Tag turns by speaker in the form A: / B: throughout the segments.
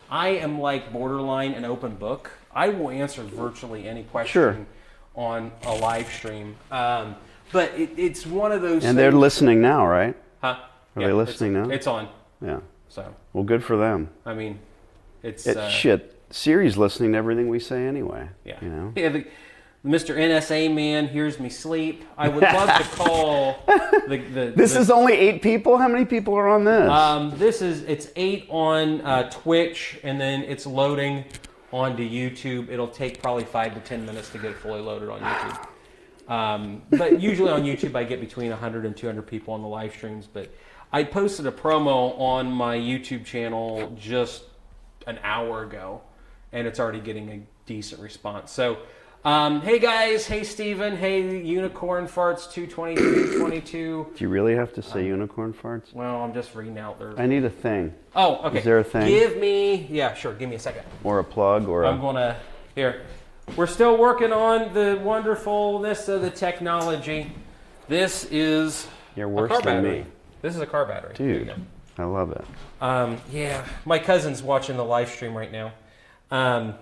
A: I am like borderline an open book. I will answer virtually any question on a live stream. But it's one of those.
B: And they're listening now, right?
A: Huh?
B: Are they listening now?
A: It's on.
B: Yeah.
A: So.
B: Well, good for them.
A: I mean, it's
B: shit. Siri's listening to everything we say anyway.
A: Yeah.
B: You know.
A: Yeah. Mr. NSA man hears me sleep. I would love to call the
B: This is only 8 people? How many people are on this?
A: It's 8 on Twitch, and then it's loading onto YouTube. It'll take probably 5 to 10 minutes to get it fully loaded on YouTube. But usually on YouTube I get between 100 and 200 people on the live streams. But I posted a promo on my YouTube channel just an hour ago, and it's already getting a decent response. So, hey guys, hey Steven, hey Unicorn Farts 22222.
B: Do you really have to say unicorn farts?
A: Well, I'm just reading out there.
B: I need a thing.
A: Oh, okay.
B: Is there a thing?
A: Give me a second.
B: Or a plug, or
A: I'm gonna, here. We're still working on the wonderfulness of the technology. This is
B: You're worse than me.
A: This is a car battery.
B: Dude, I love it.
A: Yeah, my cousin's watching the live stream right now. And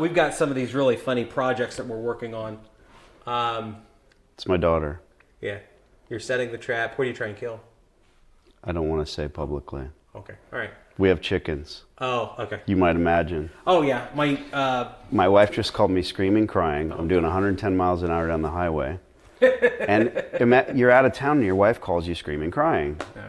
A: we've got some of these really funny projects that we're working on.
B: It's my daughter.
A: Yeah. You're setting the trap. What are you trying to kill?
B: I don't want to say publicly.
A: Okay. All right.
B: We have chickens.
A: Oh, okay.
B: You might imagine.
A: Oh, yeah.
B: My wife just called me screaming, crying. I'm doing 110 miles an hour down the highway. And you're out of town and your wife calls you screaming, crying.
A: Oh,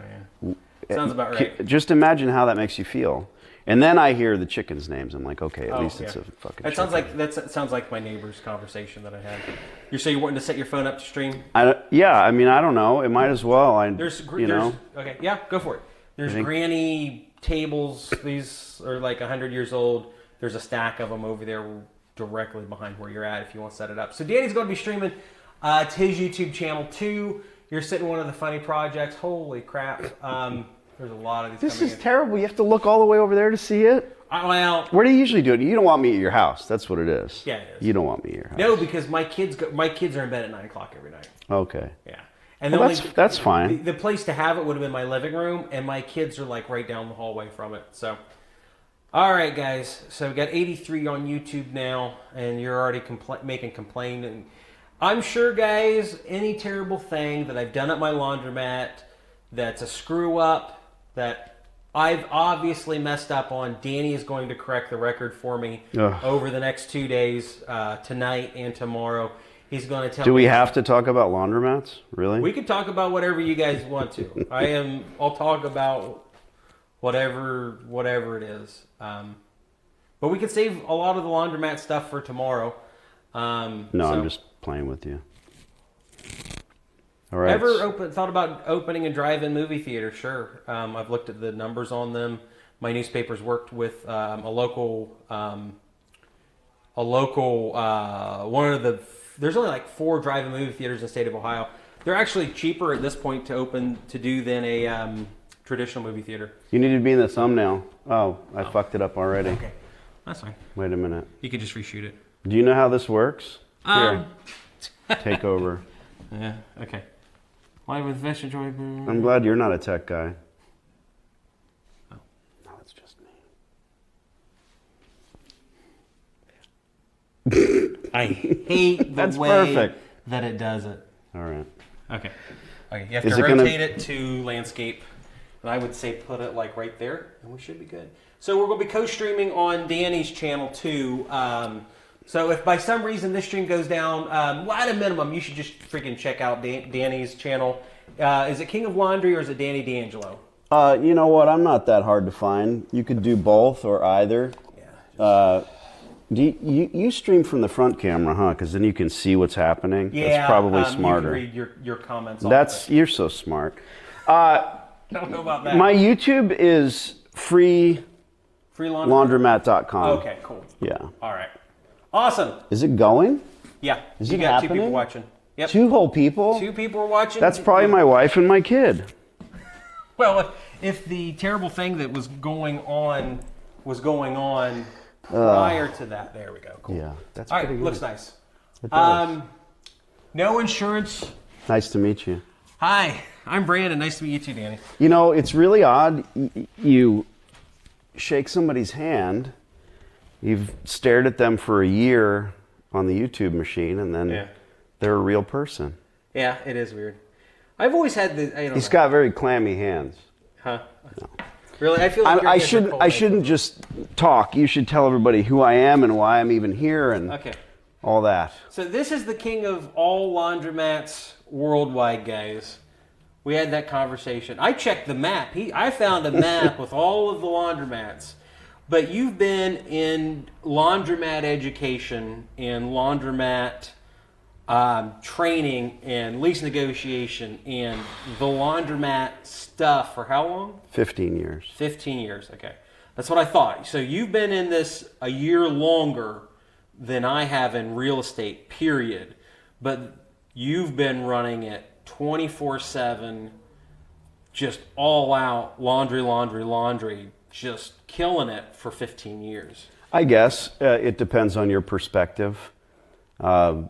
A: yeah. Sounds about right.
B: Just imagine how that makes you feel. And then I hear the chickens' names. I'm like, okay, at least it's a fucking chicken.
A: That sounds like my neighbor's conversation that I had. You're wanting to set your phone up to stream?
B: Yeah, I mean, I don't know. It might as well.
A: Okay, yeah, go for it. There's granny tables. These are like 100 years old. There's a stack of them over there directly behind where you're at if you want to set it up. So Danny's going to be streaming to his YouTube channel too. You're sitting one of the funny projects. Holy crap. There's a lot of these.
B: This is terrible. You have to look all the way over there to see it?
A: Well,
B: where do you usually do it? You don't want me at your house. That's what it is.
A: Yeah, it is.
B: You don't want me at your house.
A: No, because my kids are in bed at 9 o'clock every night.
B: Okay.
A: Yeah. And
B: that's fine.
A: The place to have it would have been my living room, and my kids are like right down the hallway from it. So, all right, guys. So we got 83 on YouTube now, and you're already making complaint. And I'm sure, guys, any terrible thing that I've done at my laundromat that's a screw up that I've obviously messed up on, Danny is going to correct the record for me over the next 2 days, tonight and tomorrow. He's going to tell me.
B: Do we have to talk about laundromats? Really?
A: We can talk about whatever you guys want to. I'll talk about whatever it is. But we could save a lot of the laundromat stuff for tomorrow.
B: I'm just playing with you. All right.
A: Ever thought about opening a drive-in movie theater? Sure. I've looked at the numbers on them. My newspaper's worked with a local one of the. There's only like 4 drive-in movie theaters in the state of Ohio. They're actually cheaper at this point to do than a traditional movie theater.
B: You need to be in the thumbnail. I fucked it up already.
A: Okay, that's fine.
B: Wait a minute.
A: You could just reshoot it.
B: Do you know how this works? Here, take over.
A: Yeah. Okay. Why with Vestige Joy?
B: I'm glad you're not a tech guy.
A: Oh.
B: No, it's just me.
A: I hate the way that it does it.
B: All right.
A: Okay. You have to rotate it to landscape. And I would say put it like right there, and we should be good. So we're going to be co-streaming on Danny's channel too. So if by some reason this stream goes down, at a minimum, you should just freaking check out Danny's channel. Is it King of Laundry or is it Danny D'Angelo?
B: You know what? I'm not that hard to find. You could do both or either.
A: Yeah.
B: You stream from the front camera, huh? Because then you can see what's happening.
A: Yeah.
B: That's probably smarter.
A: You can read your comments.
B: You're so smart.
A: I don't know about that.
B: My YouTube is laundromat.com.
A: Okay, cool.
B: Yeah.
A: All right. Awesome.
B: Is it going?
A: Yeah.
B: Is
A: you
B: it
A: got
B: happening?
A: 2 people watching. Yep.
B: 2 whole people?
A: 2 people are watching.
B: That's probably my wife and my kid.
A: Well, if the terrible thing that was going on prior to that, there we go. Cool.
B: Yeah, that's
A: all
B: pretty
A: right.
B: good.
A: Looks nice.
B: It does.
A: No insurance.
B: Nice to meet you.
A: Hi, I'm Brandon. Nice to meet you too, Danny.
B: You know, it's really odd. You shake somebody's hand, you've stared at them for a year on the YouTube machine, and then they're a real person.
A: Yeah, it is weird. I've always had the.
B: He's got very clammy hands.
A: Huh?
B: No.
A: Really, I feel like
B: I shouldn't just talk. You should tell everybody who I am and why I'm even here and all that.
A: So this is the king of all laundromats worldwide, guys. We had that conversation. I checked the map. I found a map with all of the laundromats. But you've been in laundromat education and laundromat training and lease negotiation and the laundromat stuff for how long?
B: 15 years.
A: 15 years, okay. That's what I thought. So you've been in this a year longer than I have in real estate, period. But you've been running it 24/7, just all out, laundry, just killing it for 15 years.
B: I guess it depends on your perspective. I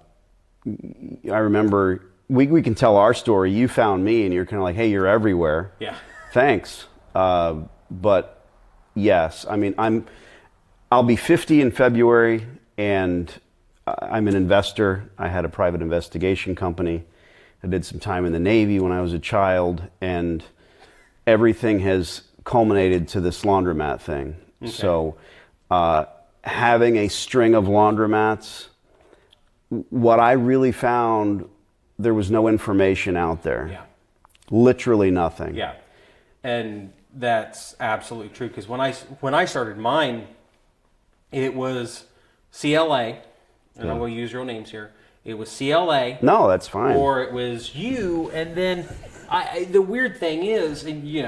B: remember we can tell our story. You found me, and you're kind of like, "Hey, you're everywhere."
A: Yeah.
B: Thanks, but yes, I mean, I'll be 50 in February, and I'm an investor. I had a private investigation company. I did some time in the Navy when I was a child, and everything has culminated to this laundromat thing. Okay. So, having a string of laundromats. What I really found, there was no information out there.
A: Yeah.
B: Literally nothing.
A: Yeah. And that's absolutely true. Because when I started mine, it was CLA, and I will use real names here. It was CLA.
B: No, that's fine.
A: Or it was you, and then the weird thing is, and you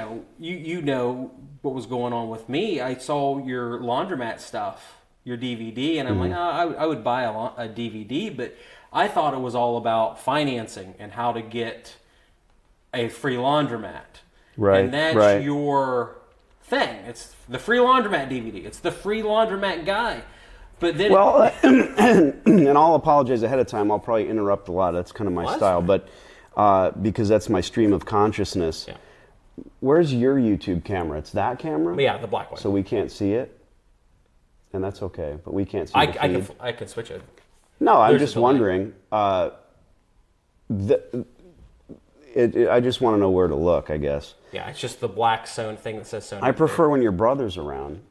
A: know what was going on with me. I saw your laundromat stuff. Your DVD, and I'm like, I would buy a DVD, but I thought it was all about financing and how to get a free laundromat.
B: Right.
A: And that's your thing. It's the free laundromat DVD. It's the free laundromat guy. But then,
B: well, and I'll apologize ahead of time. I'll probably interrupt a lot. That's kind of my style, but because that's my stream of consciousness. Yeah. Where's your YouTube camera? It's that camera?
A: Yeah, the black one.
B: So we can't see it? And that's okay, but we can't see the feed.
A: I can switch it.
B: No, I'm just wondering. I just want to know where to look, I guess.
A: Yeah, it's just the black Sony thing that says Sony.
B: I prefer when your brother's around.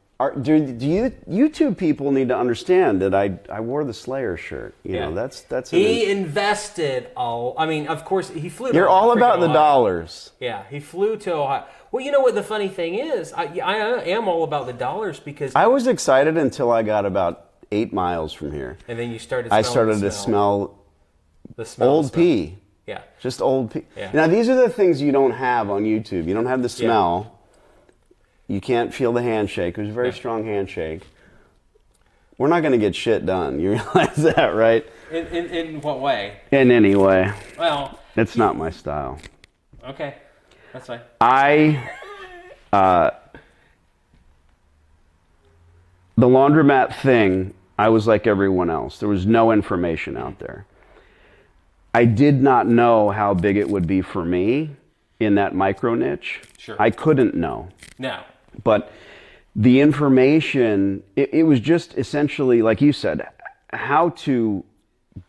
B: Do you YouTube people need to understand that I wore the Slayer shirt? You know, that's
A: he invested all. I mean, of course, he flew.
B: You're all about the dollars.
A: Yeah, he flew to Ohio. Well, you know what the funny thing is? I am all about the dollars because
B: I was excited until I got about 8 miles from here,
A: and then you started.
B: I started to smell
A: the smell
B: old pee.
A: Yeah,
B: just old pee.
A: Yeah.
B: Now these are the things you don't have on YouTube. You don't have the smell. Yeah. You can't feel the handshake. It was a very strong handshake. We're not going to get shit done. You realize that, right?
A: In what way?
B: In any way.
A: Well,
B: it's not my style.
A: Okay, that's fine.
B: The laundromat thing, I was like everyone else. There was no information out there. I did not know how big it would be for me in that micro niche.
A: Sure.
B: I couldn't know.
A: No.
B: But the information, it was just essentially, like you said, how to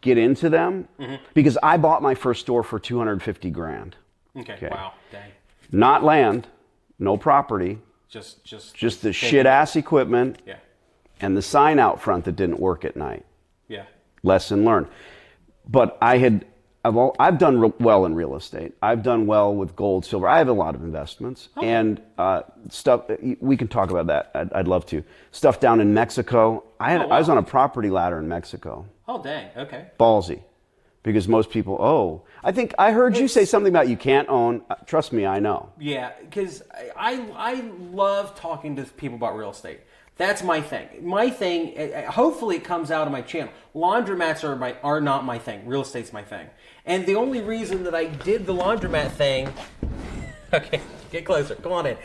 B: get into them. Mm-hmm. Because I bought my first store for $250,000.
A: Okay. Wow. Dang.
B: Not land, no property. Just the shit-ass equipment.
A: Yeah.
B: And the sign out front that didn't work at night.
A: Yeah.
B: Lesson learned. But I've done well in real estate. I've done well with gold, silver. I have a lot of investments and stuff. We can talk about that. I'd love to. Stuff down in Mexico. I was on a property ladder in Mexico.
A: Oh, dang. Okay.
B: Ballsy. Because most people, I think I heard you say something about you can't own. Trust me, I know. Yeah,
A: because I love talking to people about real estate. That's my thing. My thing, hopefully it comes out of my channel. Laundromats are not my thing. Real estate's my thing. And the only reason that I did the laundromat thing, okay, get closer, come on in.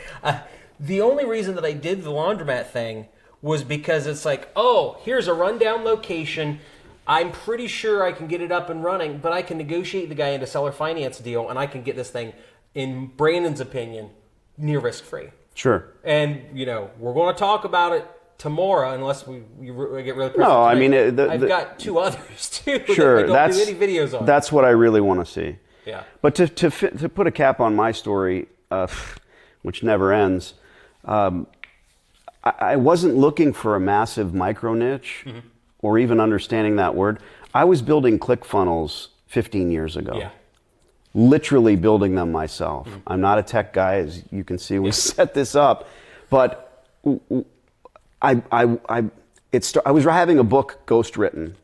A: The only reason that I did the laundromat thing was because it's like, oh, here's a rundown location. I'm pretty sure I can get it up and running, but I can negotiate the guy into seller finance deal, and I can get this thing, in Brandon's opinion, near risk-free. Sure. And, we're going to talk about it tomorrow unless we get really pressed.
B: No, I mean...
A: I've got 2 others, too.
B: Sure.
A: That I don't do any videos on.
B: That's what I really want to see.
A: Yeah.
B: But to put a cap on my story, which never ends, I wasn't looking for a massive micro niche or even understanding that word. I was building ClickFunnels 15 years ago. Yeah. Literally building them myself. I'm not a tech guy, as you can see. We set this up, but I was having a book ghostwritten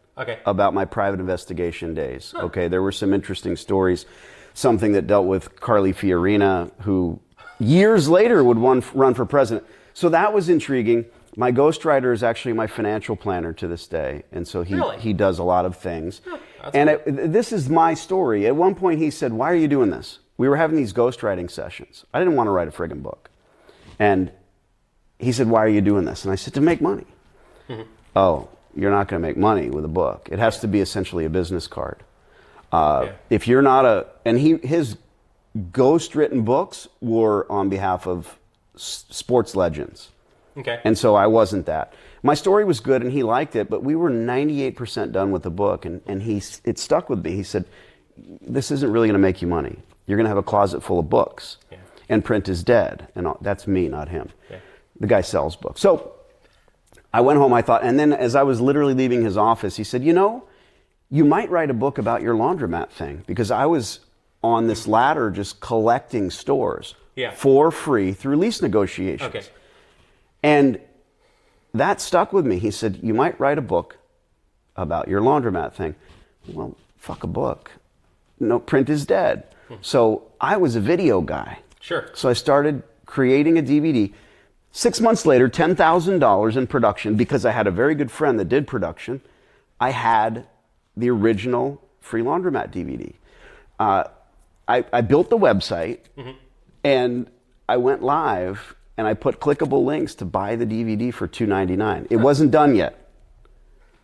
B: about my private investigation days. Huh. Okay, there were some interesting stories. Something that dealt with Carly Fiorina, who years later would run for president. So that was intriguing. My ghostwriter is actually my financial planner to this day, and so he does a lot of things. Oh, and this is my story. At one point he said, "Why are you doing this?" We were having these ghostwriting sessions. I didn't want to write a friggin' book. And he said, "Why are you doing this?" And I said, "To make money." Oh, you're not going to make money with a book. It has to be essentially a business card. If you're not his ghost-written books were on behalf of sports legends. Okay. And so I wasn't that. My story was good and he liked it, but we were 98% done with the book, and it stuck with me. He said, "This isn't really going to make you money. You're going to have a closet full of books, and print is dead." And that's me, not him. Yeah. The guy sells books. So I went home, I thought, and then as I was literally leaving his office, he said, "You might write a book about your laundromat thing," because I was on this ladder just collecting stores for free through lease negotiations. Okay. And that stuck with me. He said, "You might write a book about your laundromat thing." Well, fuck a book. No, print is dead. So I was a video guy. Sure. So I started creating a DVD. 6 months later, $10,000 in production, because I had a very good friend that did production. I had the original Free Laundromat DVD. I built the website, and I went live, and I put clickable links to buy the DVD for $2.99. It wasn't done yet.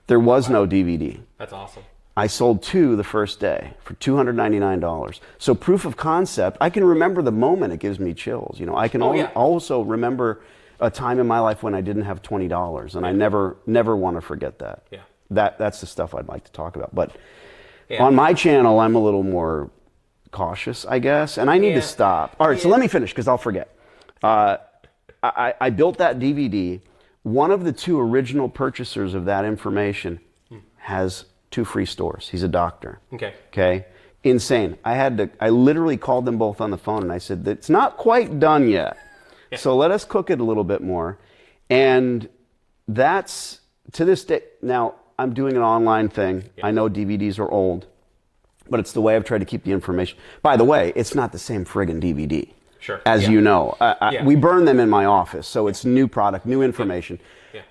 B: There was no DVD. That's awesome. I sold 2 the first day for $299. So proof of concept, I can remember the moment. It gives me chills. I can also remember a time in my life when I didn't have $20, and I never want to forget that. Yeah. That's the stuff I'd like to talk about. But on my channel, I'm a little more cautious, I guess, and I need to stop. All right, so let me finish because I'll forget. I built that DVD. One of the 2 original purchasers of that information has 2 free stores. He's a doctor. Okay. Insane. I literally called them both on the phone and I said, "It's not quite done yet. So let us cook it a little bit more." And that's, to this day, now I'm doing an online thing. I know DVDs are old, but it's the way I've tried to keep the information. By the way, it's not the same friggin' DVD. Sure. As you know. We burn them in my office, so it's new product, new information.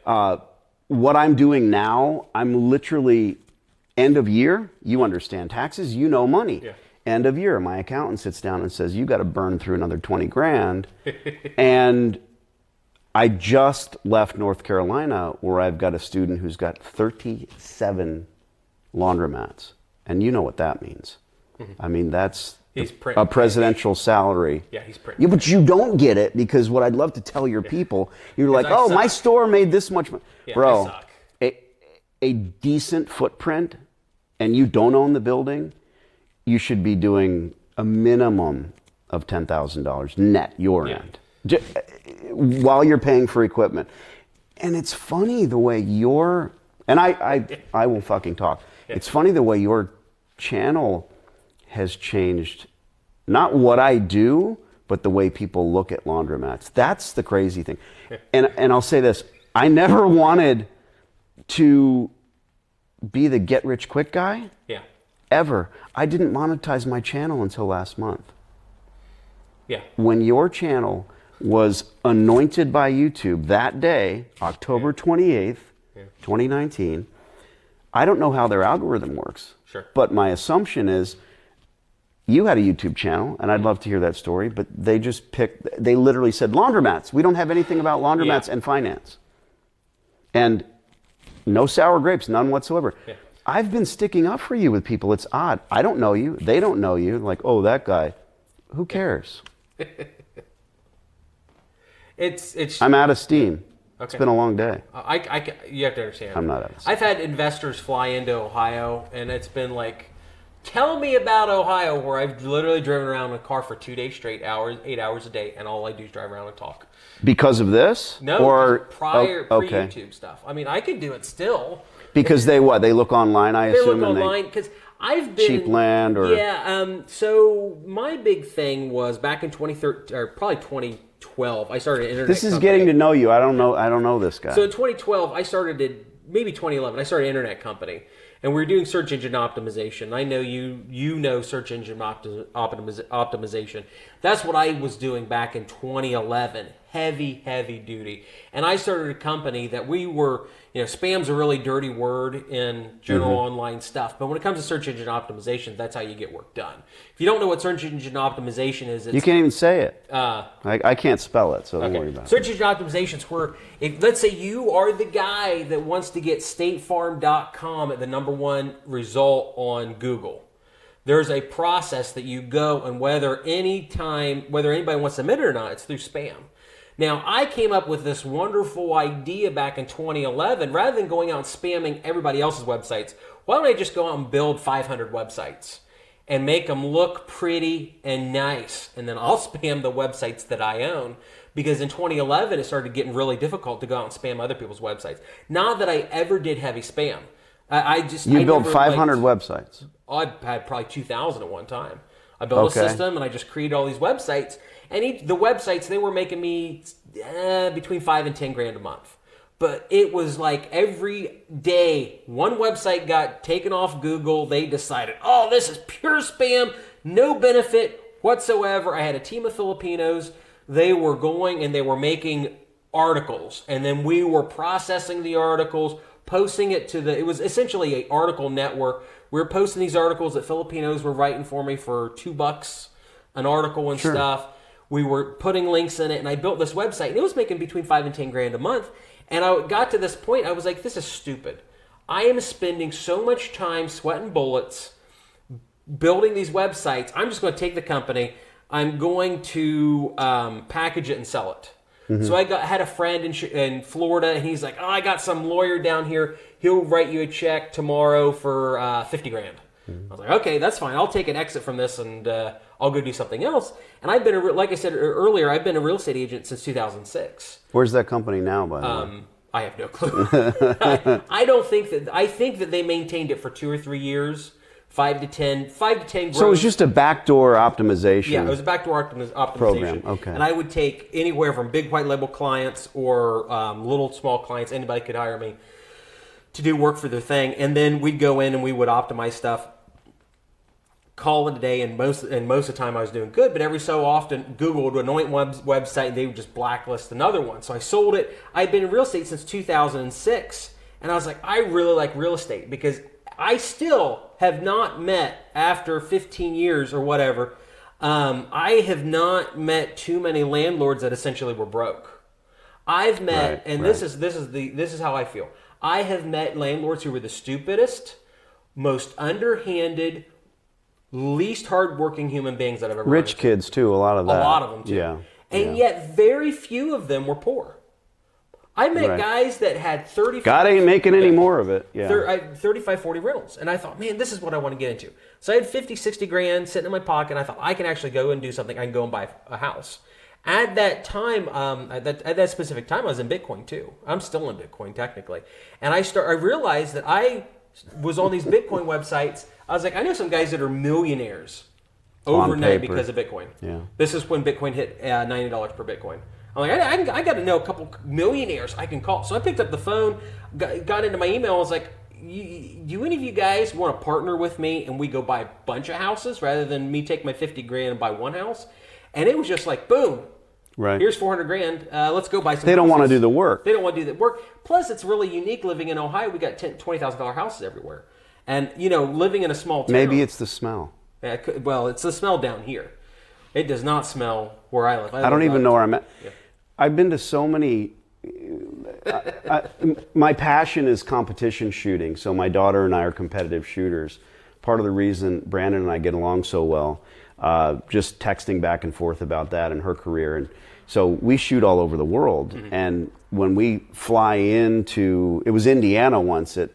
B: What I'm doing now, I'm literally, end of year, you understand taxes, money. End of year, my accountant sits down and says, "You got to burn through another 20 grand. And I just left North Carolina, where I've got a student who's got 37 laundromats. And you know what that means. I mean, that's a presidential salary. Yeah, he's printing. Yeah, but you don't get it, because what I'd love to tell your people, you're like, "Oh, my store made this much money." Yeah, bro, a decent footprint, and you don't own the building, you should be doing a minimum of $10,000 net, your end, while you're paying for equipment. And it's funny the way I will fucking talk. It's funny the way your channel has changed, not what I do, but the way people look at laundromats. That's the crazy thing. And I'll say this, I never wanted to be the get-rich-quick guy. Yeah. Ever. I didn't monetize my channel until last month. Yeah. When your channel was anointed by YouTube that day, October 28th, 2019, I don't know how their algorithm works. Sure. But my assumption is you had a YouTube channel, and I'd love to hear that story, but they literally said, "Laundromats. We don't have anything about laundromats and finance." And no sour grapes, none whatsoever. Yeah. I've been sticking up for you with people. It's odd. I don't know you. They don't know you. Like, "Oh, that guy." Who cares? I'm out of steam.
A: Okay.
B: It's been a long day.
A: You have to understand.
B: I'm not out of steam.
A: I've had investors fly into Ohio, and it's been like, tell me about Ohio, where I've literally driven around in a car for 2 days straight, 8 hours a day, and all I do is drive around and talk.
B: Because of this?
A: No,
B: or
A: pre-YouTube stuff. I mean, I could do it still.
B: Because they what? They look online, I assume?
A: They look online, because I've been...
B: Cheap land or...
A: Yeah, so my big thing was back in 2013, or probably 2012, I started an internet
B: This is
A: company.
B: getting to know you. I don't know this guy.
A: So in 2012, maybe 2011, I started an internet company. And we were doing search engine optimization. I know you know search engine optimization. That's what I was doing back in 2011. Heavy duty. And I started a company that we were, spam's a really dirty word in general online stuff. But when it comes to search engine optimization, that's how you get work done. If you don't know what search engine optimization is,
B: you can't even say it. I can't spell it, so don't worry about it.
A: Search engine optimization is where, let's say you are the guy that wants to get statefarm.com at the #1 result on Google. There's a process that you go, and whether anybody wants to submit it or not, it's through spam. Now, I came up with this wonderful idea back in 2011. Rather than going out and spamming everybody else's websites, why don't I just go out and build 500 websites and make them look pretty and nice, and then I'll spam the websites that I own. Because in 2011, it started getting really difficult to go out and spam other people's websites. Not that I ever did heavy spam.
B: You built 500 websites.
A: I had probably 2,000 at one time. I built a system, and I just created all these websites. And the websites, they were making me between $5 and $10 grand a month. But it was like every day, one website got taken off Google. They decided, oh, this is pure spam, no benefit whatsoever. I had a team of Filipinos. They were going and they were making articles. And then we were processing the articles, posting it it was essentially an article network. We were posting these articles that Filipinos were writing for me for $2 an article and stuff. We were putting links in it, and I built this website, and it was making between $5 and $10 grand a month. And I got to this point, I was like, this is stupid. I am spending so much time sweating bullets building these websites. I'm just going to take the company. I'm going to package it and sell it. So I had a friend in Florida, and he's like, oh, I got some lawyer down here. He'll write you a check tomorrow for 50 grand. I was like, okay, that's fine. I'll take an exit from this, and I'll go do something else. And I've been, like I said earlier, I've been a real estate agent since 2006.
B: Where's that company now, by the way?
A: I have no clue. I think that they maintained it for 2 or 3 years. 5 to 10 growth.
B: So it was just a backdoor optimization.
A: Yeah, it was a backdoor optimization
B: program. Okay.
A: And I would take anywhere from big white label clients or little small clients. Anybody could hire me to do work for their thing, and then we'd go in and we would optimize stuff. Call it a day, and most of the time I was doing good. But every so often, Google would anoint one website and they would just blacklist another one. So I sold it. I'd been in real estate since 2006, and I was like, I really like real estate because I still have not met, after 15 years or whatever, I have not met too many landlords that essentially were broke. I've met, this is how I feel. I have met landlords who were the stupidest, most underhanded, least hardworking human beings that I've ever
B: Rich kids too, a lot of that.
A: A lot of them too.
B: Yeah.
A: And yet very few of them were poor. I met guys that had 35...
B: God ain't making any more of it. Yeah.
A: 35, 40 rentals. And I thought, man, this is what I want to get into. So I had 50, 60 grand sitting in my pocket. And I thought, I can actually go and do something. I can go and buy a house. At that time, at that specific time, I was in Bitcoin too. I'm still in Bitcoin technically. And I realized that I was on these Bitcoin websites. I was like, I know some guys that are millionaires overnight because of Bitcoin.
B: Yeah.
A: This is when Bitcoin hit $90 per Bitcoin. I'm like, I got to know a couple millionaires I can call. So I picked up the phone, got into my email. I was like, do any of you guys want to partner with me and we go buy a bunch of houses rather than me take my 50 grand and buy one house? And it was just like, boom.
B: Right.
A: Here's 400 grand. Let's go buy some
B: They don't
A: houses.
B: want to do the work.
A: They don't want to do the work. Plus, it's really unique living in Ohio. We got $20,000 houses everywhere. And, living in a small town.
B: Maybe it's the smell.
A: Well, it's the smell down here. It does not smell where I live.
B: I don't even know where I'm at. Yeah. I've been to so many... my passion is competition shooting. So my daughter and I are competitive shooters. Part of the reason Brandon and I get along so well. just texting back and forth about that and her career. And so we shoot all over the world. And when we fly into, it was Indiana once at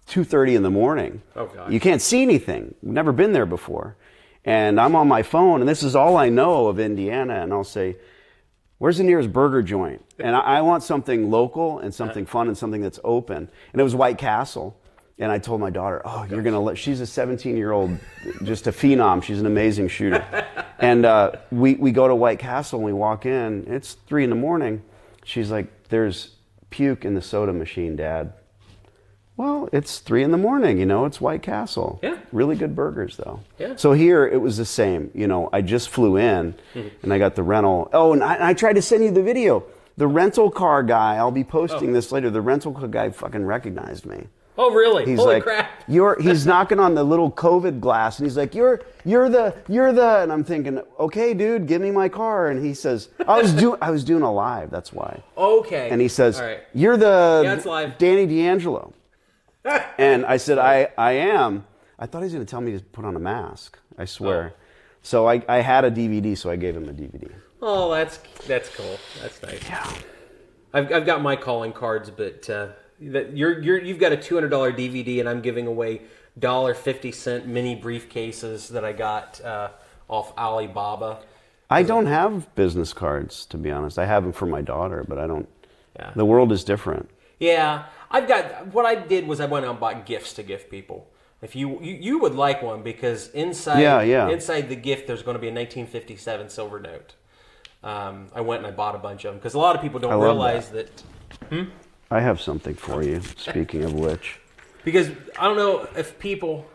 B: 2:30 in the morning.
A: Oh, gosh.
B: You can't see anything. We've never been there before. And I'm on my phone, and this is all I know of Indiana, and I'll say, where's the nearest burger joint? And I want something local and something fun and something that's open. And it was White Castle. And I told my daughter, oh, you're going to let, she's a 17-year-old, just a phenom. She's an amazing shooter. And we go to White Castle and we walk in. It's 3 a.m. She's like, there's puke in the soda machine, Dad. Well, it's 3 a.m, you know, it's White Castle.
A: Yeah.
B: Really good burgers, though.
A: Yeah.
B: So here, it was the same. You know, I just flew in, and I got the rental. Oh, and I tried to send you the video. The rental car guy, I'll be posting this later, the rental car guy fucking recognized me.
A: Oh, really?
B: He's
A: Holy
B: like,
A: crap.
B: He's knocking on the little COVID glass, and he's like, you're the, and I'm thinking, okay, dude, give me my car. And he says, I was doing a live, that's why.
A: Okay.
B: And he says,
A: all right.
B: you're the
A: Yeah, it's live.
B: Danny D'Angelo. And I said, I am. I thought he was going to tell me to put on a mask. I swear. So I had a DVD, so I gave him a DVD.
A: Oh, that's cool. That's nice.
B: Yeah.
A: I've got my calling cards, but you've got a $200 DVD, and I'm giving away $1.50 mini briefcases that I got off Alibaba.
B: I don't have business cards, to be honest. I have them for my daughter, but I don't.
A: Yeah.
B: The world is different.
A: Yeah, what I did was I went out and bought gifts to gift people. If you would like one, because inside the gift there's going to be a 1957 silver note. I went and I bought a bunch of them because a lot of people don't realize that.
B: I have something for you, speaking of which.
A: Because I don't know if people.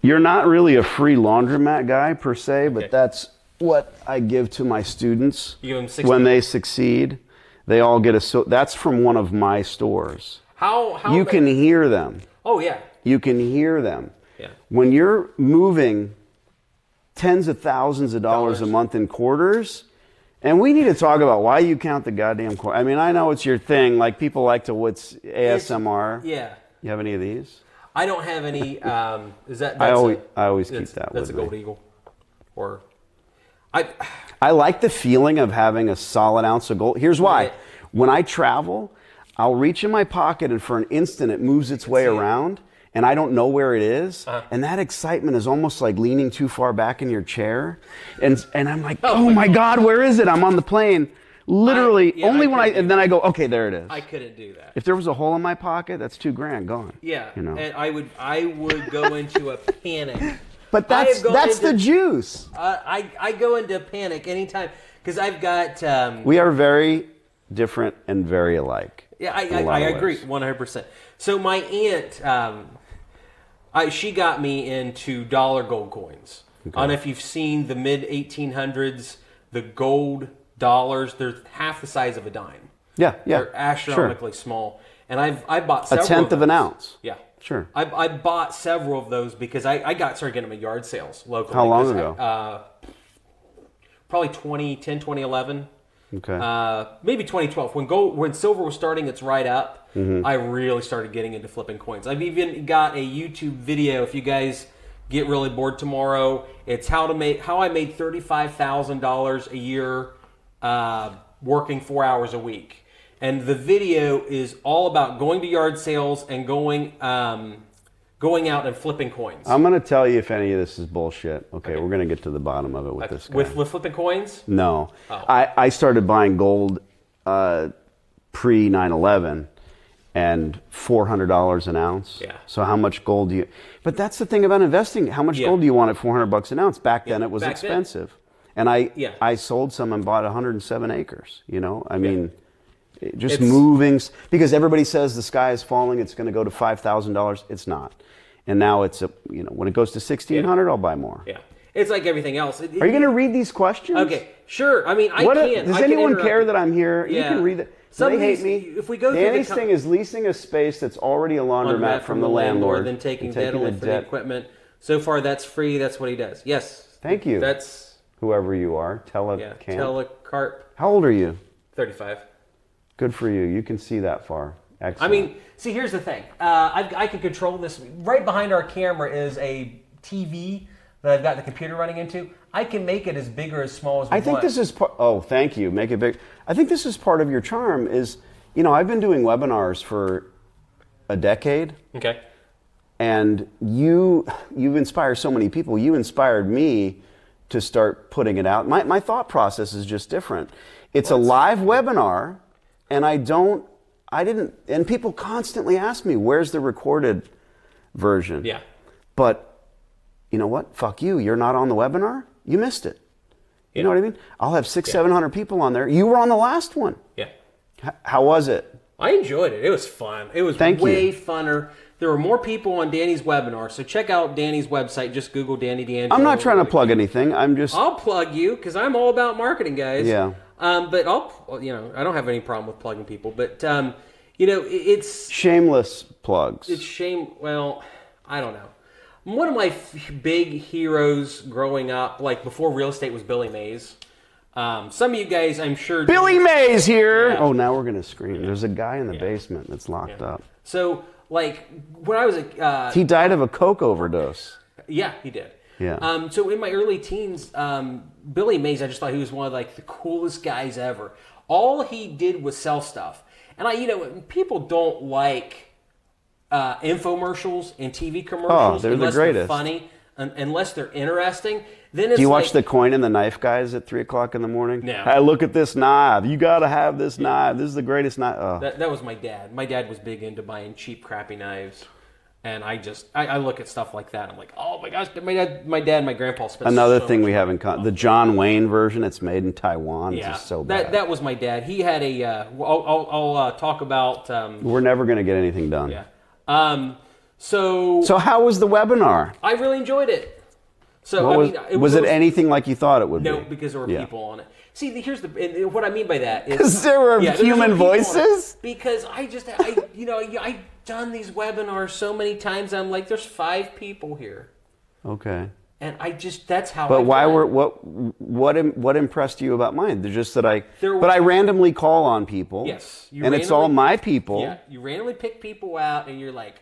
B: You're not really a free laundromat guy per se, but that's what I give to my students.
A: You give them 60.
B: When they succeed. They all get that's from one of my stores.
A: How
B: you can hear them.
A: Oh, yeah.
B: You can hear them.
A: Yeah.
B: When you're moving tens of thousands of dollars a month in quarters, and we need to talk about why you count the goddamn quarter. I mean, I know it's your thing. Like, people like to, what's ASMR?
A: Yeah.
B: You have any of these?
A: I don't have any. Is that?
B: I always keep that with me.
A: That's a Gold Eagle. Or.
B: I like the feeling of having a solid ounce of gold. Here's why.
A: Right.
B: When I travel, I'll reach in my pocket, and for an instant it moves its way around, and I don't know where it is. And that excitement is almost like leaning too far back in your chair. And I'm like, oh my God, where is it? I'm on the plane. Literally, and then I go, okay, there it is.
A: I couldn't do that.
B: If there was a hole in my pocket, that's $2,000 gone.
A: Yeah.
B: You know?
A: And I would go into a panic.
B: But that's the juice.
A: I go into panic anytime because I've got.
B: We are very different and very alike.
A: Yeah, I agree 100%. So my aunt, she got me into dollar gold coins. Okay. I don't know if you've seen the mid 1800s, the gold dollars. They're half the size of a dime.
B: Yeah.
A: They're astronomically small, and I bought several
B: a tenth of an ounce.
A: Yeah.
B: Sure.
A: I bought several of those because I started getting them at yard sales locally.
B: How long ago?
A: Probably 2010, 2011.
B: Okay.
A: Maybe 2012. When silver was starting its ride up, I really started getting into flipping coins. I've even got a YouTube video. If you guys get really bored tomorrow, it's how I made $35,000 a year working 4 hours a week. And the video is all about going to yard sales and going out and flipping coins.
B: I'm going to tell you if any of this is bullshit. Okay. We're going to get to the bottom of it with this guy.
A: With flipping coins?
B: No.
A: Oh.
B: I started buying gold pre 9/11 and $400 an ounce.
A: Yeah.
B: So how much gold do you... But that's the thing about investing. How much gold do you want at $400 an ounce? Back then it was expensive. And I sold some and bought 107 acres. You know, I mean... Just moving, because everybody says the sky is falling, it's going to go to $5,000. It's not. And now it's, when it goes to $1,600, I'll buy more.
A: Yeah. It's like everything else.
B: Are you going to read these questions?
A: Okay, sure. I mean, I can.
B: Does anyone care that I'm here?
A: Yeah.
B: You can read it. They hate me.
A: If we go
B: Danny's thing is leasing a space that's already a laundromat from the landlord.
A: Then taking debt for the equipment. So far, that's free. That's what he does. Yes.
B: Thank you.
A: That's...
B: Whoever you are.
A: Telecarp.
B: How old are you?
A: 35.
B: Good for you. You can see that far. Excellent.
A: I mean, see, here's the thing. I can control this. Right behind our camera is a TV that I've got the computer running into, I can make it as big or as small as I want.
B: I think this is part. Oh, thank you. Make it big. I think this is part of your charm. Is I've been doing webinars for a decade.
A: Okay.
B: And you've inspired so many people. You inspired me to start putting it out. My thought process is just different. It's a live webinar, and and people constantly ask me, where's the recorded version?
A: Yeah.
B: But you know what? Fuck you. You're not on the webinar? You missed it. You know what I mean? I'll have 600-700 people on there. You were on the last one.
A: Yeah.
B: How was it?
A: I enjoyed it. It was fun. It was way funner. There were more people on Danny's webinar, so check out Danny's website. Just Google Danny D'Angelo.
B: I'm not trying to plug anything.
A: I'll plug you because I'm all about marketing, guys.
B: Yeah.
A: But I don't have any problem with plugging people. But it's
B: shameless plugs.
A: Well, I don't know. One of my big heroes growing up, like before real estate, was Billy Mays. Some of you guys, I'm sure.
B: Billy Mays here.
A: Yeah.
B: Oh, now we're gonna scream. There's a guy in the basement that's locked up.
A: So, like when I was
B: he died of a coke overdose.
A: Yeah, he did.
B: Yeah.
A: So in my early teens, Billy Mays, I just thought he was one of like the coolest guys ever. All he did was sell stuff, and people don't like infomercials and TV commercials
B: they're
A: unless
B: the greatest.
A: they're funny, unless they're interesting. Then it's
B: Do you watch the coin and the knife guys at 3:00 in the morning?
A: No.
B: Hey, look at this knife. You got to have this knife. This is the greatest knife. Oh.
A: That was my dad. My dad was big into buying cheap, crappy knives. And I look at stuff like that. I'm like, oh my gosh, my dad and my grandpa spent
B: Another
A: so
B: thing
A: much
B: we
A: money.
B: have in common, the John Wayne version, it's made in Taiwan.
A: Yeah,
B: It's just so bad.
A: that was my dad. He had a, I'll talk about.
B: We're never going to get anything done.
A: Yeah. So
B: how was the webinar?
A: I really enjoyed it. So
B: was it anything like you thought it would be?
A: No, because there were people on it. See, and what I mean by that is
B: because there were human voices.
A: Because I've done these webinars so many times. I'm like, there's 5 people here.
B: Okay.
A: And that's how.
B: But what impressed you about mine? They're just that I randomly call on people.
A: Yes.
B: And it's all my people.
A: Yeah. You randomly pick people out, and you're like,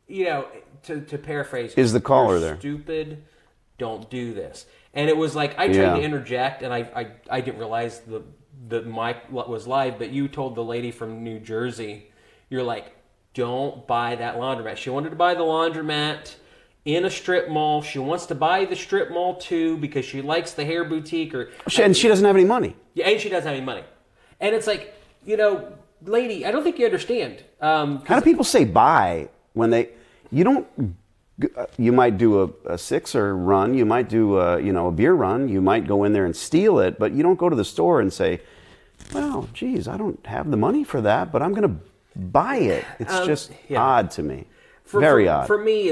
A: to paraphrase.
B: Is the caller there?
A: Stupid. Don't do this. And it was like I tried to interject, and I didn't realize the mic was live. But you told the lady from New Jersey, you're like, don't buy that laundromat. She wanted to buy the laundromat in a strip mall. She wants to buy the strip mall too because she likes the hair boutique.
B: And she doesn't have any money.
A: Yeah, and she doesn't have any money. And it's like, lady, I don't think you understand.
B: How do people say buy when you don't? You might do a sixer run. You might do a beer run. You might go in there and steal it, but you don't go to the store and say, well, geez, I don't have the money for that, but I'm going to buy it. It's just odd to me. Very odd.
A: For me,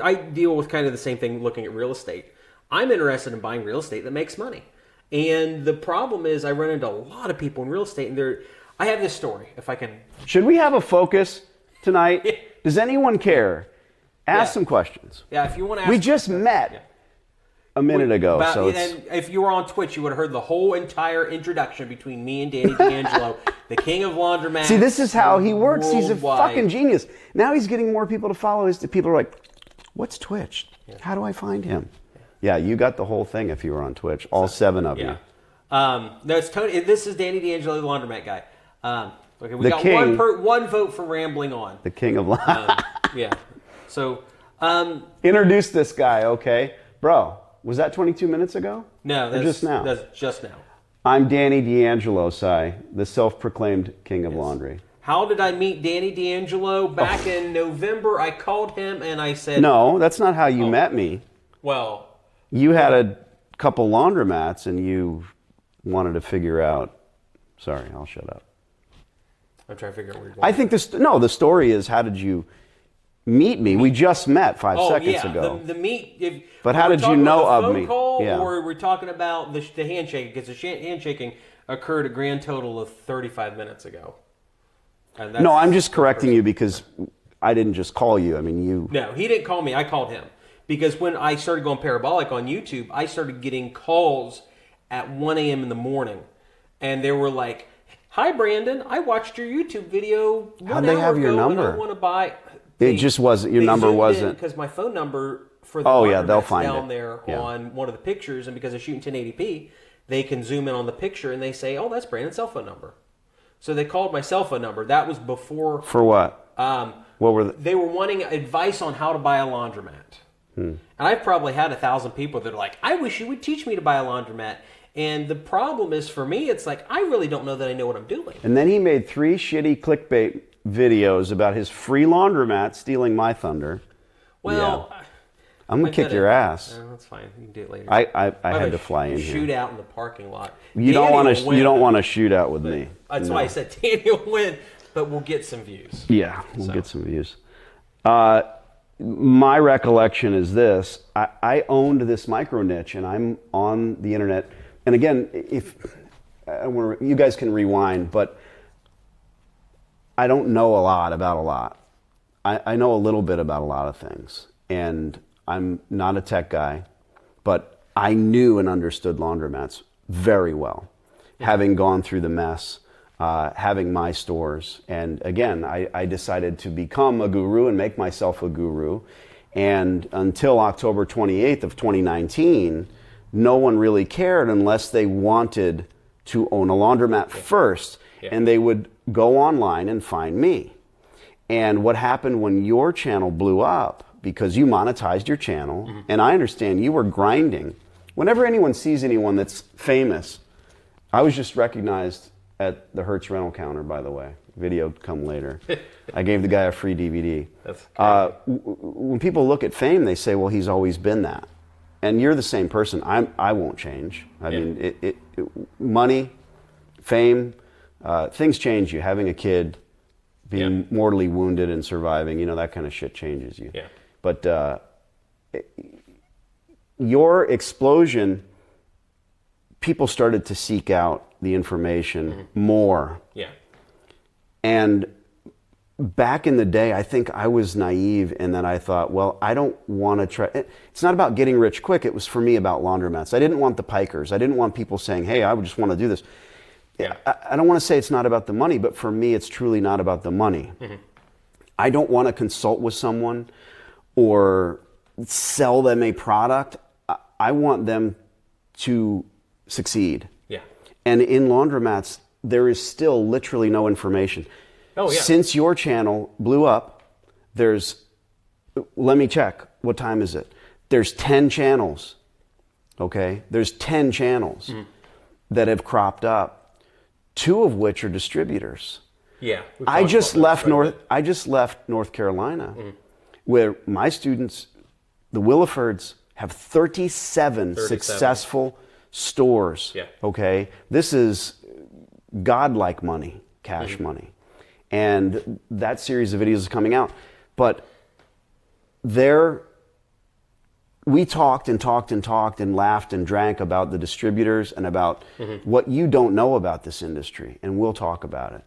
A: I deal with kind of the same thing looking at real estate. I'm interested in buying real estate that makes money. And the problem is I run into a lot of people in real estate, and I have this story, if I can.
B: Should we have a focus tonight? Does anyone care? Ask some questions.
A: Yeah, if you want to ask.
B: We just met a minute ago.
A: And if you were on Twitch, you would have heard the whole entire introduction between me and Danny D'Angelo, the king of Laundromats.
B: See, this is how he works.
A: Worldwide.
B: He's a fucking genius. Now he's getting more people to follow. People are like, what's Twitch? How do I find him? Yeah, you got the whole thing if you were on Twitch. All 7 of you.
A: No, it's Tony. This is Danny D'Angelo, the Laundromat guy. Okay, we
B: the
A: got
B: king,
A: one vote for rambling on.
B: The king of
A: Yeah. So,
B: introduce this guy, okay, bro. Was that 22 minutes ago?
A: No, that's
B: just now.
A: That's just now.
B: I'm Danny D'Angelo, the self-proclaimed king of laundry.
A: How did I meet Danny D'Angelo? Back in November, I called him and I said,
B: no, that's not how you met me.
A: Well,
B: you had a couple laundromats and you wanted to figure out. Sorry, I'll shut up.
A: I'm trying to figure out where you're going.
B: I think the story is, how did you meet me? We just met 5 seconds ago.
A: The meet.
B: But how did you know of me?
A: Call, or we're talking about the handshake, because the handshaking occurred a grand total of 35 minutes ago.
B: No, I'm just correcting you because I didn't just call you. I mean, you.
A: No, he didn't call me. I called him. Because when I started going parabolic on YouTube, I started getting calls at 1 a.m. in the morning. And they were like, hi, Brandon, I watched your YouTube video 1 hour ago.
B: How'd they have your number?
A: And I want to buy.
B: It just wasn't, your number wasn't.
A: Because my phone number for the
B: Oh, yeah, they'll
A: laundromats
B: find
A: down
B: it.
A: there
B: Yeah.
A: on one of the pictures, and because they're shooting 1080p, they can zoom in on the picture and they say, "Oh, that's Brandon's cell phone number." So they called my cell phone number. That was before.
B: For what? What were
A: They were wanting advice on how to buy a laundromat. And I've probably had 1,000 people that are like, "I wish you would teach me to buy a laundromat." And the problem is for me, it's like I really don't know that I know what I'm doing.
B: And then he made 3 shitty clickbait videos about his free laundromat stealing my thunder.
A: Well,
B: I'm gonna kick your ass.
A: That's fine. You can do it later.
B: I had to fly in here.
A: Shootout in the parking lot.
B: You don't want to shoot out with me.
A: That's why I said Daniel will win, but we'll get some views.
B: Yeah, we'll get some views. My recollection is this: I owned this micro niche, and I'm on the internet. And again, if you guys can rewind, but I don't know a lot about a lot. I know a little bit about a lot of things, and I'm not a tech guy, but I knew and understood laundromats very well, having gone through the mess, having my stores. And again, I decided to become a guru and make myself a guru. And until October 28th of 2019, no one really cared unless they wanted to own a laundromat first, and they would go online and find me. And what happened when your channel blew up, because you monetized your channel, and I understand you were grinding. Whenever anyone sees anyone that's famous, I was just recognized at the Hertz rental counter, by the way. Video come later. I gave the guy a free DVD. When people look at fame, they say, well, he's always been that. And you're the same person. I won't change. I mean, money, fame, things change you. Having a kid, being mortally wounded and surviving, that kind of shit changes you.
A: Yeah.
B: But your explosion, people started to seek out the information more.
A: Yeah.
B: And back in the day, I think I was naive in that I thought, well, I don't want to try. It's not about getting rich quick. It was for me about laundromats. I didn't want the pikers. I didn't want people saying, hey, I would just want to do this.
A: Yeah.
B: I don't want to say it's not about the money, but for me, it's truly not about the money. I don't want to consult with someone or sell them a product. I want them to succeed.
A: Yeah.
B: And in laundromats, there is still literally no information.
A: Oh, yeah.
B: Since your channel blew up, let me check. What time is it? There's 10 channels. Okay? There's 10 channels that have cropped up. 2 of which are distributors.
A: Yeah.
B: I just left North Carolina, where my students, the Willifords, have 37 successful stores.
A: Yeah.
B: Okay? This is godlike money, cash money. And that series of videos is coming out. But we talked and talked and talked and laughed and drank about the distributors and about what you don't know about this industry, and we'll talk about it.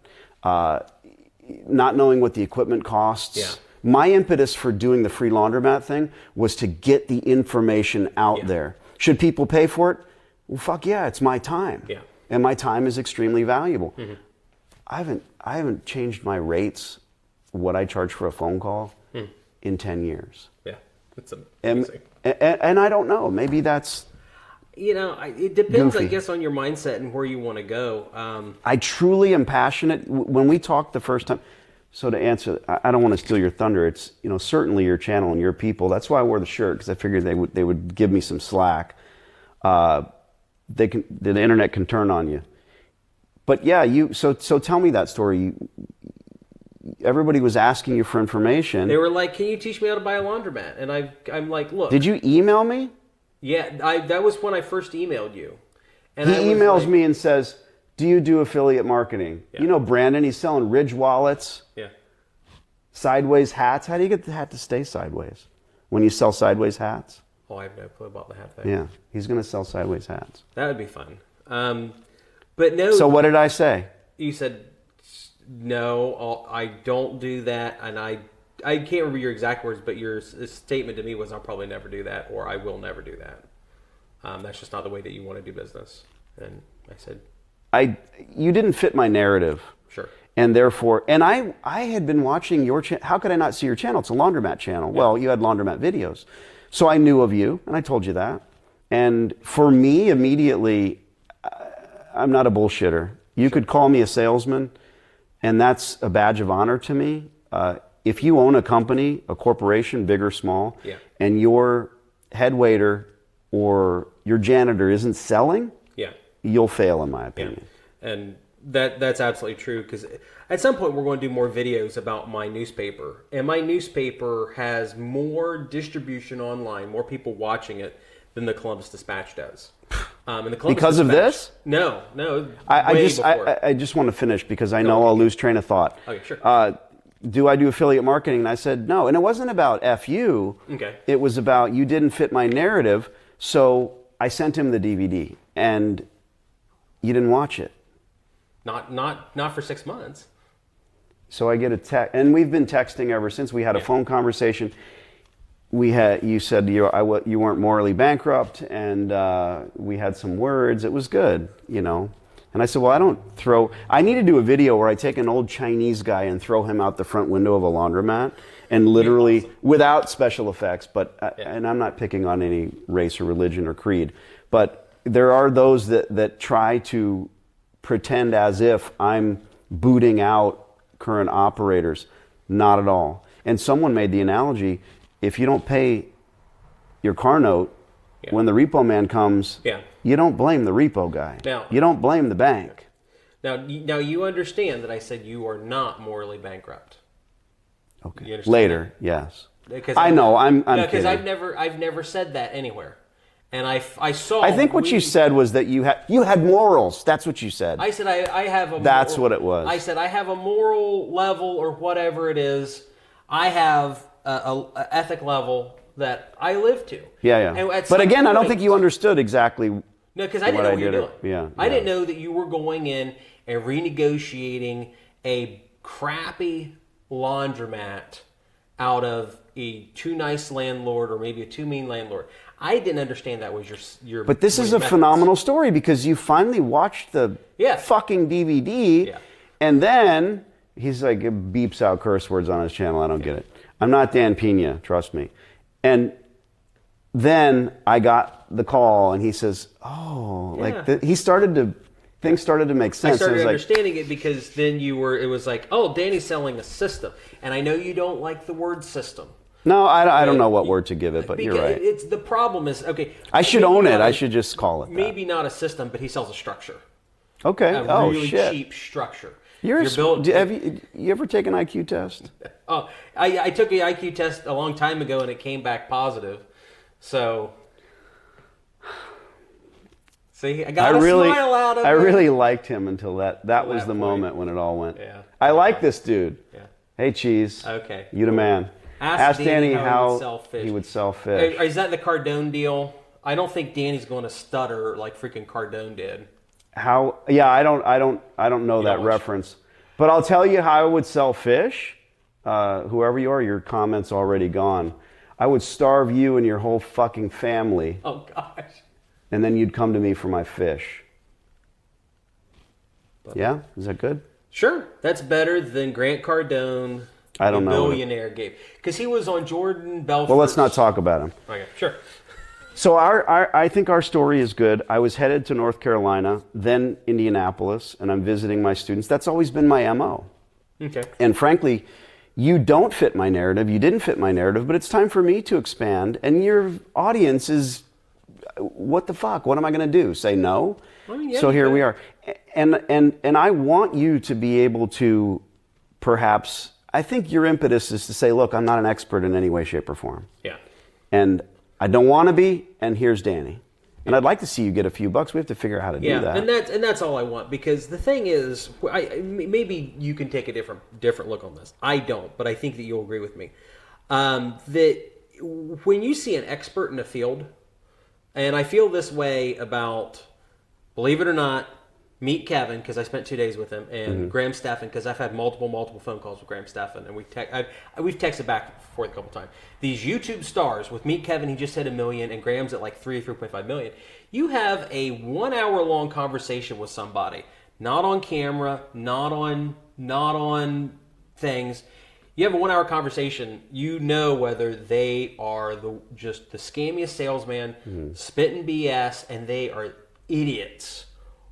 B: Not knowing what the equipment costs.
A: Yeah.
B: My impetus for doing the free laundromat thing was to get the information out there. Should people pay for it? Well, fuck yeah, it's my time.
A: Yeah.
B: And my time is extremely valuable. I haven't changed my rates, what I charge for a phone call, in 10 years.
A: Yeah. It's amazing.
B: And I don't know. Maybe that's
A: it depends,
B: goofy.
A: I guess, on your mindset and where you want to go.
B: I truly am passionate. When we talked the first time, so to answer, I don't want to steal your thunder. It's certainly your channel and your people. That's why I wore the shirt, because I figured they would give me some slack. The internet can turn on you. But yeah, so tell me that story. Everybody was asking you for information.
A: They were like, "Can you teach me how to buy a laundromat?" And I'm like, "Look."
B: Did you email me?
A: Yeah, that was when I first emailed you. And
B: he emails me and says, "Do you do affiliate marketing?" Yeah. Brandon, he's selling Ridge wallets.
A: Yeah.
B: Sideways hats. How do you get the hat to stay sideways when you sell sideways hats?
A: Oh, I have no clue about the hat thing.
B: Yeah, he's going to sell sideways hats.
A: That would be fun. But no.
B: So what did I say?
A: You said, no, I don't do that. And I can't remember your exact words, but your statement to me was, I'll probably never do that, or I will never do that. That's just not the way that you want to do business. And I said,
B: you didn't fit my narrative.
A: Sure.
B: And therefore, I had been watching your channel. How could I not see your channel? It's a laundromat channel. Yeah. Well, you had laundromat videos. So I knew of you, and I told you that. And for me, immediately, I'm not a bullshitter. You could call me a salesman, and that's a badge of honor to me. If you own a company, a corporation, big or small, and your head waiter or your janitor isn't selling, you'll fail, in my opinion.
A: And that's absolutely true, because at some point we're going to do more videos about my newspaper. And my newspaper has more distribution online, more people watching it than the Columbus Dispatch does. And the Columbus
B: because of this?
A: No.
B: I just want to finish because I know I'll lose train of thought.
A: Okay, sure.
B: Do I do affiliate marketing? And I said no. And it wasn't about F you.
A: Okay.
B: It was about you didn't fit my narrative. So I sent him the DVD, and you didn't watch it.
A: Not for 6 months.
B: So I get a text, and we've been texting ever since. We had a phone conversation. You said you weren't morally bankrupt, and we had some words. It was good, you know. And I said, well, I need to do a video where I take an old Chinese guy and throw him out the front window of a laundromat, and literally, without special effects, and I'm not picking on any race or religion or creed, but there are those that try to pretend as if I'm booting out current operators. Not at all. And someone made the analogy, if you don't pay your car note when the repo man comes, you don't blame the repo guy. You don't blame the bank.
A: Now you understand that I said you are not morally bankrupt.
B: Okay. Later,
A: that?
B: Yes.
A: I
B: know. I'm
A: because
B: kidding.
A: I've never said that anywhere. And I saw.
B: I think what you said was that you had morals. That's what you said.
A: I said I have a.
B: That's what it was.
A: I said I have a moral level, or whatever it is. I have a ethic level that I live to.
B: Yeah. But again, I don't think you understood exactly.
A: No, because I didn't know what you were doing. I didn't know that you were going in and renegotiating a crappy laundromat out of a too nice landlord or maybe a too mean landlord. I didn't understand that was your. But
B: this is a phenomenal story because you finally watched the fucking DVD, and then he's like, it beeps out curse words on his channel. I don't get it. I'm not Dan Pena, trust me. And then I got the call, and he says, "Oh, things started to make sense."
A: I started understanding it because then it was like, "Oh, Danny's selling a system," and I know you don't like the word system.
B: No, I don't know what word to give it, but you're right.
A: The problem is, okay.
B: I should own it. I should just call it that.
A: Maybe not a system, but he sells a structure.
B: Okay.
A: A really cheap structure.
B: Have you ever taken an IQ test?
A: Oh, I took an IQ test a long time ago, and it came back positive. So, see, I got a smile out of it.
B: I really liked him until that was the moment when it all went.
A: Yeah.
B: I like this dude.
A: Yeah.
B: Hey, Cheese.
A: Okay.
B: You the man. Ask Danny how
A: he
B: would sell fish.
A: Is that the Cardone deal? I don't think Danny's going to stutter like freaking Cardone did.
B: How? Yeah, I don't know that reference. But I'll tell you how I would sell fish. Whoever you are, your comment's already gone. I would starve you and your whole fucking family.
A: Oh gosh.
B: And then you'd come to me for my fish. Yeah, is that good?
A: Sure, that's better than Grant Cardone.
B: I don't know.
A: Billionaire gave, because he was on Jordan Belfort's.
B: Well, let's not talk about him.
A: Okay, sure.
B: So I think our story is good. I was headed to North Carolina, then Indianapolis, and I'm visiting my students. That's always been my MO.
A: Okay.
B: And frankly, you don't fit my narrative. You didn't fit my narrative, but it's time for me to expand. And your audience is, what the fuck? What am I going to do? Say no? So here we are. And I want you to be able to perhaps, I think your impetus is to say, look, I'm not an expert in any way, shape, or form.
A: Yeah.
B: And I don't want to be, and here's Danny. And I'd like to see you get a few bucks. We have to figure out how to do that.
A: And that's all I want, because the thing is, maybe you can take a different look on this. I don't, but I think that you'll agree with me. That when you see an expert in a field, and I feel this way about, believe it or not, Meet Kevin, because I spent 2 days with him, and Graham Stephan, because I've had multiple phone calls with Graham Stephan, and we've texted back and forth a couple times. These YouTube stars, with Meet Kevin, he just hit 1 million, and Graham's at like 3.5 million. You have a 1 hour long conversation with somebody, not on camera, not on things. You have a 1 hour conversation, you know whether they are just the scammiest salesman, spitting BS, and they are idiots.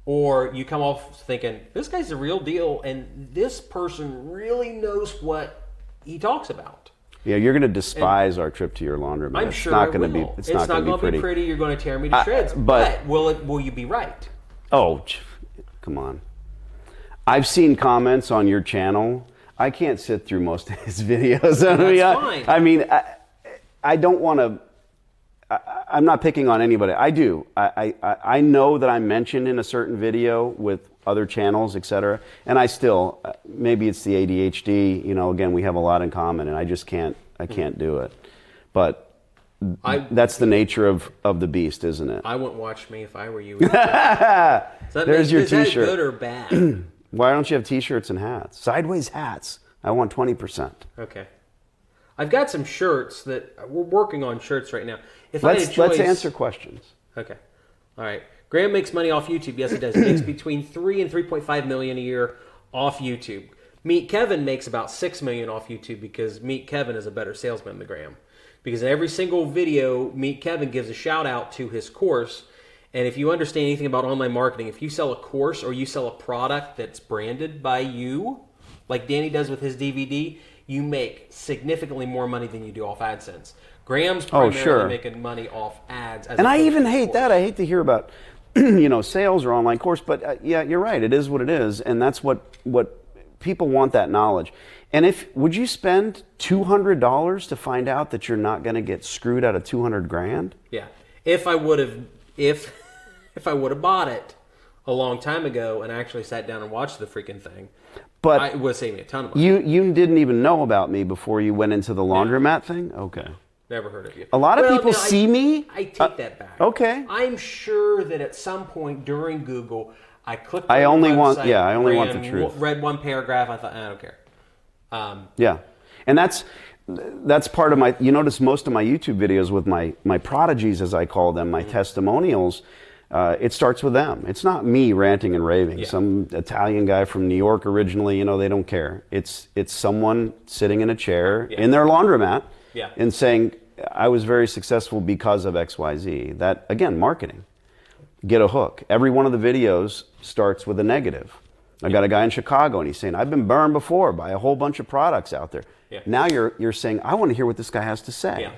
A: Or you come off thinking, this guy's the real deal, and this person really knows what he talks about.
B: Yeah, you're going to despise our trip to your laundromat.
A: I'm sure I will. It's not going to be pretty. You're going to tear me to shreds. But will you be right?
B: Oh, come on. I've seen comments on your channel. I can't sit through most of his videos.
A: That's fine.
B: I mean, I don't want to. I'm not picking on anybody. I do. I know that I'm mentioned in a certain video with other channels, etc. And I still, maybe it's the ADHD. You know, again, we have a lot in common, and I just can't. I can't do it. But that's the nature of the beast, isn't it?
A: I wouldn't watch me if I were you.
B: There's your T-shirt.
A: Is that good or bad?
B: Why don't you have T-shirts and hats? Sideways hats. I want 20%.
A: Okay. I've got some shirts that we're working on shirts right now.
B: Let's answer questions.
A: Okay. All right. Graham makes money off YouTube. Yes, he does. He makes between $3 and $3.5 million a year off YouTube. Meet Kevin makes about $6 million off YouTube because Meet Kevin is a better salesman than Graham. Because in every single video, Meet Kevin gives a shout out to his course. And if you understand anything about online marketing, if you sell a course or you sell a product that's branded by you, like Danny does with his DVD, you make significantly more money than you do off AdSense. Graham's primarily making money off ads.
B: And I even hate that. I hate to hear about, you know, sales or online course. But yeah, you're right. It is what it is, and that's what people want, that knowledge. And would you spend $200 to find out that you're not going to get screwed out of 200 grand?
A: Yeah. If I would have bought it a long time ago and actually sat down and watched the freaking thing,
B: but
A: it would save me a ton of money.
B: You didn't even know about me before you went into the laundromat thing? Okay.
A: Never heard of you.
B: A lot of people see me.
A: I take that back.
B: Okay.
A: I'm sure that at some point during Google, I clicked on
B: I only
A: the
B: want
A: website,
B: the truth.
A: Read one paragraph. I thought, I don't care.
B: Yeah. And that's part of my, you notice most of my YouTube videos with my prodigies, as I call them, my testimonials, it starts with them. It's not me ranting and raving.
A: Yeah.
B: Some Italian guy from New York originally, you know, they don't care. It's someone sitting in a chair in their laundromat and saying, I was very successful because of XYZ. That, again, marketing. Get a hook. Every one of the videos starts with a negative. I got a guy in Chicago, and he's saying, I've been burned before by a whole bunch of products out there. Yeah. Now you're saying, I want to hear what this guy has to say.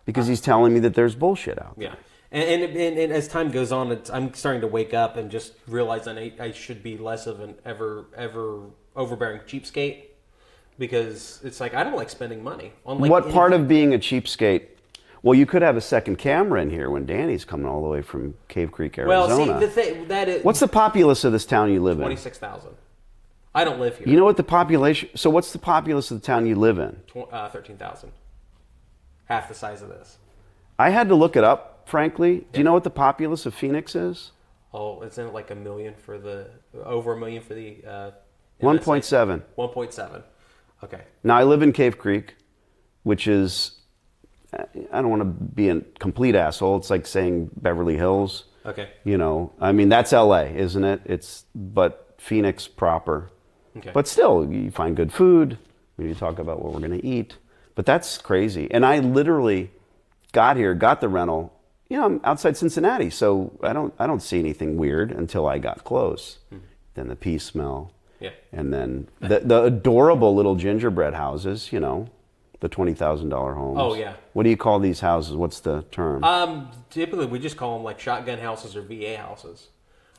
B: Because he's telling me that there's bullshit out there.
A: And as time goes on, I'm starting to wake up and just realize I should be less of an ever overbearing cheapskate, because it's like I don't like spending money on
B: what part of being a cheapskate? Well, you could have a second camera in here when Danny's coming all the way from Cave Creek, Arizona.
A: Well, see,
B: what's the populace of this town you live in?
A: 26,000. I don't live here.
B: You know what the population? So what's the populace of the town you live in?
A: 13,000. Half the size of this.
B: I had to look it up, frankly. Do you know what the populace of Phoenix is?
A: Oh, it's in like over $1 million for the
B: 1.7.
A: 1.7. Okay.
B: Now I live in Cave Creek, which is, I don't want to be a complete asshole. It's like saying Beverly Hills.
A: Okay.
B: You know, I mean, that's LA, isn't it? But Phoenix proper.
A: Okay.
B: But still, you find good food. You talk about what we're going to eat. But that's crazy. And I literally got the rental. You know, I'm outside Cincinnati, so I don't see anything weird until I got close. Then the pee smell.
A: Yeah.
B: And then the adorable little gingerbread houses, you know, the $20,000 homes.
A: Oh, yeah.
B: What do you call these houses? What's the term?
A: Typically, we just call them like shotgun houses or VA houses.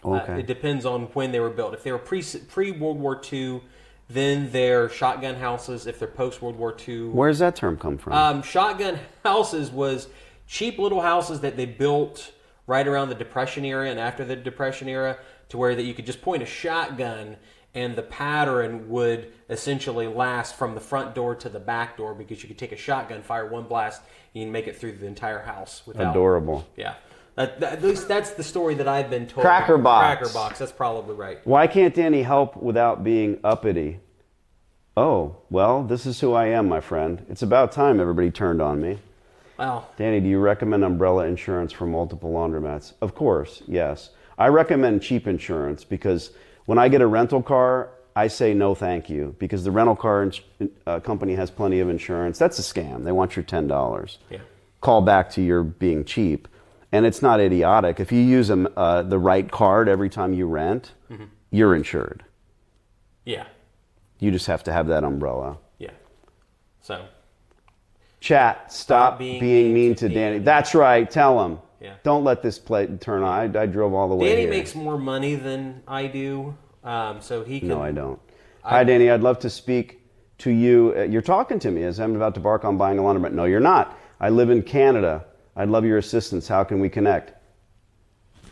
B: Okay.
A: It depends on when they were built. If they were pre-World War II, then they're shotgun houses. If they're post-World War II...
B: Where's that term come from?
A: Shotgun houses was cheap little houses that they built right around the Depression era and after the Depression era, to where that you could just point a shotgun and the pattern would essentially last from the front door to the back door, because you could take a shotgun, fire one blast, and you can make it through the entire house.
B: Adorable.
A: Yeah. At least that's the story that I've been told.
B: Cracker Box.
A: Cracker Box, that's probably right.
B: Why can't Danny help without being uppity? Oh, well, this is who I am, my friend. It's about time everybody turned on me.
A: Well,
B: Danny, do you recommend umbrella insurance for multiple laundromats? Of course, yes. I recommend cheap insurance because when I get a rental car, I say no thank you, because the rental car company has plenty of insurance. That's a scam. They want your $10.
A: Yeah.
B: Call back to your being cheap. And it's not idiotic. If you use the right card every time you rent, you're insured.
A: Yeah.
B: You just have to have that umbrella.
A: Yeah. So.
B: Chat, stop being mean to Danny. That's right. Tell him.
A: Yeah.
B: Don't let this turn on. I drove all the way
A: Danny
B: here.
A: makes more money than I do, so he can.
B: No, I don't. Hi, Danny. I'd love to speak to you. You're talking to me as I'm about to bark on buying a laundromat. No, you're not. I live in Canada. I'd love your assistance. How can we connect?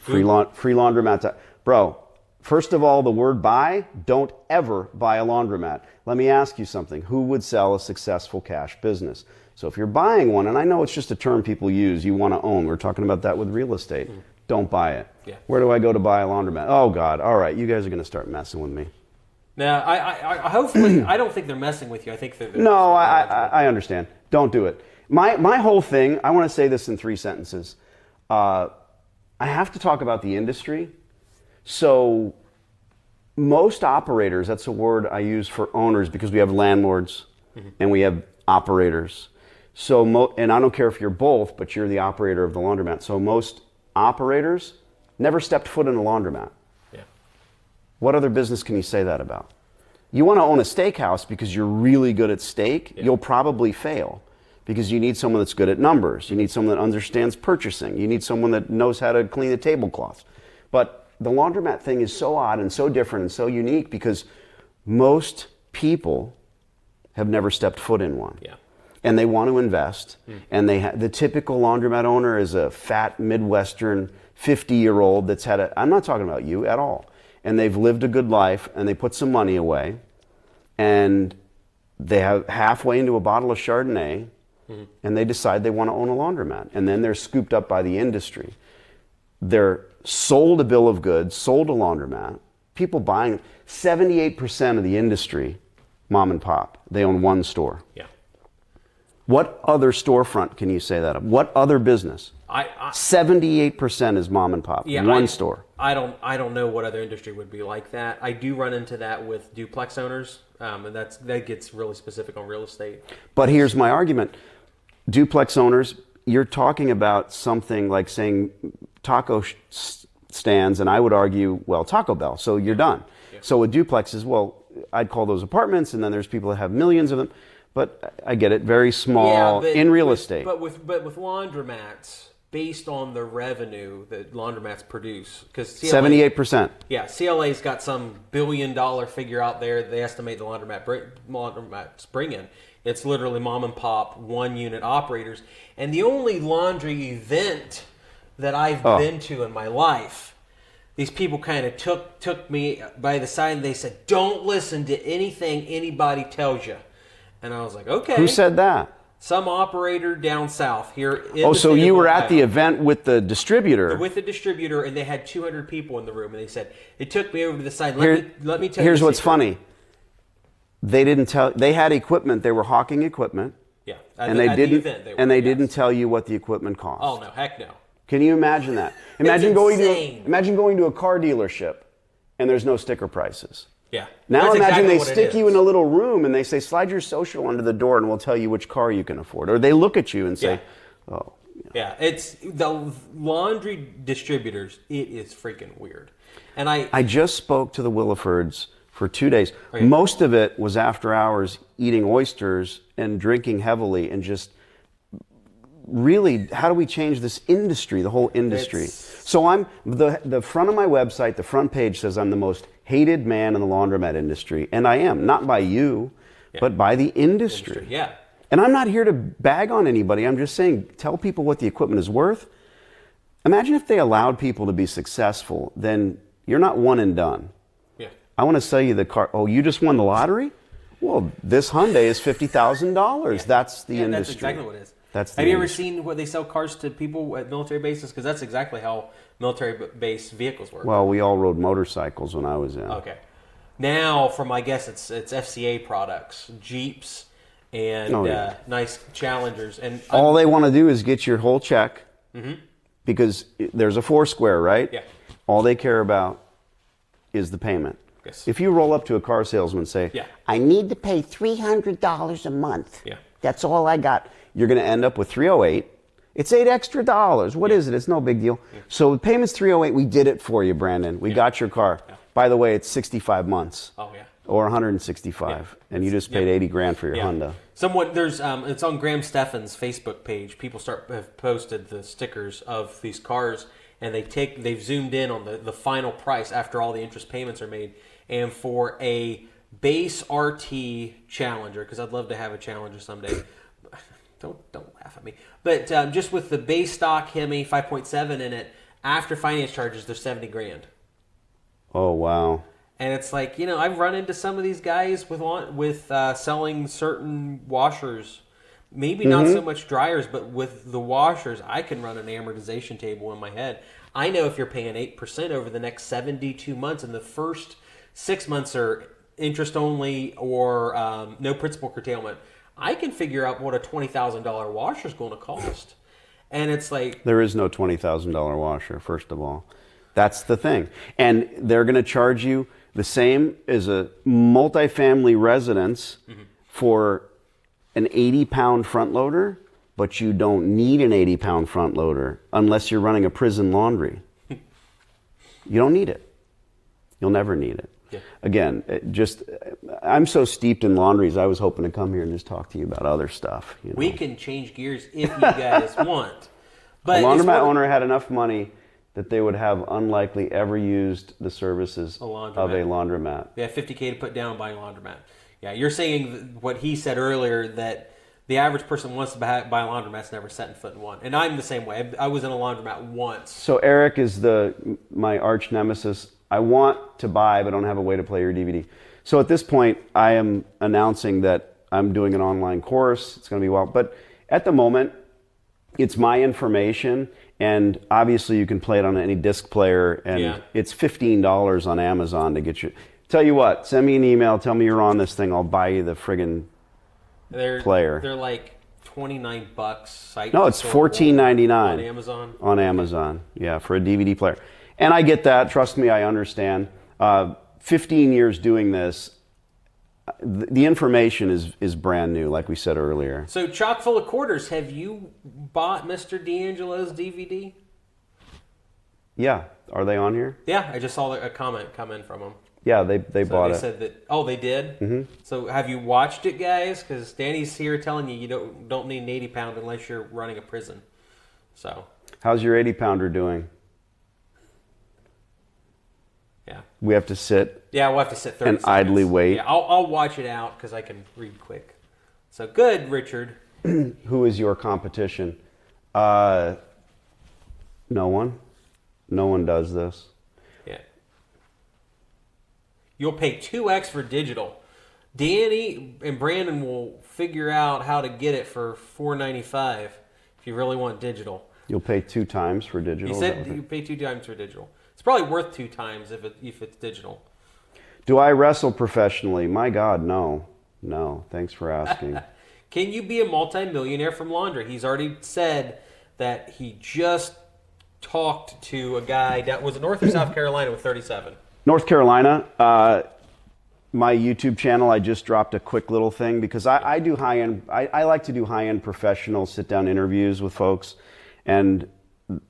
B: Free laundromat. Bro, first of all, the word buy, don't ever buy a laundromat. Let me ask you something. Who would sell a successful cash business? So if you're buying one, and I know it's just a term people use, you want to own. We're talking about that with real estate. Don't buy it.
A: Yeah.
B: Where do I go to buy a laundromat? Oh, God. All right. You guys are going to start messing with me.
A: Now, I hopefully, I don't think they're messing with you. I think they're
B: no, I understand. Don't do it. My whole thing, I want to say this in 3 sentences. I have to talk about the industry. So most operators, that's a word I use for owners, because we have landlords and we have operators. So, and I don't care if you're both, but you're the operator of the laundromat. So most operators never stepped foot in a laundromat.
A: Yeah.
B: What other business can you say that about? You want to own a steakhouse because you're really good at steak, you'll probably fail, because you need someone that's good at numbers. You need someone that understands purchasing. You need someone that knows how to clean the tablecloths. But the laundromat thing is so odd and so different and so unique, because most people have never stepped foot in one.
A: Yeah.
B: And they want to invest. And the typical laundromat owner is a fat Midwestern 50-year-old that's had I'm not talking about you at all. And they've lived a good life, and they put some money away, and they have halfway into a bottle of Chardonnay, and they decide they want to own a laundromat. And then they're scooped up by the industry. They're sold a bill of goods, sold a laundromat. People buying 78% of the industry, mom and pop. They own one store.
A: Yeah.
B: What other storefront can you say that of? What other business? 78% is mom and pop.
A: Yeah,
B: one store.
A: I don't know what other industry would be like that. I do run into that with duplex owners, and that gets really specific on real estate.
B: But here's my argument. Duplex owners, you're talking about something like saying taco stands, and I would argue, well, Taco Bell, so you're done. Yeah. So with duplexes, well, I'd call those apartments, and then there's people that have millions of them. But I get it, very small in real estate.
A: But with laundromats, based on the revenue that laundromats produce, because
B: 78%.
A: Yeah, CLA's got some $1 billion figure out there. They estimate the laundromats bring in. It's literally mom and pop, 1-unit operators, and the only laundry event that I've been to in my life, these people kind of took me by the side and they said, "Don't listen to anything anybody tells you." And I was like, okay.
B: Who said that?
A: Some operator down south here.
B: So you were at the event with the distributor.
A: With the distributor, and they had 200 people in the room, and they said, it took me over to the side. Let me tell you.
B: Here's what's funny. They didn't tell. They had equipment. They were hawking equipment.
A: Yeah.
B: And they didn't tell you what the equipment cost.
A: Oh no, heck no.
B: Can you imagine that? Imagine going to a car dealership, and there's no sticker prices.
A: Yeah.
B: Now imagine they stick you in a little room and they say, slide your social under the door and we'll tell you which car you can afford. Or they look at you and say, oh.
A: Yeah, it's the laundry distributors. It is freaking weird. And I
B: just spoke to the Willafords for 2 days. Okay. Most of it was after hours eating oysters and drinking heavily and just really, how do we change this industry, the whole industry? So I'm, the front of my website, the front page says I'm the most hated man in the laundromat industry. And I am, not by you, but by the industry.
A: Yeah.
B: And I'm not here to bag on anybody. I'm just saying, tell people what the equipment is worth. Imagine if they allowed people to be successful, then you're not one and done.
A: Yeah.
B: I want to sell you the car. Oh, you just won the lottery? Well, this Hyundai is $50,000. Yeah. That's the industry. That's
A: exactly what it is.
B: Have
A: you ever seen where they sell cars to people at military bases? Because that's exactly how military base vehicles work.
B: Well, we all rode motorcycles when I was in.
A: Okay. Now, from I guess it's FCA products, Jeeps, and nice Challengers, and
B: all they want to do is get your whole check, because there's a Foursquare, right?
A: Yeah.
B: All they care about is the payment.
A: Yes.
B: If you roll up to a car salesman and say,
A: Yeah.
B: I need to pay $300 a month.
A: Yeah.
B: That's all I got. You're going to end up with $308. It's $8 extra. What is it? It's no big deal. Yeah. So the payment's $308. We did it for you, Brandon. We got your car. Yeah. By the way, it's 65 months.
A: Oh, yeah.
B: Or 165. And you just paid 80 grand for your Honda.
A: It's on Graham Stephan's Facebook page. People have posted the stickers of these cars, and they've zoomed in on the final price after all the interest payments are made. And for a base RT Challenger, because I'd love to have a Challenger someday. Don't laugh at me. But just with the base stock Hemi 5.7 in it, after finance charges, they're 70 grand.
B: Oh, wow.
A: And it's like, I've run into some of these guys with selling certain washers. Maybe not so much dryers, but with the washers, I can run an amortization table in my head. I know if you're paying 8% over the next 72 months, and the first 6 months are interest only or no principal curtailment, I can figure out what a $20,000 washer is going to cost. And it's like...
B: There is no $20,000 washer, first of all. That's the thing. And they're going to charge you the same as a multifamily residence for an 80-pound front loader, but you don't need an 80-pound front loader unless you're running a prison laundry. You don't need it. You'll never need it. Yeah. Again, I'm so steeped in laundries, I was hoping to come here and just talk to you about other stuff.
A: We can change gears if you guys want. But
B: a laundromat owner had enough money that they would have unlikely ever used the services of a laundromat.
A: Yeah, $50K to put down buying a laundromat. Yeah, you're saying what he said earlier, that the average person wants to buy a laundromat's never setting foot in one. And I'm the same way. I was in a laundromat once.
B: So Eric is my arch nemesis. I want to buy, but don't have a way to play your DVD. So at this point, I am announcing that I'm doing an online course. It's going to be wild. But at the moment, it's my information. And obviously, you can play it on any disc player. And it's $15 on Amazon to get you. Tell you what, send me an email. Tell me you're on this thing. I'll buy you the friggin' player.
A: They're like $29.
B: No, it's $14.99
A: on Amazon.
B: On Amazon, yeah, for a DVD player. And I get that. Trust me, I understand. 15 years doing this, the information is brand new, like we said earlier.
A: So, chock full of quarters. Have you bought Mr. D'Angelo's DVD?
B: Yeah. Are they on here?
A: Yeah, I just saw a comment come in from them.
B: Yeah, they bought it.
A: They said that. Oh, they did.
B: Mm-hmm.
A: So, have you watched it, guys? Because Danny's here telling you don't need an 80-pound unless you're running a prison. So,
B: how's your 80-pounder doing?
A: Yeah.
B: We have to sit.
A: Yeah, we'll have to sit 30
B: and
A: seconds.
B: Idly wait.
A: Yeah, I'll watch it out because I can read quick. So good, Richard.
B: Who is your competition? No one. No one does this.
A: Yeah. You'll pay 2x for digital. Danny and Brandon will figure out how to get it for $4.95 if you really want digital.
B: You'll pay 2 times for digital.
A: He said you pay 2 times for digital. It's probably worth 2 times if it's digital.
B: Do I wrestle professionally? My God, no. No, thanks for asking.
A: Can you be a multimillionaire from laundry? He's already said that he just talked to a guy that was in North or South Carolina with 37.
B: North Carolina. My YouTube channel, I just dropped a quick little thing because I do high-end. I like to do high-end professional sit-down interviews with folks, and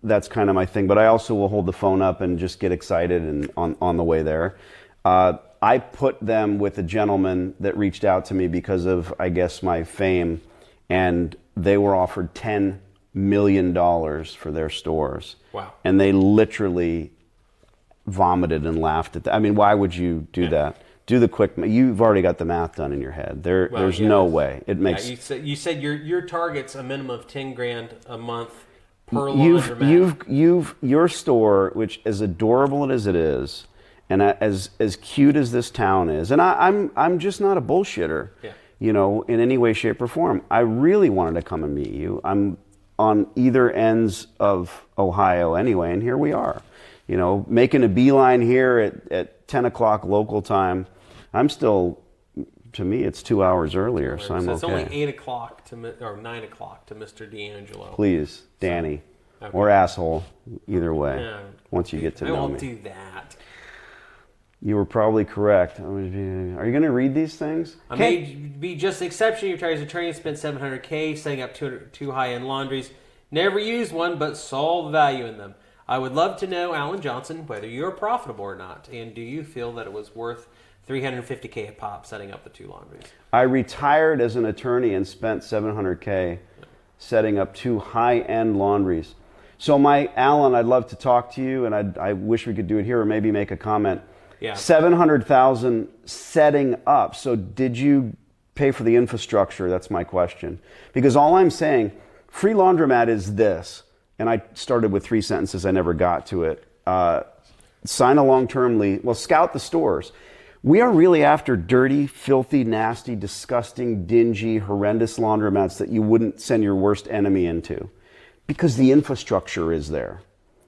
B: that's kind of my thing. But I also will hold the phone up and just get excited and on the way there. I put them with a gentleman that reached out to me because of, I guess, my fame, and they were offered $10 million for their stores.
A: Wow.
B: And they literally vomited and laughed at that. I mean, why would you do that? Do the quick. You've already got the math done in your head. There's no way it makes.
A: Yeah, you said your target's a minimum of $10,000 a month per laundromat.
B: Your store, which as adorable as it is, and as cute as this town is, and I'm just not a bullshitter, in any way, shape, or form. I really wanted to come and meet you. I'm on either ends of Ohio anyway, and here we are. Making a beeline here at 10 o'clock local time. I'm still, to me, it's 2 hours earlier, so I'm okay.
A: It's only 8 o'clock or 9 o'clock to Mr. D'Angelo.
B: Please, Danny, or asshole, either way.
A: Yeah.
B: Once you get to know me.
A: I won't do that.
B: You were probably correct. Are you going to read these things?
A: I may be just the exception. Your tires attorney spent $700K setting up two high-end laundries. Never used one, but saw the value in them. I would love to know, Alan Johnson, whether you're profitable or not, and do you feel that it was worth $350K a pop setting up the two laundries?
B: I retired as an attorney and spent $700K setting up two high-end laundries. So, Alan, I'd love to talk to you, and I wish we could do it here or maybe make a comment.
A: Yeah.
B: $700,000 setting up. So did you pay for the infrastructure? That's my question. Because all I'm saying, free laundromat is this, and I started with 3 sentences. I never got to it. Sign a long-term lease. Well, scout the stores. We are really after dirty, filthy, nasty, disgusting, dingy, horrendous laundromats that you wouldn't send your worst enemy into. Because the infrastructure is there.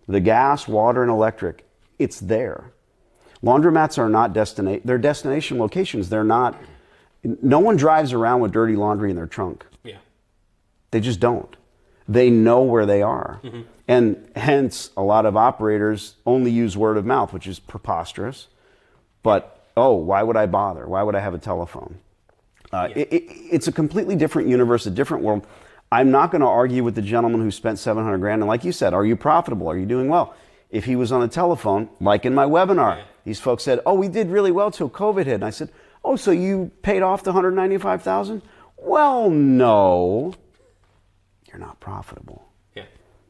B: The gas, water, and electric, it's there. Laundromats are not they're destination locations. They're not, no one drives around with dirty laundry in their trunk.
A: Yeah.
B: They just don't. They know where they are. Mm-hmm. And hence, a lot of operators only use word of mouth, which is preposterous. But, why would I bother? Why would I have a telephone? It's a completely different universe, a different world. I'm not going to argue with the gentleman who spent $700,000. And like you said, are you profitable? Are you doing well? If he was on the telephone, like in my webinar, these folks said, we did really well till COVID hit. And I said, so you paid off the $195,000? Well, no, you're not profitable. Yeah.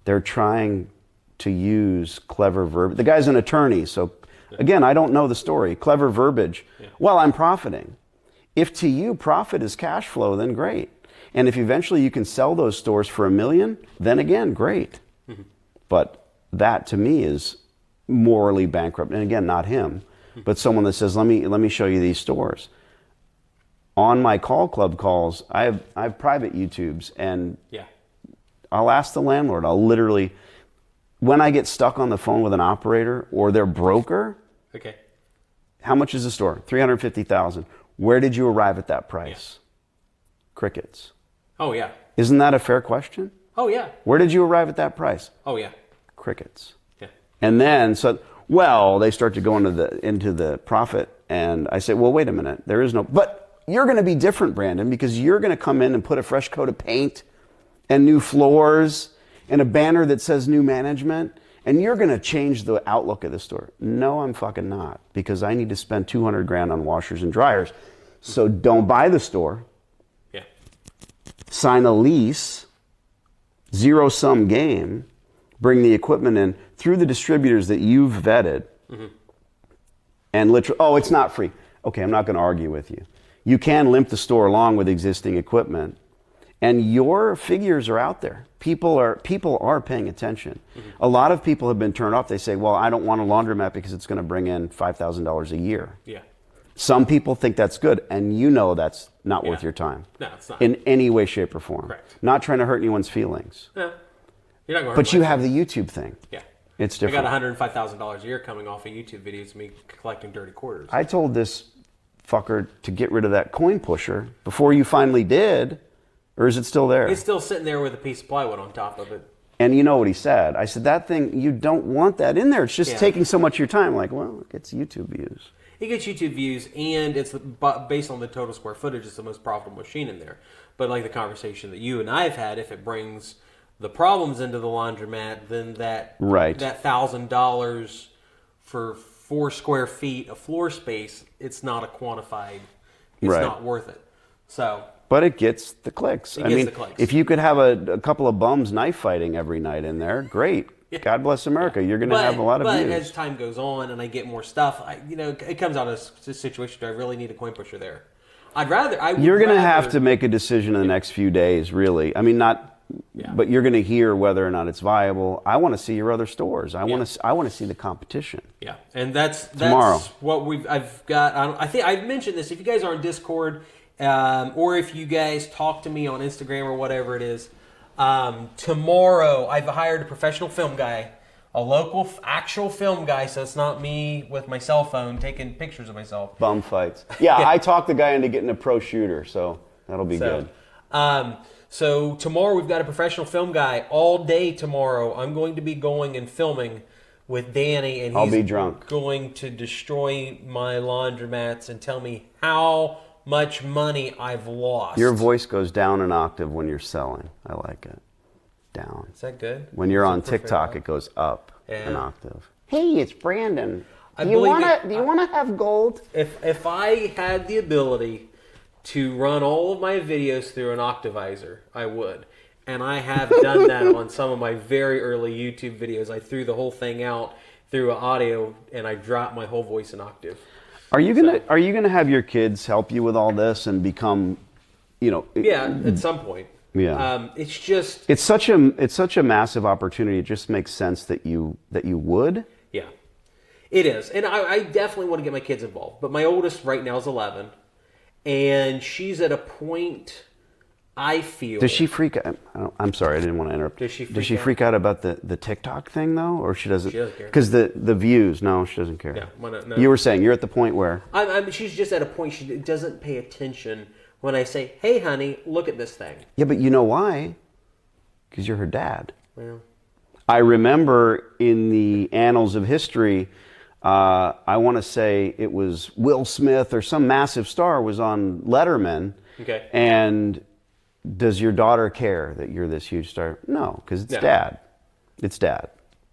B: They're trying to use clever verbiage. The guy's an attorney, so again, I don't know the story. Clever verbiage. Yeah. Well, I'm profiting. If to you profit is cash flow, then great. And if eventually you can sell those stores for $1 million, then again, great. Mm-hmm. But that to me is morally bankrupt. And again, not him, but someone that says, let me show you these stores. On my call club calls, I have private YouTubes, and I'll ask the landlord. I'll literally, when I get stuck on the phone with an operator or their broker, how much is the store? $350,000. Where did you arrive at that price? Crickets. Oh yeah. Isn't that a fair question? Oh yeah. Where did you arrive at that price? Oh yeah. Crickets. Yeah. And then they start to go into the profit, and I say, well, wait a minute, there is no. But you're going to be different, Brandon, because you're going to come in and put a fresh coat of paint and new floors and a banner that says new management, and you're going to change the outlook of the store. No, I'm fucking not, because I need to spend $200,000 on washers and dryers. So don't buy the store. Yeah. Sign a lease, zero-sum game. Bring the equipment in through the distributors that you've vetted, and literally, it's not free. Okay, I'm not going to argue with you. You can limp the store along with existing equipment, and your figures are out there. People are paying attention. Mm-hmm. A lot of people have been turned off. They say, well, I don't want a laundromat because it's going to bring in $5,000 a year. Yeah. Some people think that's good, and that's not worth your time. No, it's not. In any way, shape, or form. Correct. Not trying to hurt anyone's feelings. Yeah. You're not but you have the YouTube thing. Yeah. It's different. I got $105,000 a year coming off of YouTube videos of me collecting dirty quarters. I told this fucker to get rid of that coin pusher before you finally did, or is it still there? It's still sitting there with a piece of plywood on top of it. And you know what he said? I said, that thing, you don't want that in there. It's just taking so much of your time. Like, well, it gets YouTube views. It gets YouTube views, and it's based on the total square footage. It's the most profitable machine in there. But like the conversation that you and I have had, if it brings the problems into the laundromat, then that $1,000 for 4 square feet of floor space, it's not a quantified. It's not worth it. So, but it gets the clicks. I mean, if you could have a couple of bums knife fighting every night in there, great. Yeah. God bless America. You're going to have a lot of views. But as time goes on and I get more stuff, it comes out of a situation. Do I really need a coin pusher there? You're going to have to make a decision in the next few days. Really, I mean, not. Yeah. But you're going to hear whether or not it's viable. I want to see your other stores. I want to see the competition. Yeah, and that's tomorrow. What I've got. I think I've mentioned this. If you guys are on Discord, or if you guys talk to me on Instagram or whatever it is, tomorrow I've hired a professional film guy, a local actual film guy. So it's not me with my cell phone taking pictures of myself. Bum fights. Yeah, I talked the guy into getting a pro shooter, so that'll be good. So tomorrow we've got a professional film guy all day tomorrow. I'm going to be going and filming
C: with Danny, and
B: I'll
C: he's
B: be drunk.
C: going to destroy my laundromats and tell me how much money I've lost.
B: Your voice goes down an octave when you're selling. I like it. Down.
C: Is that good?
B: When you're on
C: Super
B: TikTok,
C: fair.
B: it goes up
C: Yeah.
B: an octave. Hey, it's Brandon.
C: I
B: Do you
C: believe
B: want to have gold?
C: If I had the ability to run all of my videos through an octavizer, I would. And I have done that on some of my very early YouTube videos. I threw the whole thing out through audio, and I dropped my whole voice an octave.
B: Are you gonna have your kids help you with all this and become,
C: Yeah, at some point.
B: Yeah.
C: It's just
B: It's such a massive opportunity. It just makes sense that you would.
C: yeah, it is, and I definitely want to get my kids involved. But my oldest right now is 11, and she's at a point. I feel.
B: Does she freak out? I'm sorry, I didn't want to interrupt.
C: Does she
B: freak out about the TikTok thing though, or she doesn't?
C: She doesn't care.
B: Because the views. No, she doesn't care.
C: Yeah, why not? No.
B: You were saying you're at the point where
C: She's just at a point she doesn't pay attention when I say, "Hey, honey, look at this thing."
B: Yeah, but you know why? Because you're her dad.
C: Well,
B: I remember in the annals of history, I want to say it was Will Smith or some massive star was on Letterman.
C: Okay.
B: And does your daughter care that you're this huge star? No, because it's
C: No.
B: dad. It's dad.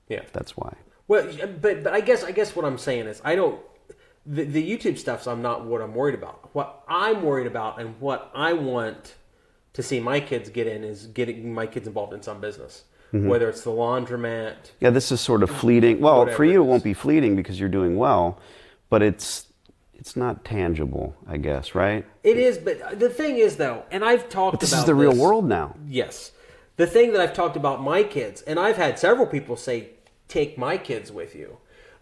C: yeah.
B: That's why.
C: Well, but I guess what I'm saying is I don't. The YouTube stuff's I'm not what I'm worried about. What I'm worried about and what I want to see my kids get in is getting my kids involved in some business, whether it's the laundromat.
B: Yeah, this is sort of fleeting. Well,
C: Whatever
B: for you,
C: it
B: it won't
C: is.
B: be fleeting because you're doing well, but it's not tangible, I guess, right?
C: It is, but the thing is though, and I've talked
B: But this
C: about
B: is the real world now.
C: Yes. The thing that I've talked about my kids, and I've had several people say, take my kids with you.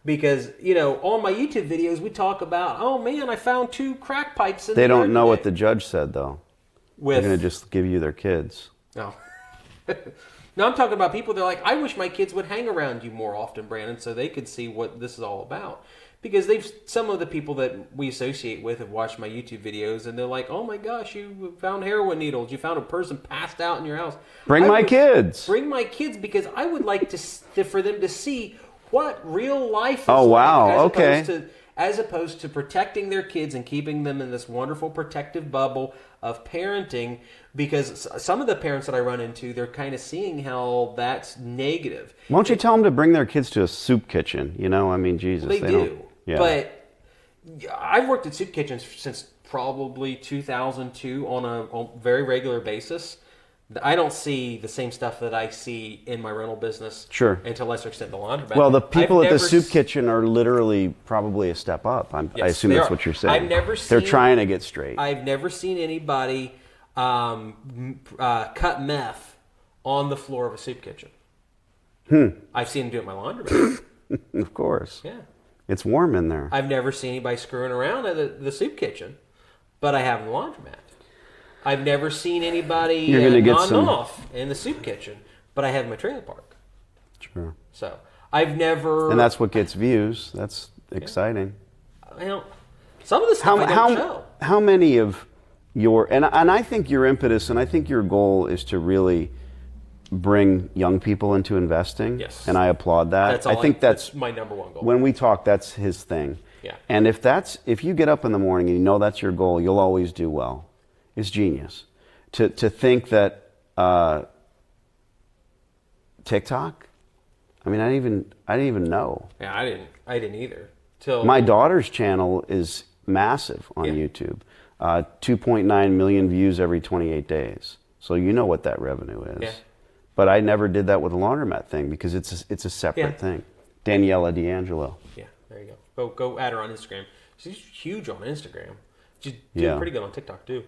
C: Because, on my YouTube videos, we talk about, oh man, I found 2 crack pipes in
B: They
C: the
B: don't
C: yard
B: know what
C: today."
B: the judge said, though.
C: With,
B: They're going to just give you their kids.
C: No. No, I'm talking about people that are like, I wish my kids would hang around you more often, Brandon, so they could see what this is all about. Because some of the people that we associate with have watched my YouTube videos, and they're like, oh my gosh, you found heroin needles. You found a person passed out in your house.
B: Bring my kids.
C: Bring my kids, because I would like for them to see what real life is
B: Oh, wow.
C: like,
B: Okay.
C: as opposed to protecting their kids and keeping them in this wonderful protective bubble of parenting, because some of the parents that I run into, they're kind of seeing how that's negative.
B: Why don't you tell them to bring their kids to a soup kitchen? I mean, Jesus.
C: They
B: don't-
C: do.
B: Yeah.
C: But I've worked at soup kitchens since probably 2002 on a very regular basis. I don't see the same stuff that I see in my rental business.
B: Sure.
C: And to a lesser extent, the laundromat.
B: Well, the people
C: I've
B: at the
C: never
B: soup kitchen are literally probably a step up. I
C: Yes,
B: assume
C: they
B: that's
C: are.
B: what you're saying.
C: I've never
B: They're
C: seen-
B: trying to get straight.
C: I've never seen anybody cut meth on the floor of a soup kitchen. I've seen them do it in my laundromat.
B: Of course.
C: Yeah.
B: It's warm in there.
C: I've never seen anybody screwing around at the soup kitchen, but I have in the laundromat. I've never seen anybody
B: You're gonna get
C: nodding
B: some-
C: off in the soup kitchen, but I have in my trailer park.
B: Sure.
C: So I've never.
B: And that's what gets views. That's exciting.
C: Some of the stuff I don't show.
B: How many of your and I think your impetus and I think your goal is to really bring young people into investing.
C: Yes.
B: And I applaud that.
C: That's all
B: I think that's
C: my number one goal.
B: when we talk, that's his thing.
C: Yeah.
B: And if you get up in the morning and you know that's your goal, you'll always do well. It's genius. To think that TikTok, I mean, I didn't even know.
C: Yeah, I didn't either. Till
B: My daughter's channel is massive on
C: Yeah.
B: YouTube. 2.9 million views every 28 days. So you know what that revenue is.
C: Yeah.
B: But I never did that with the laundromat thing because it's a separate
C: Yeah.
B: thing. Daniela D'Angelo.
C: Yeah, there you go. Go add her on Instagram. She's huge on Instagram. She's doing
B: Yeah.
C: pretty good on TikTok too.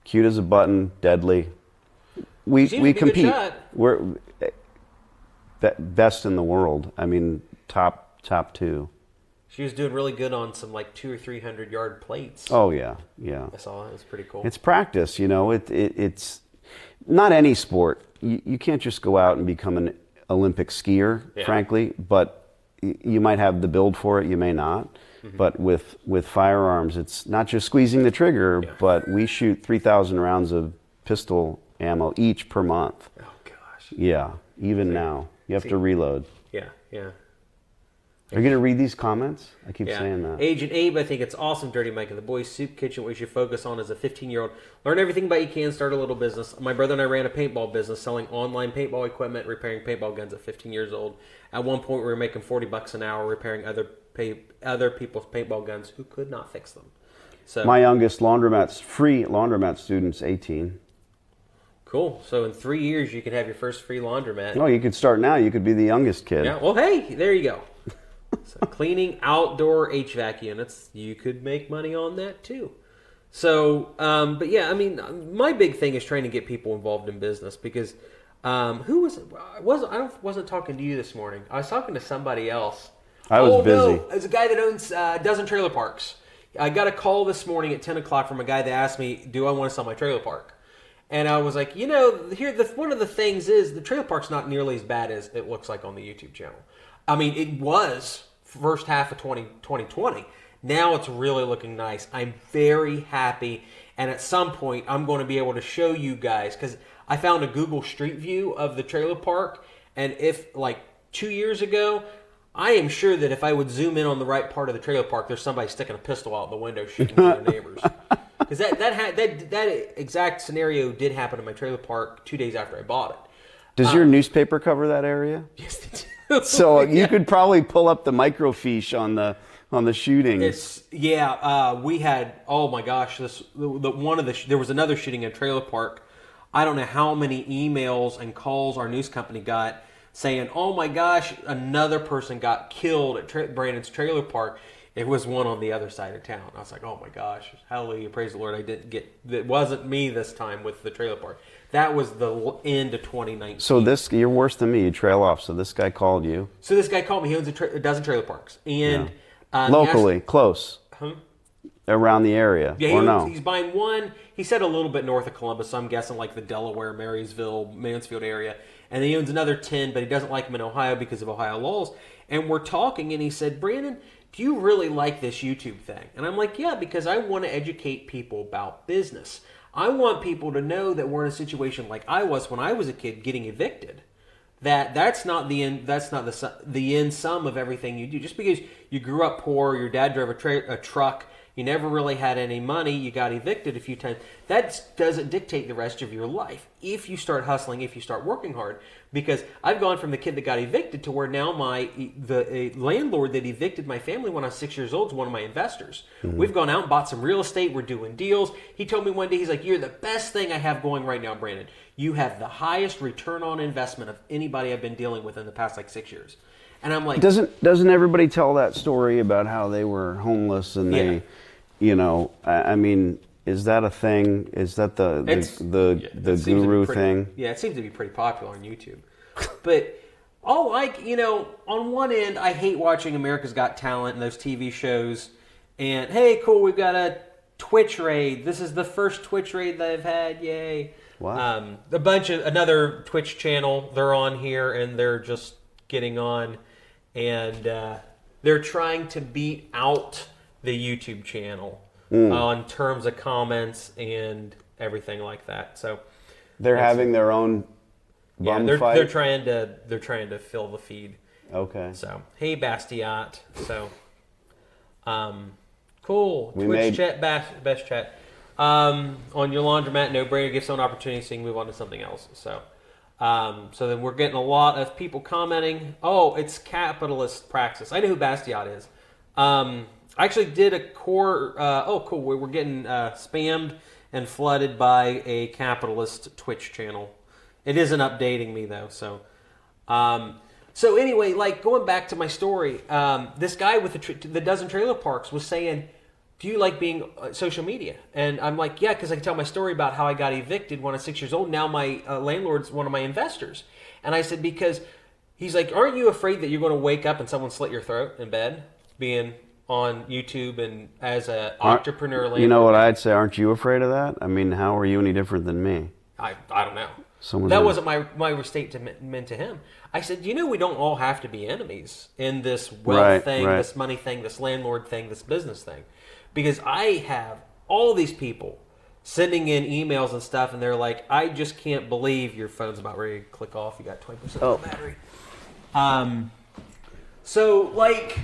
B: Cute as a button, deadly. We
C: Seems to be a good
B: compete.
C: shot.
B: We're best in the world. I mean, top 2.
C: She was doing really good on some like 200 or 300 yard plates.
B: Oh yeah, yeah.
C: I saw it. It was pretty cool.
B: It's practice, it's not any sport. You can't just go out and become an Olympic skier,
C: Yeah.
B: frankly, but you might have the build for it, you may not.
C: Mm-hmm.
B: But with firearms, it's not just squeezing the trigger,
C: Yeah.
B: but we shoot 3,000 rounds of pistol ammo each per month.
C: Oh gosh.
B: Yeah, even now. You have to reload.
C: Yeah, yeah.
B: Are you going to read these comments? I keep
C: Yeah.
B: saying that.
C: Agent Abe, I think it's awesome, Dirty Mike and the Boys Soup Kitchen. What you should focus on as a 15-year-old. Learn everything about you can, start a little business. My brother and I ran a paintball business, selling online paintball equipment, repairing paintball guns at 15 years old. At one point, we were making $40 an hour repairing other people's paintball guns who could not fix them. So
B: My youngest free laundromat student's 18.
C: cool. So in 3 years, you could have your first free laundromat.
B: Oh, you could start now. You could be the youngest kid.
C: Yeah. Well, hey, there you go. So cleaning outdoor HVAC units, you could make money on that too. So, but yeah, I mean, my big thing is trying to get people involved in business because who was it? I wasn't talking to you this morning. I was talking to somebody else.
B: I was busy.
C: No, it's a guy that owns a dozen trailer parks. I got a call this morning at 10 o'clock from a guy that asked me, do I want to sell my trailer park? And I was like, one of the things is the trailer park's not nearly as bad as it looks like on the YouTube channel. I mean, it was first half of 2020. Now it's really looking nice. I'm very happy. And at some point, I'm going to be able to show you guys, because I found a Google Street View of the trailer park. And if, like, 2 years ago, I am sure that if I would zoom in on the right part of the trailer park, there's somebody sticking a pistol out the window shooting at their neighbors. Because that exact scenario did happen in my trailer park 2 days after I bought it.
B: Does your newspaper cover that area?
C: Yes, it did.
B: So you could probably pull up the microfiche on the shootings.
C: We had, oh my gosh, there was another shooting in a trailer park. I don't know how many emails and calls our news company got saying, oh my gosh, another person got killed at Brandon's trailer park. It was one on the other side of town. I was like, oh my gosh, hallelujah, praise the Lord. It wasn't me this time with the trailer park. That was the end of 2019.
B: So you're worse than me. You trail off. So this guy called you.
C: So this guy called me. He owns a dozen trailer parks. And
B: locally, close. Around the area,
C: yeah, he's buying one. He said a little bit north of Columbus, so I'm guessing like the Delaware, Marysville, Mansfield area. And he owns another 10, but he doesn't like them in Ohio because of Ohio laws. And we're talking, and he said, Brandon, do you really like this YouTube thing? And I'm like, yeah, because I want to educate people about business. I want people to know that we're in a situation like I was when I was a kid getting evicted. That's not the end. That's not the end sum of everything you do. Just because you grew up poor, your dad drove a truck, you never really had any money, you got evicted a few times, that doesn't dictate the rest of your life. If you start hustling, if you start working hard. Because I've gone from the kid that got evicted to where now the landlord that evicted my family when I was 6 years old is one of my investors. Mm-hmm. We've gone out and bought some real estate. We're doing deals. He told me one day, he's like, you're the best thing I have going right now, Brandon. You have the highest return on investment of anybody I've been dealing with in the past 6 years. And I'm like,
B: doesn't everybody tell that story about how they were homeless and they, I mean, is that a thing? is that the guru thing?
C: Yeah, it seems to be pretty popular on YouTube. But on one end, I hate watching America's Got Talent and those TV shows. And hey, cool, we've got a Twitch raid. This is the first Twitch raid that I've had. Yay!
B: Wow.
C: Another Twitch channel. They're on here and they're just getting on, and they're trying to beat out the YouTube channel on terms of comments and everything like that. So
B: they're having their own bum fight.
C: They're trying to fill the feed.
B: Okay.
C: So hey, Bastiat. So cool. Twitch chat, best chat. On your laundromat, no brainer. Give someone an opportunity, so you can move on to something else. So then we're getting a lot of people commenting. Oh, it's capitalist praxis. I know who Bastiat is. I actually did a core. Cool. We're getting spammed and flooded by a capitalist Twitch channel. It isn't updating me though. So anyway, like going back to my story, this guy with the dozen trailer parks was saying, do you like being social media? And I'm like, yeah, because I can tell my story about how I got evicted when I was 6 years old. Now my landlord's one of my investors. And I said, because he's like, aren't you afraid that you're going to wake up and someone slit your throat in bed being on YouTube and as an entrepreneur landlord?
B: You know what I'd say? Aren't you afraid of that? I mean, how are you any different than me?
C: I don't know. That wasn't my statement to him. I said, we don't all have to be enemies in this wealth thing, this money thing, this landlord thing, this business thing. Because I have all these people sending in emails and stuff, and they're like, I just can't believe your phone's about ready to click off. You got 20% of the battery. So, like,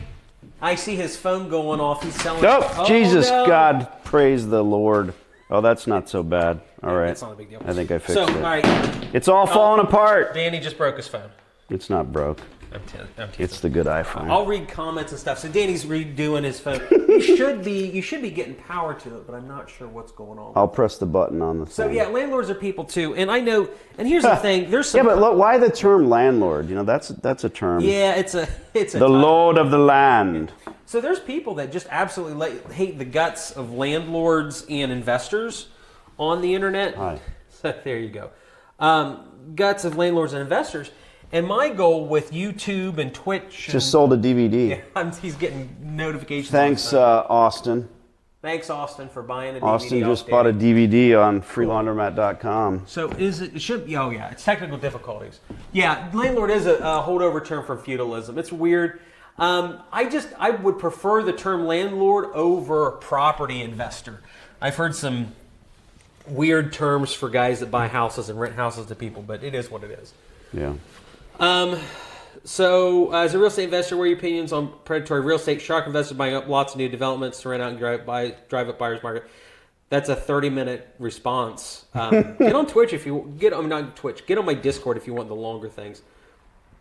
C: I see his phone going off. He's selling.
B: Oh, Jesus,
C: no.
B: God, praise the Lord. Oh, that's not so bad. All right.
C: That's not a big deal.
B: I think I fixed
C: So,
B: it.
C: all right.
B: It's all falling apart.
C: Danny just broke his phone.
B: It's not broke.
C: I'm teasing.
B: It's the good iPhone.
C: I'll read comments and stuff. So Danny's redoing his phone. You should be getting power to it, but I'm not sure what's going on.
B: I'll press the button on the thing.
C: So yeah, landlords are people too, and I know. And here's the thing: there's some.
B: Yeah, but look, why the term landlord? You know, that's a term.
C: Yeah, it's a
B: the lord of the land.
C: So there's people that just absolutely hate the guts of landlords and investors on the internet.
B: Hi.
C: So there you go. Guts of landlords and investors. And my goal with YouTube and Twitch...
B: Just sold a DVD.
C: Yeah, he's getting notifications.
B: Thanks, Austin.
C: Thanks, Austin, for buying a DVD.
B: Austin just bought a DVD on freelaundromat.com.
C: So it should be... Oh, yeah, it's technical difficulties. Yeah, landlord is a holdover term from feudalism. It's weird. I would prefer the term landlord over property investor. I've heard some weird terms for guys that buy houses and rent houses to people, but it is what it is.
B: Yeah.
C: So, as a real estate investor, what are your opinions on predatory real estate? Shark investors buying up lots of new developments to rent out and drive up buyer's market. That's a 30-minute response. Get on Twitch if you not Twitch. Get on my Discord if you want the longer things.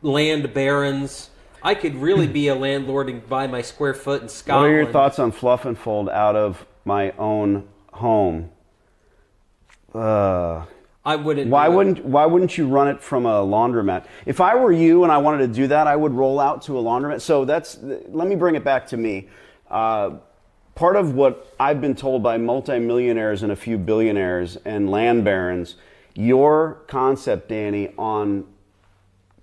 C: Land barons. I could really be a landlord and buy my square foot in Scotland.
B: What are your thoughts on fluff and fold out of my own home?
C: I wouldn't.
B: Why wouldn't you run it from a laundromat? If I were you and I wanted to do that, I would roll out to a laundromat. So let me bring it back to me. Part of what I've been told by multimillionaires and a few billionaires and land barons, your concept, Danny, on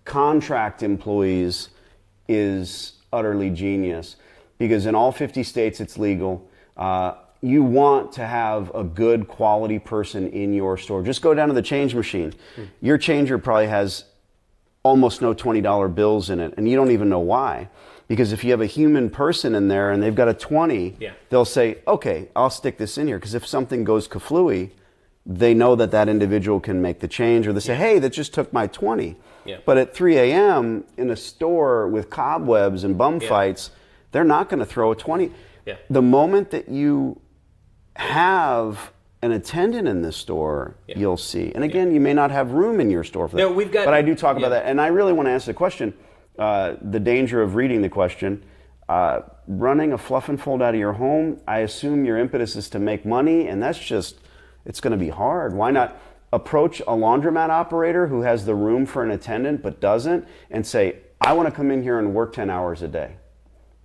B: contract employees is utterly genius, because in all 50 states it's legal. You want to have a good quality person in your store. Just go down to the change machine. Your changer probably has almost no $20 bills in it, and you don't even know why. Because if you have a human person in there and they've got a 20, they'll say, okay, I'll stick this in here. Because if something goes kaflooey, they know that individual can make the change. Or they say, hey, that just took my 20. But at 3 a.m. in a store with cobwebs and bum fights, they're not going to throw a 20. The moment that you have an attendant in this store, you'll see. And again, you may not have room in your store for that.
C: No, we've got.
B: But I do talk about that. And I really want to answer the question. The danger of reading the question. Running a fluff and fold out of your home, I assume your impetus is to make money, and that's just, it's going to be hard. Why not approach a laundromat operator who has the room for an attendant but doesn't, and say, I want to come in here and work 10 hours a day.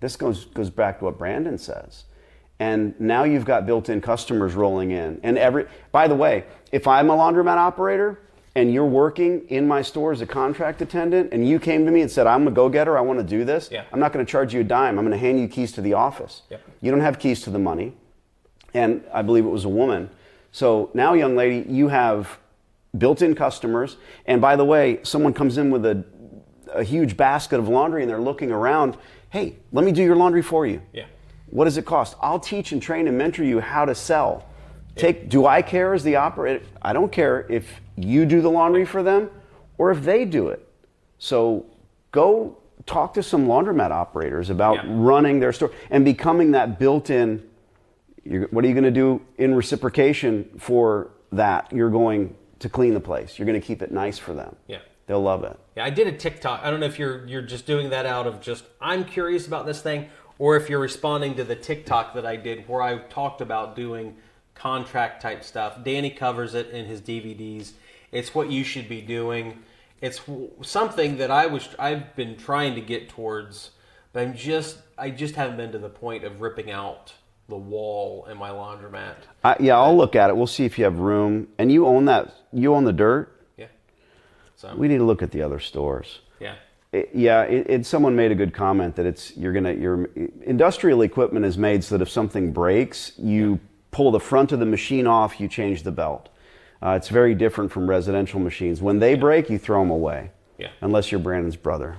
B: This goes back to what Brandon says. And now you've got built-in customers rolling in. And by the way, if I'm a laundromat operator and you're working in my store as a contract attendant and you came to me and said, I'm a go-getter, I want to do this, I'm not going to charge you a dime. I'm going to hand you keys to the office. You don't have keys to the money. And I believe it was a woman. So now, young lady, you have built-in customers. And by the way, someone comes in with a huge basket of laundry and they're looking around. Hey, let me do your laundry for you. What does it cost? I'll teach and train and mentor you how to sell. Do I care as the operator? I don't care if you do the laundry for them or if they do it. So go talk to some laundromat operators about running their store and becoming that built-in. What are you going to do in reciprocation for that? You're going to clean the place. You're going to keep it nice for them. They'll love it.
C: I did a TikTok. I don't know if you're just doing that out of just, I'm curious about this thing, or if you're responding to the TikTok that I did where I talked about doing contract type stuff. Danny covers it in his DVDs. It's what you should be doing. It's something that I've been trying to get towards, but I just haven't been to the point of ripping out the wall in my laundromat.
B: I'll look at it. We'll see if you have room. And you own that. You own the dirt.
C: So
B: we need to look at the other stores. Someone made a good comment that your industrial equipment is made so that if something breaks, you pull the front of the machine off, you change the belt. It's very different from residential machines. When they break, you throw them away. Unless you're Brandon's brother.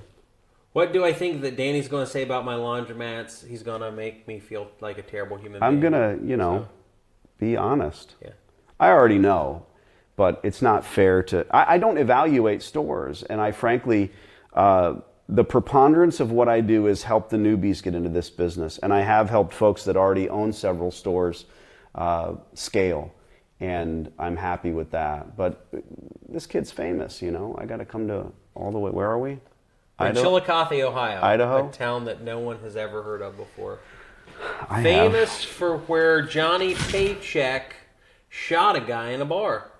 C: What do I think that Danny's going to say about my laundromats? He's going to make me feel like a terrible human being.
B: I'm going to, be honest. I already know, but it's not fair to... I don't evaluate stores, and I frankly... the preponderance of what I do is help the newbies get into this business. And I have helped folks that already own several stores scale. And I'm happy with that. But this kid's famous, you know. I got to come to all the way. Where are we?
C: In Chillicothe, Ohio.
B: Idaho?
C: A town that no one has ever heard of before.
B: I
C: Famous for where Johnny Paycheck shot a guy in a bar.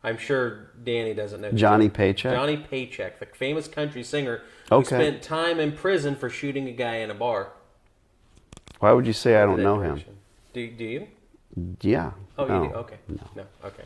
C: I'm sure Danny doesn't know.
B: Johnny Paycheck?
C: Johnny Paycheck, the famous country singer
B: Okay.
C: who spent time in prison for shooting a guy in a bar.
B: Why would you say I don't know him?
C: Do you?
B: Yeah.
C: Oh,
B: no.
C: you do? Okay. No. Okay.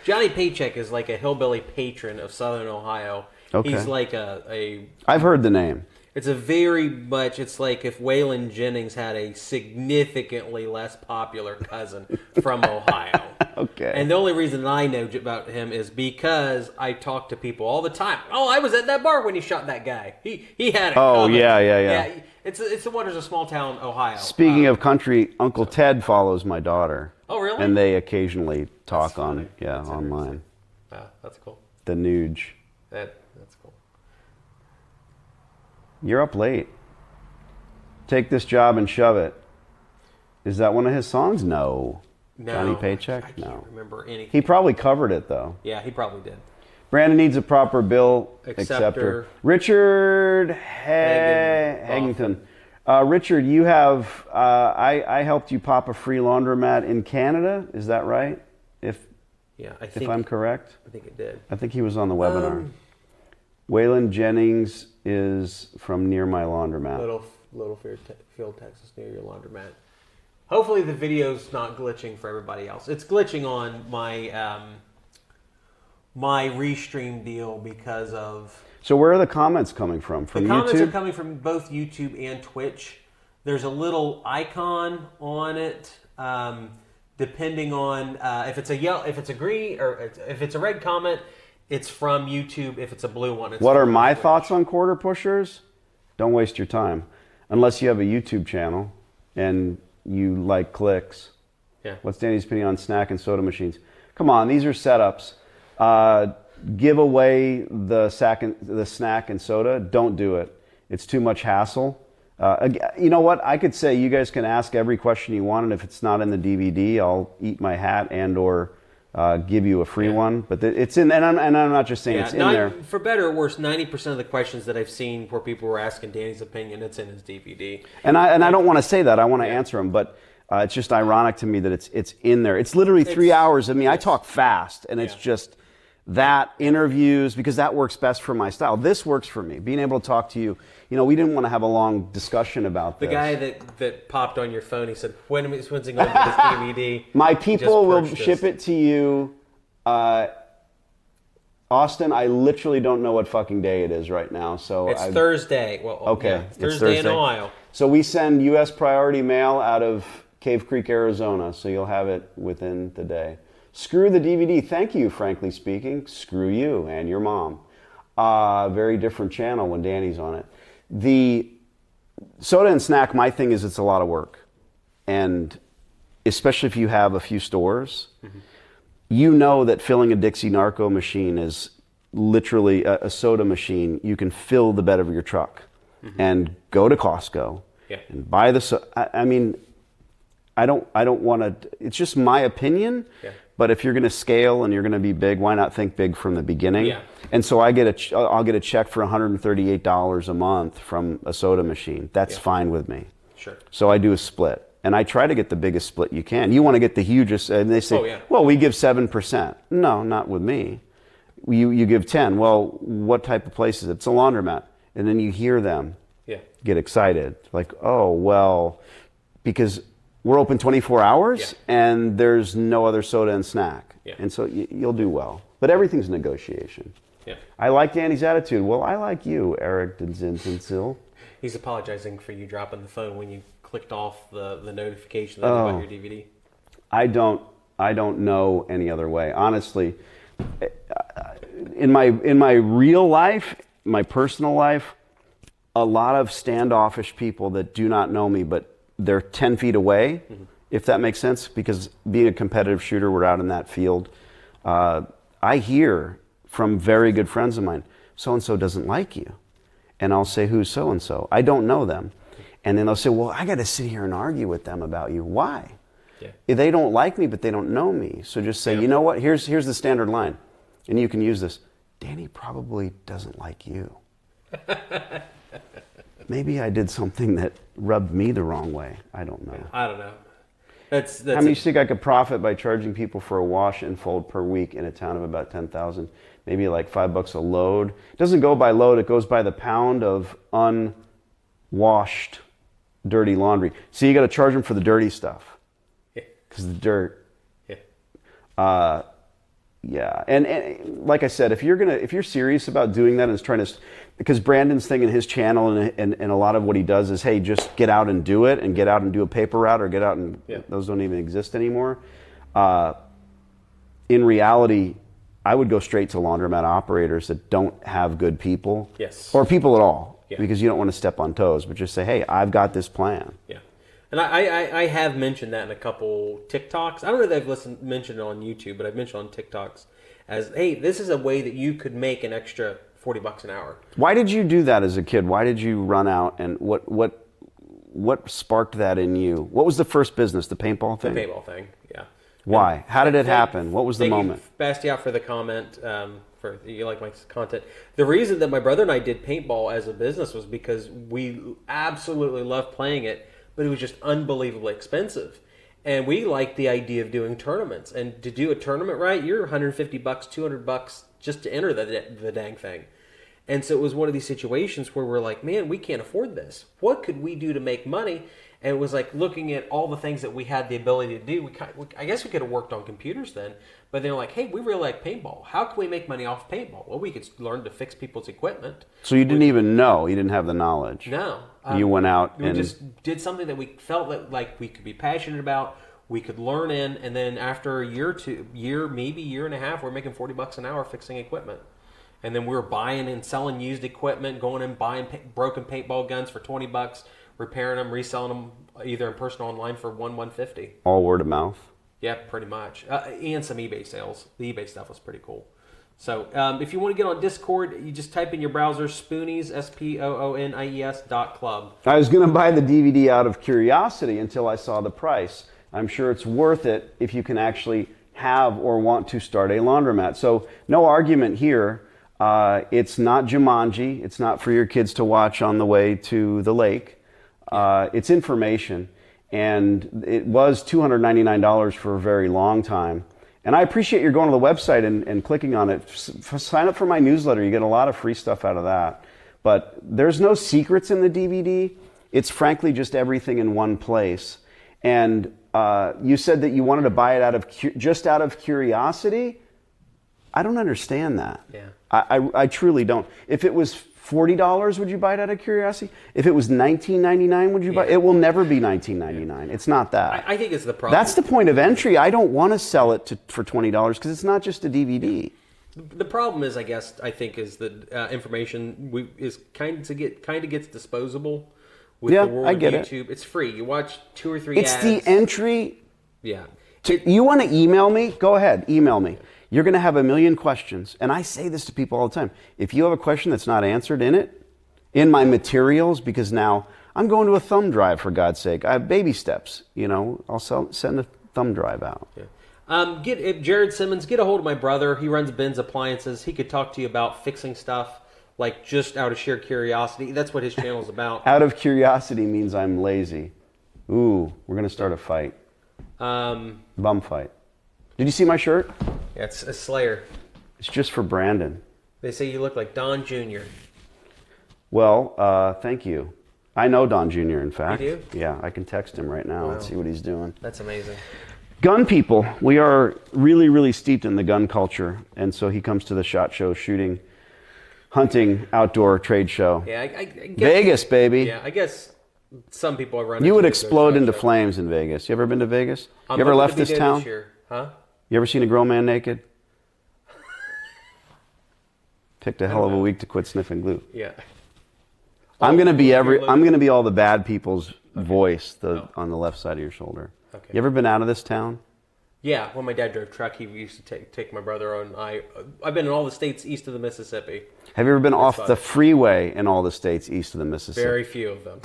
C: Johnny Paycheck is like a hillbilly patron of Southern Ohio.
B: Okay.
C: He's like a
B: I've heard the name.
C: It's a very much, it's like if Waylon Jennings had a significantly less popular cousin from Ohio.
B: Okay.
C: And the only reason I know about him is because I talk to people all the time. Oh, I was at that bar when he shot that guy. He had a comment.
B: Yeah.
C: It's the Wonders of Small Town, Ohio.
B: Speaking of country, Uncle Ted follows my daughter.
C: Oh, really?
B: And they occasionally talk online.
C: Ah, that's cool.
B: The Nuge.
C: That's cool.
B: You're up late. Take this job and shove it. Is that one of his songs? No. Johnny Paycheck?
C: I can't
B: No.
C: remember anything.
B: He probably covered it, though.
C: Yeah, he probably did.
B: Brandon needs a proper bill
C: Acceptor.
B: Richard Haggington. Richard, you have, I helped you pop a free laundromat in Canada. Is that right? If I'm correct?
C: I think it did.
B: I think he was on the webinar. Waylon Jennings is from near my laundromat.
C: Littlefield, Texas, near your laundromat. Hopefully the video's not glitching for everybody else. It's glitching on my my restream deal because of...
B: So where are the comments coming from? From
C: the comments
B: YouTube?
C: are coming from both YouTube and Twitch. There's a little icon on it, depending on if it's a yellow, if it's a green, or if it's a red comment, it's from YouTube. If it's a blue one, it's
B: What are
C: from
B: my
C: Twitch.
B: thoughts on quarter pushers? Don't waste your time. Unless you have a YouTube channel and you like clicks.
C: Yeah.
B: What's Danny's opinion on snack and soda machines? Come on, these are setups. Give away the snack and soda. Don't do it. It's too much hassle. You know what? I could say you guys can ask every question you want, and if it's not in the DVD, I'll eat my hat and/or give you a free one. But it's in, and I'm not just saying it's in there.
C: For better or worse, 90% of the questions that I've seen where people were asking Danny's opinion, it's in his DVD.
B: And I don't want to say that. I want to answer them, but it's just ironic to me that it's in there. It's literally 3 hours of me. I talk fast, and it's just that, interviews, because that works best for my style. This works for me. Being able to talk to you. You know, we didn't want to have a long discussion about this.
C: The guy that popped on your phone, he said, when's he going to get his DVD?
B: My people will ship it to you. Austin, I literally don't know what fucking day it is right now. So
C: it's Thursday. Well,
B: okay.
C: Yeah, it's Thursday in Ohio.
B: So we send U.S. priority mail out of Cave Creek, Arizona. So you'll have it within the day. Screw the DVD. Thank you, frankly speaking. Screw you and your mom. Very different channel when Danny's on it. The soda and snack, my thing is it's a lot of work. And especially if you have a few stores, you know that filling a Dixie Narco machine is literally a soda machine. You can fill the bed of your truck and go to Costco and buy the soda. I mean, I don't want to, it's just my opinion. Yeah. But if you're going to scale and you're going to be big, why not think big from the beginning? Yeah. And so I'll get a check for $138 a month from a soda machine. That's fine with me. Sure. So I do a split. And I try to get the biggest split you can. You want to get the hugest, and they say, well, we give 7%. No, not with me. You give 10. Well, what type of place is it? It's a laundromat. And then you hear them get excited. Like, oh, well, because we're open 24 hours and there's no other soda and snack. Yeah. And so you'll do well. But everything's negotiation. Yeah. I like Danny's attitude. Well, I like you, Eric Denzinsil.
C: He's apologizing for you dropping the phone when you clicked off the notification that about your DVD.
B: I don't know any other way. Honestly, in my real life, my personal life, a lot of standoffish people that do not know me, but they're 10 feet away, if that makes sense, because being a competitive shooter, we're out in that field. I hear from very good friends of mine, so-and-so doesn't like you. And I'll say, who's so-and-so? I don't know them. And then they'll say, well, I got to sit here and argue with them about you. Why?
C: Yeah.
B: They don't like me, but they don't know me. So just say, you know what? Here's the standard line. And you can use this. Danny probably doesn't like you. Maybe I did something that rubbed me the wrong way. I don't know.
C: I don't know. That's
B: How many you think I could profit by charging people for a wash and fold per week in a town of about 10,000? Maybe like $5 a load. It doesn't go by load. It goes by the pound of unwashed dirty laundry. So you got to charge them for the dirty stuff.
C: Yeah.
B: Because the dirt.
C: Yeah.
B: Yeah, and like I said, if you're serious about doing that and is trying to, because Brandon's thing in his channel and a lot of what he does is, hey, just get out and do it, and get out and do a paper route, or get out and those don't even exist anymore. In reality, I would go straight to laundromat operators that don't have good people, or people at all, because you don't want to step on toes, but just say, hey, I've got this plan.
C: Yeah. And I have mentioned that in a couple TikToks. I don't know if I've mentioned it on YouTube, but I've mentioned on TikToks as, hey, this is a way that you could make an extra $40 an hour.
B: Why did you do that as a kid? Why did you run out, and what sparked that in you? What was the first business, the paintball thing?
C: The paintball thing, yeah.
B: Why?
C: And
B: how did it happen? What was the moment?
C: Thank you, Bastiat, for the comment. For you like my content. The reason that my brother and I did paintball as a business was because we absolutely loved playing it, but it was just unbelievably expensive. And we liked the idea of doing tournaments. And to do a tournament right, you're $150, $200 just to enter the dang thing. And so it was one of these situations where we're like, man, we can't afford this. What could we do to make money? And it was like looking at all the things that we had the ability to do. I guess we could have worked on computers then, but they're like, hey, we really like paintball. How can we make money off paintball? Well, we could learn to fix people's equipment.
B: So you didn't even know. You didn't have the knowledge.
C: No.
B: You went out
C: we
B: and
C: just did something that we felt that like we could be passionate about, we could learn in, and then after a year or two, maybe year and a half, we're making $40 an hour fixing equipment. And then we were buying and selling used equipment, going and buying broken paintball guns for $20, repairing them, reselling them either in person or online for $150.
B: All word of mouth.
C: Yeah, pretty much. And some eBay sales. The eBay stuff was pretty cool. So if you want to get on Discord, you just type in your browser Spoonies, SPOONIES.club.
B: I was going to buy the DVD out of curiosity until I saw the price. I'm sure it's worth it if you can actually have or want to start a laundromat. So no argument here. It's not Jumanji. It's not for your kids to watch on the way to the lake. It's information. And it was $299 for a very long time. And I appreciate your going to the website and clicking on it. Sign up for my newsletter. You get a lot of free stuff out of that. But there's no secrets in the DVD. It's frankly just everything in one place. And you said that you wanted to buy it just out of curiosity. I don't understand that.
C: Yeah.
B: I truly don't. If it was $40, would you buy it out of curiosity? If it was $19.99, would you buy it? It will never be $19.99. It's not that.
C: I think it's the problem.
B: That's the point of entry. I don't want to sell it for $20 because it's not just a DVD.
C: The problem is, I think, is that information is kind of gets disposable with the world of YouTube. It's free. You watch 2 or 3 ads.
B: It's the entry.
C: Yeah.
B: You want to email me? Go ahead. Email me. You're going to have a million questions. And I say this to people all the time. If you have a question that's not answered in my materials, because now I'm going to a thumb drive, for God's sake. I have baby steps. I'll send a thumb drive out.
C: Yeah. Jared Simmons, get a hold of my brother. He runs Ben's Appliances. He could talk to you about fixing stuff, like just out of sheer curiosity. That's what his channel's about.
B: Out of curiosity means I'm lazy. Ooh, we're going to start a fight. Bum fight. Did you see my shirt?
C: Yeah, it's a Slayer.
B: It's just for Brandon.
C: They say you look like Don Jr.
B: Well, thank you. I know Don Jr., in fact.
C: You do?
B: Yeah, I can text him right now and see what he's doing.
C: That's amazing.
B: Gun people. We are really, really steeped in the gun culture. And so he comes to the SHOT Show, shooting, hunting, outdoor trade show.
C: Yeah, I guess,
B: Vegas, baby.
C: Yeah, I guess some people are running.
B: You would explode into flames in Vegas. You ever been to Vegas? You ever left this town?
C: This year. Huh?
B: You ever seen a grown man naked? Picked a hell of a week to quit sniffing glue.
C: Yeah.
B: I'm gonna be all the bad people's voice on the left side of your shoulder.
C: Okay.
B: You ever been out of this town?
C: Yeah, when my dad drove truck, he used to take my brother and I. I've been in all the states east of the Mississippi.
B: Have you ever been off the freeway in all the states east of the Mississippi?
C: Very few of them.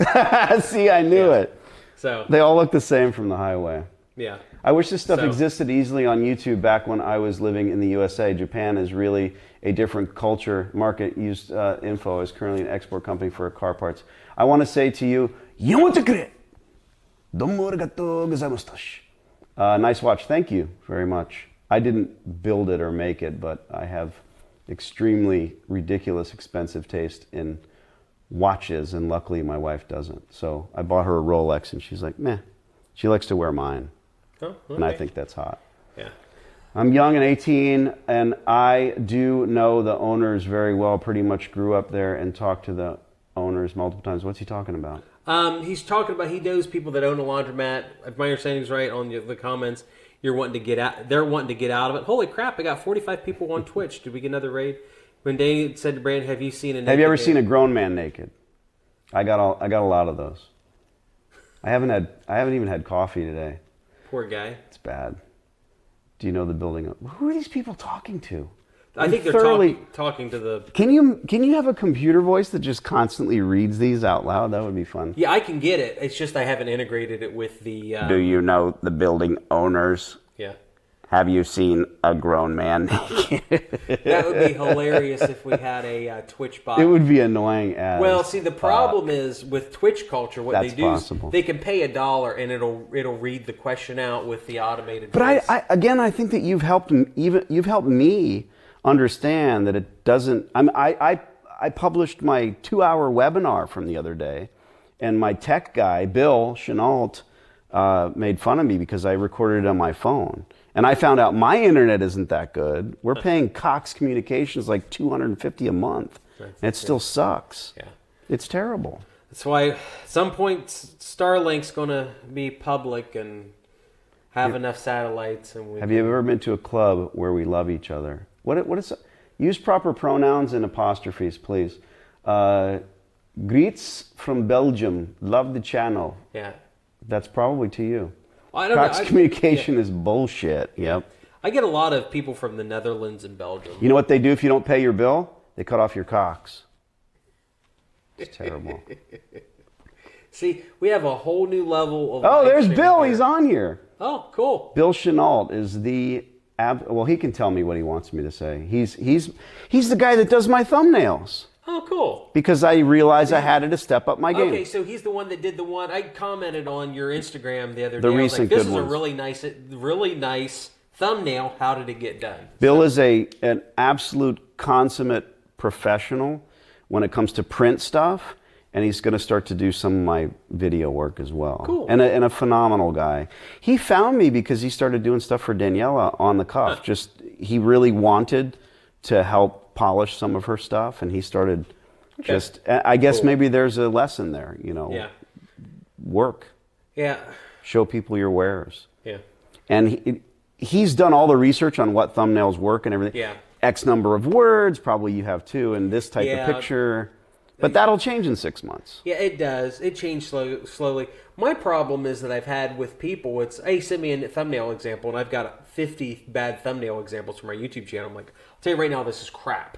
B: See, I knew it.
C: So
B: They all look the same from the highway.
C: yeah.
B: I wish this stuff existed easily on YouTube back when I was living in the USA. Japan is really a different culture. Market Used Info is currently an export company for car parts. I want to say to you, Yomotakure! Domo arigatou gozaimasu. Nice watch. Thank you very much. I didn't build it or make it, but I have extremely ridiculous expensive taste in watches, and luckily my wife doesn't. So I bought her a Rolex, and she's like, meh. She likes to wear mine.
C: Oh, okay.
B: And I think that's hot.
C: Yeah.
B: I'm young and 18, and I do know the owners very well. Pretty much grew up there and talked to the owners multiple times. What's he talking about?
C: He's talking about he knows people that own a laundromat. If my understanding is right on the comments, you're wanting to get out. They're wanting to get out of it. Holy crap! I got 45 people on Twitch. Did we get another raid? When Dane said to Brandon, "Have you seen a?"
B: Have you ever seen a grown man naked? I got a lot of those. I haven't even had coffee today.
C: Poor guy.
B: It's bad. Do you know the building? Who are these people talking to?
C: I think they're talking to the...
B: Can you have a computer voice that just constantly reads these out loud? That would be fun.
C: Yeah, I can get it. It's just I haven't integrated it with the...
B: Do you know the building owners?
C: Yeah.
B: Have you seen a grown man naked?
C: That would be hilarious if we had a Twitch bot.
B: It would be annoying as...
C: Well, see, the problem is with Twitch culture, what
B: That's
C: they do
B: possible.
C: is they can pay $1 and it'll read the question out with the automated
B: But
C: voice.
B: I think that you've helped me understand that it doesn't. I published my 2-hour webinar from the other day, and my tech guy Bill Chenault made fun of me because I recorded it on my phone, and I found out my internet isn't that good. We're paying Cox Communications like $250 a month, and it still sucks.
C: Yeah,
B: it's terrible.
C: That's why at some point Starlink's going to be public and have enough satellites. And
B: have you ever been to a club where we love each other? What is? Use proper pronouns and apostrophes, please. Greets from Belgium. Love the channel.
C: Yeah.
B: That's probably to you.
C: I don't
B: Cox
C: know.
B: Communication is bullshit. Yep.
C: I get a lot of people from the Netherlands and Belgium.
B: You know what they do if you don't pay your bill? They cut off your Cox. It's terrible.
C: See, we have a whole new level of...
B: Oh, there's Bill. He's on here.
C: Oh, cool.
B: Bill Chenault is the... Well, he can tell me what he wants me to say. He's the guy that does my thumbnails.
C: Oh, cool.
B: Because I realized I had to step up my game.
C: Okay, so he's the one that did the one... I commented on your Instagram the other day.
B: The recent good
C: this is
B: ones.
C: a really nice thumbnail. How did it get done?
B: Bill is an absolute consummate professional when it comes to print stuff, and he's going to start to do some of my video work as well.
C: Cool.
B: And a phenomenal guy. He found me because he started doing stuff for Daniela on the cuff. He really wanted to help polish some of her stuff, and he started I guess maybe there's a lesson there,
C: Yeah.
B: Work.
C: Yeah.
B: Show people your wares.
C: Yeah.
B: And he's done all the research on what thumbnails work and everything.
C: Yeah.
B: X number of words, probably you have too, and this type of picture. But that'll change in 6 months.
C: Yeah, it does. It changed slowly. My problem is that I've had with people, it's, hey, send me a thumbnail example, and I've got 50 bad thumbnail examples for my YouTube channel. I'm like, I'll tell you right now, this is crap.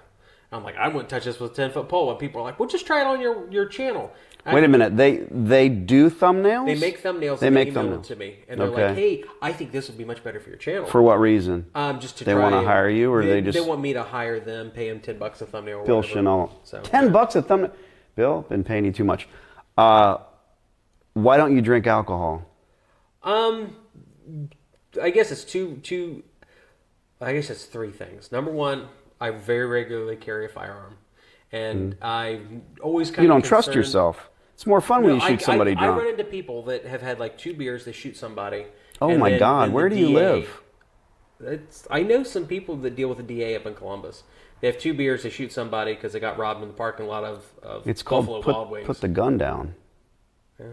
C: I'm like, I wouldn't touch this with a 10-foot pole. And people are like, well, just try it on your channel.
B: Wait a minute. They do thumbnails?
C: They make thumbnails.
B: They
C: and
B: make
C: email
B: thumbnails
C: them to me. And they're like, hey, I think this would be much better for your channel.
B: For what reason?
C: Just to
B: they
C: try
B: want to hire you, or they just...
C: They want me to hire them, pay them $10 a thumbnail or
B: Bill
C: whatever.
B: Chenault.
C: So,
B: $10 a thumbnail? Bill, been paying you too much. Why don't you drink alcohol?
C: I guess it's I guess it's three things. Number one, I very regularly carry a firearm. And I always kind of...
B: You don't trust yourself. It's more fun when you shoot somebody drunk.
C: I run into people that have had like 2 beers, they shoot somebody.
B: Oh my God, where do you live?
C: I know some people that deal with the DA up in Columbus. They have 2 beers, they shoot somebody because they got robbed in the parking lot of
B: it's
C: Buffalo
B: called
C: Wild Wings.
B: put the gun down.
C: Yeah.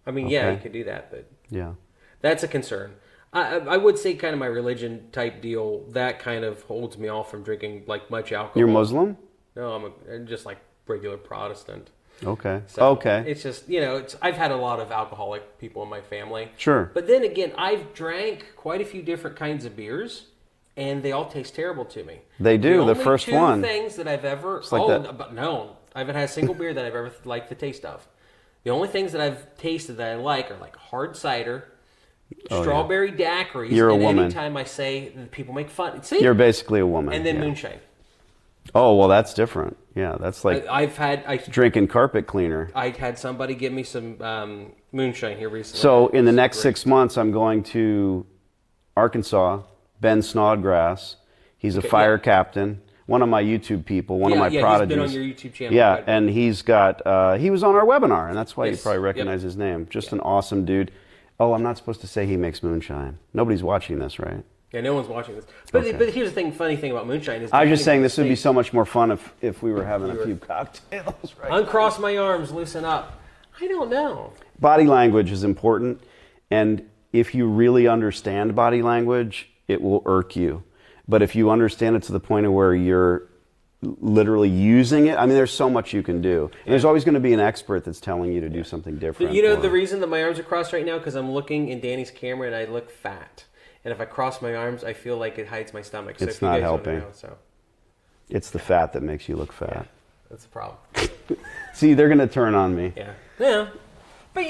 C: I mean, yeah, you could do that, but
B: yeah, that's
C: a concern. I would say kind of my religion type deal, that kind of holds me off from drinking like much alcohol.
B: You're Muslim?
C: No, I'm just like regular Protestant.
B: Okay.
C: So
B: Okay.
C: It's just, I've had a lot of alcoholic people in my family.
B: Sure.
C: But then again, I've drank quite a few different kinds of beers, and they all taste terrible to me.
B: They do. The
C: only
B: first
C: two
B: one.
C: things that I've ever...
B: like that.
C: But no. I haven't had a single beer that I've ever liked the taste of. The only things that I've tasted that I like are like hard cider, strawberry daiquiris.
B: You're a woman.
C: Anytime I say, people make fun. See?
B: You're basically a woman.
C: And then moonshine.
B: Oh, well, that's different. Yeah, that's like drinking carpet cleaner.
C: I had somebody give me some moonshine here recently.
B: So in the next 6 months, I'm going to Arkansas. Ben Snodgrass. He's a fire captain. One of my YouTube people. One of my prodigies.
C: He's been on your YouTube channel.
B: Yeah, and he's got. He was on our webinar, and that's why you probably recognize his name. Just an awesome dude. Oh, I'm not supposed to say he makes moonshine. Nobody's watching this, right?
C: Yeah, no one's watching this. But here's the thing. Funny thing about moonshine is.
B: I was just saying this would be so much more fun if we were having a few cocktails. Right.
C: Uncross my arms, loosen up. I don't know.
B: Body language is important, and if you really understand body language, it will irk you. But if you understand it to the point of where you're literally using it, I mean, there's so much you can do. And there's always going to be an expert that's telling you to do something different.
C: The reason that my arms are crossed right now because I'm looking in Danny's camera and I look fat. And if I cross my arms, I feel like it hides my stomach. So
B: it's not helping. It's the fat that makes you look fat.
C: Yeah, that's the problem.
B: See, they're going to turn on me.
C: Yeah. But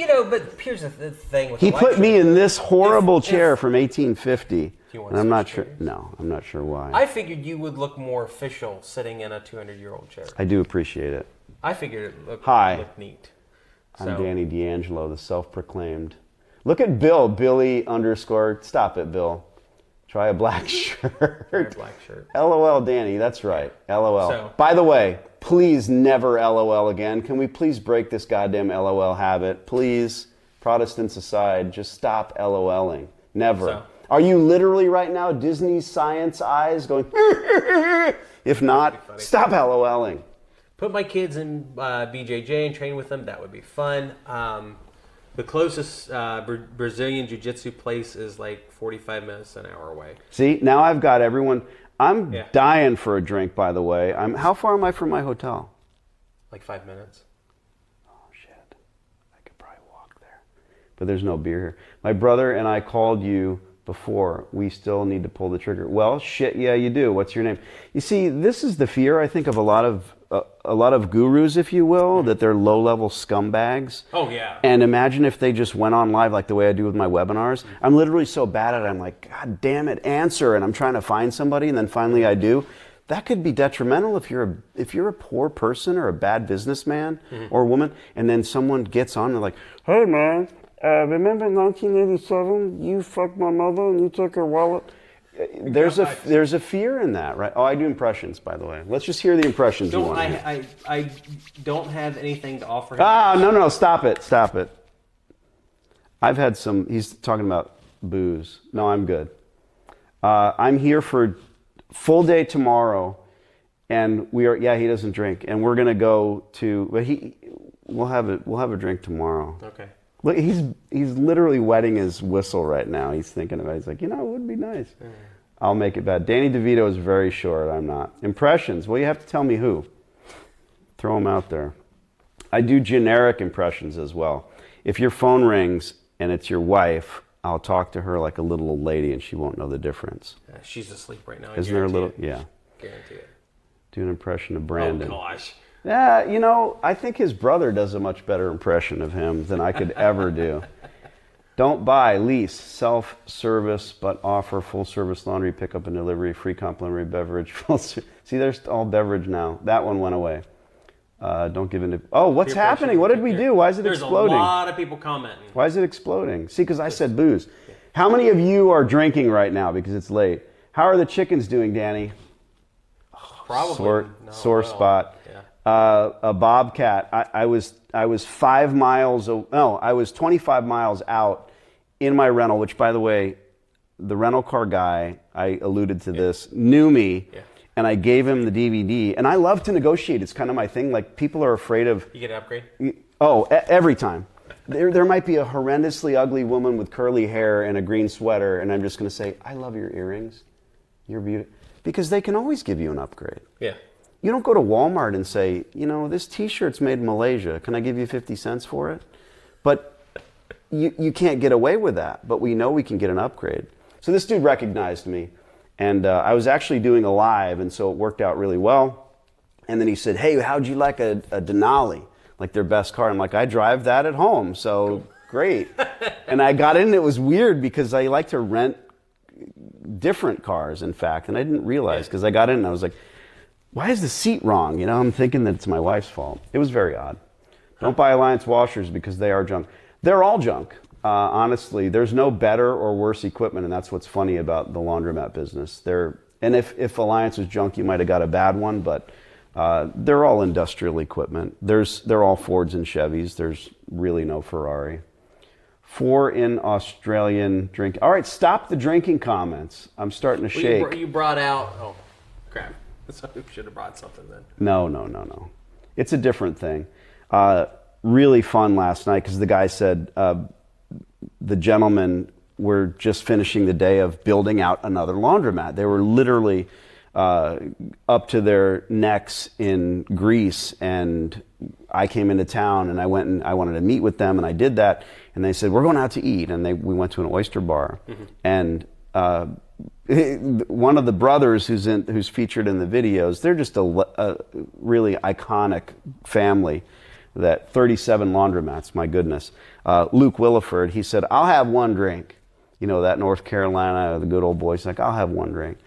C: here's the thing with
B: he put me in this horrible chair from 1850. And I'm not sure. No, I'm not sure why.
C: I figured you would look more official sitting in a 200-year-old chair.
B: I do appreciate it.
C: I figured it looked neat.
B: I'm Danny D'Angelo, the self-proclaimed. Look at Bill, Billy _ stop it, Bill. Try a black shirt. LOL, Danny, that's right. LOL.
C: So,
B: by the way, please never LOL again. Can we please break this goddamn LOL habit? Please, Protestants aside, just stop LOLing. Never.
C: So,
B: are you literally right now Disney science eyes going, if not, stop LOLing.
C: Put my kids in BJJ and train with them. That would be fun. The closest Brazilian Jiu-Jitsu place is like 45 minutes an hour away.
B: See, now I've got everyone. I'm dying for a drink, by the way. How far am I from my hotel?
C: Like 5 minutes.
B: Oh, shit. I could probably walk there. But there's no beer here. My brother and I called you before. We still need to pull the trigger. Well, shit, yeah, you do. What's your name? You see, this is the fear, I think, of a lot of gurus, if you will, that they're low-level scumbags.
C: Oh, yeah.
B: And imagine if they just went on live like the way I do with my webinars. I'm literally so bad at it, I'm like, God damn it, answer. And I'm trying to find somebody, and then finally I do. That could be detrimental if you're a poor person or a bad businessman or woman, and then someone gets on and they're like, hey, man, remember 1987? You fucked my mother and you took her wallet? There's a fear in that, right? Oh, I do impressions, by the way. Let's just hear the impressions.
C: I don't have anything to offer him.
B: No, stop it. I've had some, he's talking about booze. No, I'm good. I'm here for full day tomorrow, and he doesn't drink, and we're gonna go to, but we'll have a drink tomorrow.
C: Okay.
B: Look, he's literally wetting his whistle right now. He's thinking about it. He's like, it would be nice. I'll make it bad. Danny DeVito is very short. I'm not. Impressions. Well, you have to tell me who. Throw them out there. I do generic impressions as well. If your phone rings and it's your wife, I'll talk to her like a little old lady and she won't know the difference.
C: She's asleep right now.
B: Isn't there a little? Yeah.
C: Guarantee it.
B: Do an impression of Brandon.
C: Oh, gosh.
B: Yeah, I think his brother does a much better impression of him than I could ever do. Don't buy, lease, self-service, but offer full-service laundry, pickup and delivery, free complimentary beverage. See, there's all beverage now. That one went away. Don't give in to... Oh, what's happening? What did we do? Why is it exploding?
C: There's a lot of people commenting.
B: Why is it exploding? See, because I said booze. How many of you are drinking right now because it's late? How are the chickens doing, Danny?
C: Probably.
B: Sore spot. Yeah. A bobcat. I was 5 miles... No, I was 25 miles out in my rental, which, by the way, the rental car guy, I alluded to this, knew me, and I gave him the DVD. And I love to negotiate. It's kind of my thing. Like, people are afraid of...
C: You get an upgrade?
B: Oh, every time. There might be a horrendously ugly woman with curly hair and a green sweater, and I'm just going to say, I love your earrings. You're beautiful. Because they can always give you an upgrade.
C: Yeah.
B: You don't go to Walmart and say, this T-shirt's made in Malaysia. Can I give you 50 cents for it? But you can't get away with that. But we know we can get an upgrade. So this dude recognized me. And I was actually doing a live, and so it worked out really well. And then he said, hey, how'd you like a Denali? Like their best car. I'm like, I drive that at home, so great. And I got in, and it was weird because I like to rent different cars, in fact. And I didn't realize because I got in and I was like, why is the seat wrong? I'm thinking that it's my wife's fault. It was very odd. Don't buy Alliance washers because they are junk. They're all junk. Honestly, there's no better or worse equipment, and that's what's funny about the laundromat business. And if Alliance was junk, you might have got a bad one, but they're all industrial equipment. They're all Fords and Chevys. There's really no Ferrari. 4 in Australian drink. All right, stop the drinking comments. I'm starting to shake.
C: You brought out. Oh, crap! So we should have brought something then.
B: No. It's a different thing. Really fun last night because the guy said the gentlemen were just finishing the day of building out another laundromat. They were literally up to their necks in grease, and I came into town and I wanted to meet with them, and I did that, and they said, we're going out to eat, and we went to an oyster bar. And one of the brothers who's featured in the videos, they're just a really iconic family. That 37 laundromats, my goodness. Luke Williford, he said, I'll have one drink. That North Carolina, the good old boy, he's like, I'll have one drink.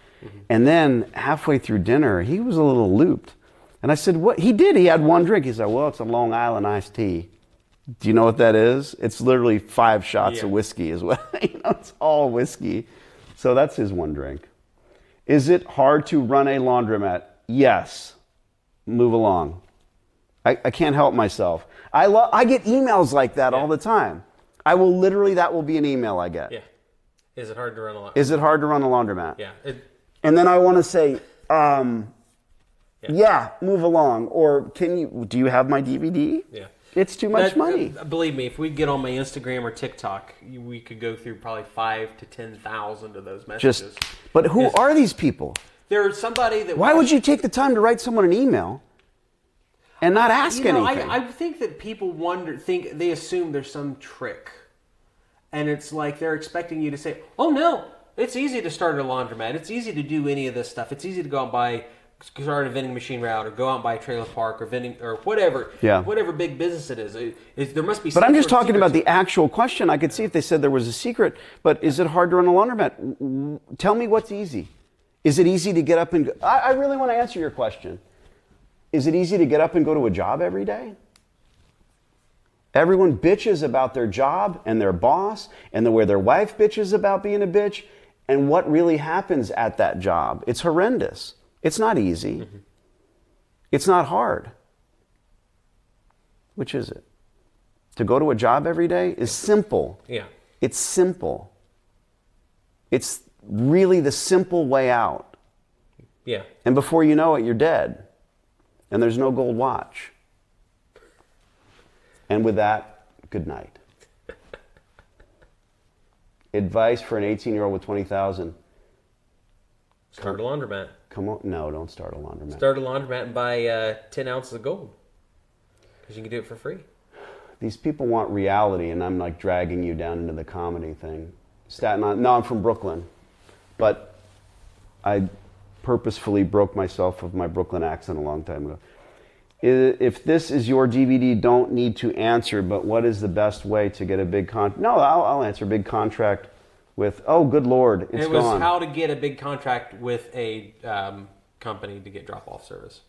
B: And then halfway through dinner, he was a little looped. And I said, what? He did. He had one drink. He said, well, it's a Long Island iced tea. Do you know what that is? It's literally 5 shots of whiskey as well. It's all whiskey. So that's his one drink. Is it hard to run a laundromat? Yes. Move along. I can't help myself. I get emails like that all the time. That will be an email I get.
C: Yeah. Is it hard to run a laundromat?
B: Is it hard to run a laundromat?
C: Yeah.
B: And then I want to say, move along. Or do you have my DVD?
C: Yeah.
B: It's too much money.
C: Believe me, if we get on my Instagram or TikTok, we could go through probably 5,000 to 10,000 of those messages.
B: But who are these people?
C: There's somebody that...
B: Why would you take the time to write someone an email and not ask anything?
C: I think that people they assume there's some trick. And it's like they're expecting you to say, oh no, it's easy to start a laundromat. It's easy to do any of this stuff. It's easy to go out and start a vending machine route, or go out and buy a trailer park, or vending, or whatever. Yeah. Whatever big business it is. There must be.
B: But I'm just talking about the actual question. I could see if they said there was a secret. But is it hard to run a laundromat? Tell me what's easy. Is it easy to get up and go? I really want to answer your question. Is it easy to get up and go to a job every day? Everyone bitches about their job and their boss, and the way their wife bitches about being a bitch, and what really happens at that job. It's horrendous. It's not easy. Mm-hmm. It's not hard. Which is it? To go to a job every day is simple.
C: Yeah.
B: It's simple. It's really the simple way out.
C: Yeah.
B: And before you know it, you're dead. And there's no gold watch. And with that, good night. Advice for an 18-year-old with 20,000.
C: Start a laundromat.
B: Come on. No, don't start a laundromat.
C: Start a laundromat and buy 10 ounces of gold. Because you can do it for free.
B: These people want reality, and I'm like dragging you down into the comedy thing. Staten Island. No, I'm from Brooklyn. But I purposefully broke myself of my Brooklyn accent a long time ago. If this is your DVD, don't need to answer, but what is the best way to get a big contract? No, I'll answer. Big contract with, oh, good Lord, it's gone.
C: It was how to get a big contract with a company to get drop-off service.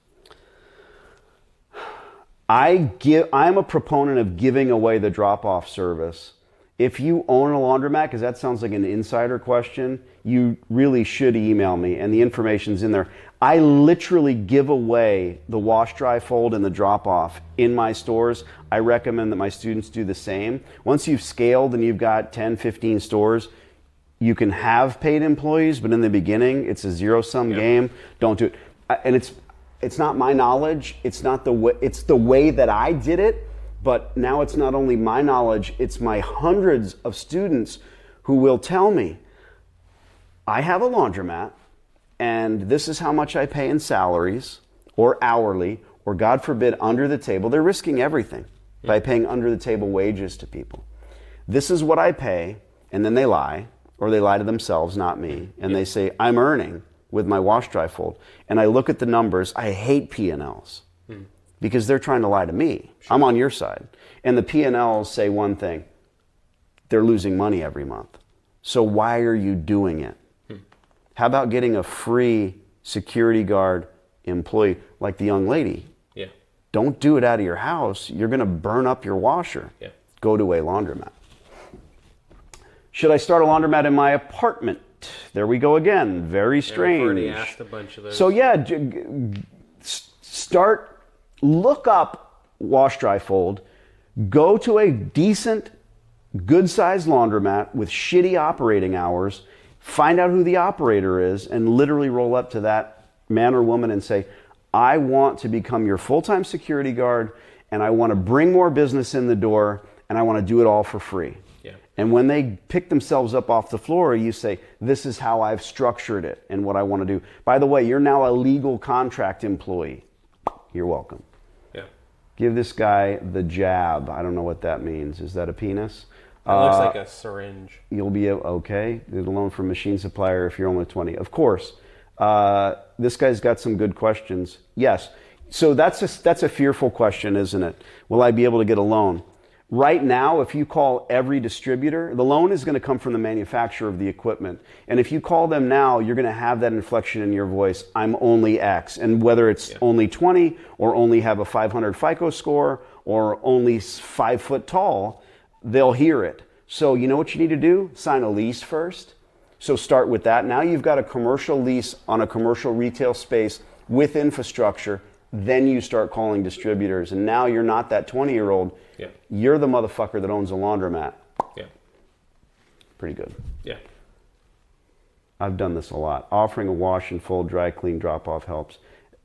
B: I'm a proponent of giving away the drop-off service. If you own a laundromat, because that sounds like an insider question, you really should email me, and the information's in there. I literally give away the wash, dry, fold, and the drop-off in my stores. I recommend that my students do the same. Once you've scaled and you've got 10, 15 stores, you can have paid employees, but in the beginning, it's a zero-sum game. Don't do it. And it's not my knowledge. It's not the way. It's the way that I did it. But now it's not only my knowledge, it's my hundreds of students who will tell me, I have a laundromat, and this is how much I pay in salaries. or hourly, or God forbid, under the table. They're risking everything by paying under the table wages to people. This is what I pay, and then they lie, or they lie to themselves, not me, and they say, I'm earning with my wash dry fold. And I look at the numbers. I hate P&Ls because they're trying to lie to me. Sure. I'm on your side. And the P&Ls say one thing. They're losing money every month. So why are you doing it? How about getting a free security guard employee like the young lady?
C: Yeah.
B: Don't do it out of your house. You're going to burn up your washer.
C: Yeah.
B: Go to a laundromat. Should I start a laundromat in my apartment? There we go again. Very strange.
C: I've already asked a bunch of those.
B: So yeah, look up wash dry fold. Go to a decent, good-sized laundromat with shitty operating hours. Find out who the operator is and literally roll up to that man or woman and say, I want to become your full-time security guard, and I want to bring more business in the door, and I want to do it all for free.
C: Yeah.
B: And when they pick themselves up off the floor, you say, this is how I've structured it and what I want to do. By the way, you're now a legal contract employee. You're welcome.
C: Yeah.
B: Give this guy the jab. I don't know what that means. Is that a penis?
C: It looks like a syringe.
B: You'll be okay. Get a loan from machine supplier if you're only 20. Of course. This guy's got some good questions. Yes. So that's a fearful question, isn't it? Will I be able to get a loan? Right now, if you call every distributor, the loan is going to come from the manufacturer of the equipment. And if you call them now, you're going to have that inflection in your voice, I'm only X. And whether it's only 20 or only have a 500 FICO score or only 5 foot tall, they'll hear it. So you know what you need to do? Sign a lease first. So start with that. Now you've got a commercial lease on a commercial retail space with infrastructure. Then you start calling distributors. And now you're not that 20-year-old.
C: Yeah.
B: You're the motherfucker that owns a laundromat.
C: Yeah.
B: Pretty good.
C: Yeah.
B: I've done this a lot. Offering a wash and fold, dry clean, drop-off helps.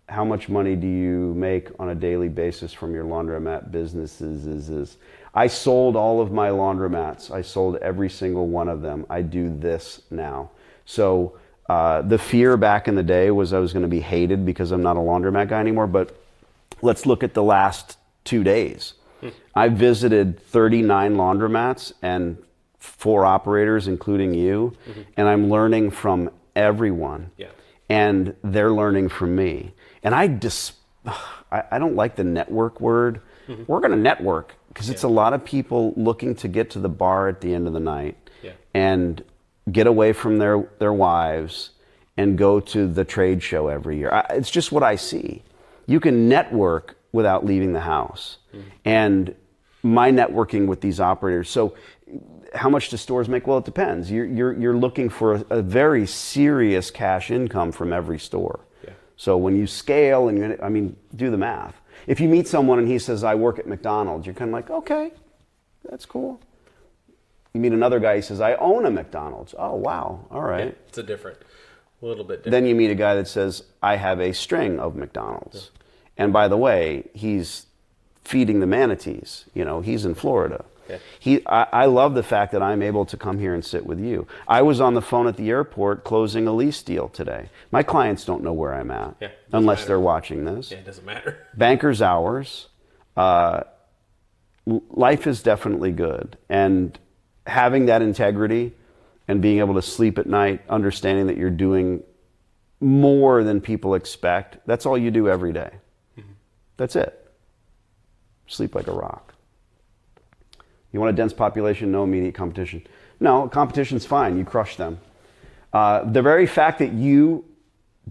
B: How much money do you make on a daily basis from your laundromat businesses? I sold all of my laundromats. I sold every single one of them. I do this now. So the fear back in the day was I was going to be hated because I'm not a laundromat guy anymore. But let's look at the last 2 days. I visited 39 laundromats and 4 operators, including you, and I'm learning from everyone.
C: Yeah.
B: And they're learning from me. And I don't like the network word. We're going to network because it's a lot of people looking to get to the bar at the end of the night and get away from their wives and go to the trade show every year. It's just what I see. You can network without leaving the house. And my networking with these operators. So how much do stores make? Well, it depends. You're looking for a very serious cash income from every store. Yeah. So when you scale and do the math. If you meet someone and he says, I work at McDonald's, you're kind of like, okay, that's cool. You meet another guy, he says, I own a McDonald's. Oh, wow. All right.
C: Yeah, it's a little bit different.
B: Then you meet a guy that says, I have a string of McDonald's. Yeah. And by the way, he's feeding the manatees. He's in Florida. Yeah. I love the fact that I'm able to come here and sit with you. I was on the phone at the airport closing a lease deal today. My clients don't know where I'm at unless they're watching this.
C: Yeah, it doesn't matter.
B: Banker's hours. Life is definitely good. And having that integrity and being able to sleep at night, understanding that you're doing more than people expect, that's all you do every day. That's it. Sleep like a rock. You want a dense population, no immediate competition. No, competition's fine. You crush them. The very fact that you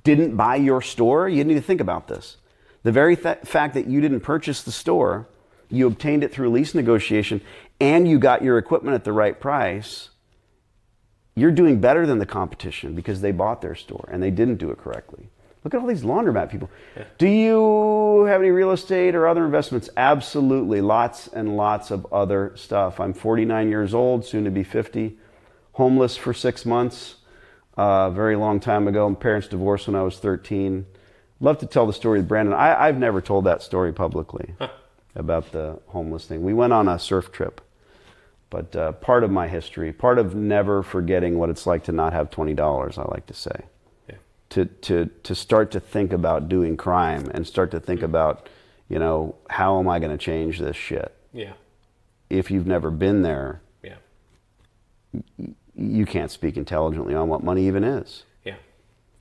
B: didn't buy your store, you need to think about this. The very fact that you didn't purchase the store, you obtained it through lease negotiation, and you got your equipment at the right price, you're doing better than the competition because they bought their store and they didn't do it correctly. Look at all these laundromat people. Yeah. Do you have any real estate or other investments? Absolutely. Lots and lots of other stuff. I'm 49 years old, soon to be 50. Homeless for 6 months. A very long time ago. My parents divorced when I was 13. Love to tell the story with Brandon. I've never told that story publicly about the homeless thing. We went on a surf trip. But part of my history, part of never forgetting what it's like to not have $20, I like to say. to start to think about doing crime and start to think about, you know, how am I going to change this shit?
C: Yeah.
B: If you've never been there,
C: Yeah.
B: You can't speak intelligently on what money even is.
C: Yeah.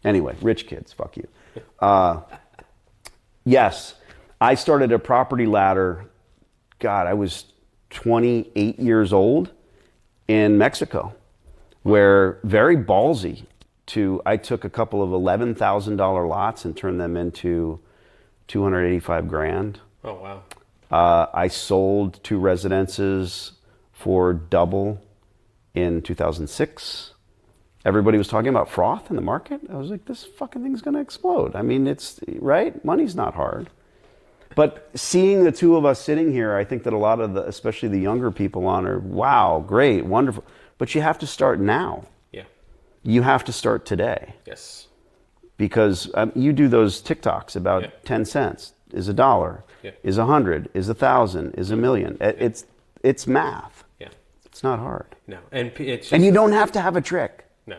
B: Anyway, rich kids, fuck you. Yes, I started a property ladder. God, I was 28 years old in Mexico, where very ballsy I took a couple of $11,000 lots and turned them into 285 grand.
C: Oh, wow.
B: I sold 2 residences for double in 2006. Everybody was talking about froth in the market. I was like, this fucking thing's going to explode. I mean, it's, right? Money's not hard. But seeing the two of us sitting here, I think that a lot of especially the younger people on are, wow, great, wonderful. But you have to start now.
C: Yeah.
B: You have to start today.
C: Yes.
B: Because you do those TikToks about 10 cents is $1, is 100, is 1,000, is 1,000,000. It's math.
C: Yeah.
B: It's not hard.
C: No. And it's just,
B: and you don't have to have a trick.
C: No.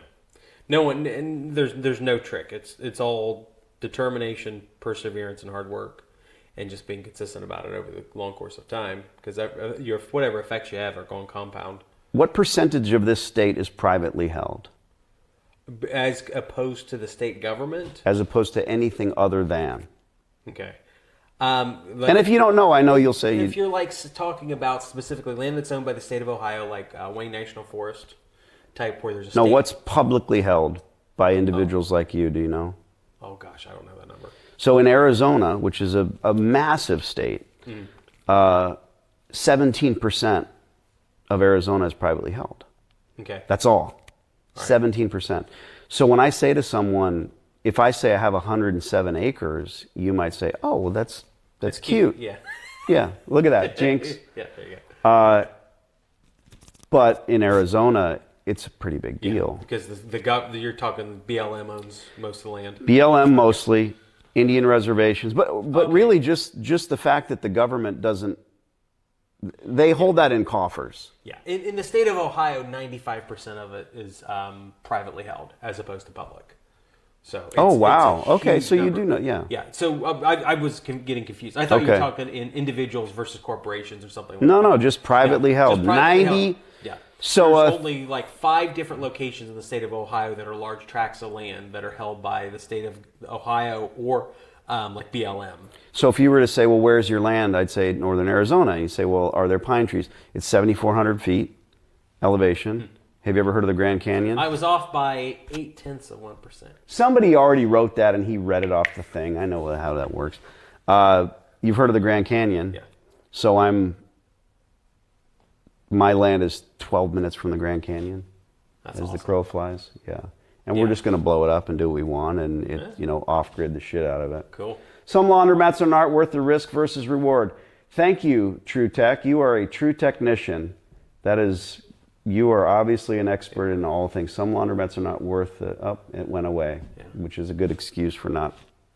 C: No one, and there's no trick. It's all determination, perseverance, and hard work. And just being consistent about it over the long course of time, because whatever effects you have are going to compound.
B: What percentage of this state is privately held?
C: As opposed to the state government?
B: As opposed to anything other than.
C: Okay.
B: And if you don't know, I know you'll say...
C: If you're like talking about specifically land that's owned by the state of Ohio, like Wayne National Forest type, where there's a state...
B: No, what's publicly held by individuals like you, do you know?
C: Oh gosh, I don't know that number.
B: So in Arizona, which is a massive state, 17% of Arizona is privately held. Okay. That's all. 17%. So when I say to someone, if I say I have 107 acres, you might say, oh, well, that's cute. Yeah. Yeah, look at that, jinx.
C: Yeah, there you go.
B: But in Arizona, it's a pretty big deal.
C: Because you're talking BLM owns most of the land.
B: BLM mostly. Indian reservations, but really just the fact that the government doesn't, they hold that in coffers.
C: Yeah, in the state of Ohio, 95% of it is privately held as opposed to public. So it's
B: okay, so
C: number.
B: You do know, yeah.
C: Yeah, so I was getting confused. I thought you were talking in individuals versus corporations or something like that.
B: No, just privately held.
C: Just privately held. Yeah.
B: So
C: there's only like 5 different locations in the state of Ohio that are large tracts of land that are held by the state of Ohio or like BLM.
B: So if you were to say, well, where's your land? I'd say northern Arizona. And you say, well, are there pine trees? It's 7,400 feet elevation. Mm-hmm. Have you ever heard of the Grand Canyon?
C: I was off by 0.8%.
B: Somebody already wrote that and he read it off the thing. I know how that works. You've heard of the Grand Canyon.
C: Yeah.
B: So my land is 12 minutes from the Grand Canyon.
C: That's
B: as
C: awesome.
B: The crow flies. Yeah. And we're just going to blow it up and do what we want and off-grid the shit out of it.
C: Cool.
B: Some laundromats are not worth the risk versus reward. Thank you, True Tech. You are a true technician. You are obviously an expert in all things. Some laundromats are not worth it. It went away, which is a good excuse for not.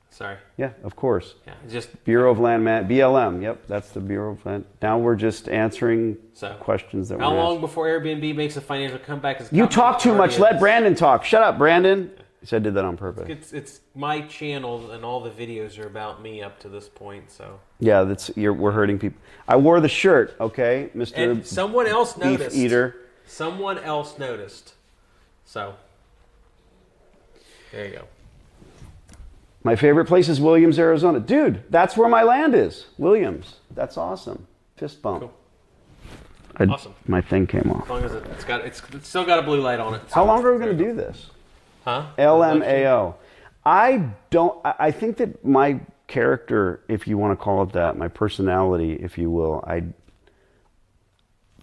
C: Sorry.
B: Yeah, of course.
C: Yeah, just
B: Bureau of Land BLM. Yep, that's the Bureau of Land. Now we're just answering questions that.
C: How long before Airbnb makes a financial comeback?
B: You talk too much. Let Brandon talk. Shut up, Brandon. He said I did that on purpose.
C: It's my channel, and all the videos are about me up to this point. So
B: yeah, we're hurting people. I wore the shirt, okay, Mr.
C: And someone else
B: Beef
C: noticed.
B: Eater.
C: Someone else noticed. So there you go.
B: My favorite place is Williams, Arizona. Dude, that's where my land is. Williams. That's awesome. Fist bump.
C: Cool. Awesome.
B: My thing came off.
C: As long as it's still got a blue light on it. So
B: how long are we going to do this?
C: Huh?
B: LMAO. I think that my character, if you want to call it that, my personality, if you will,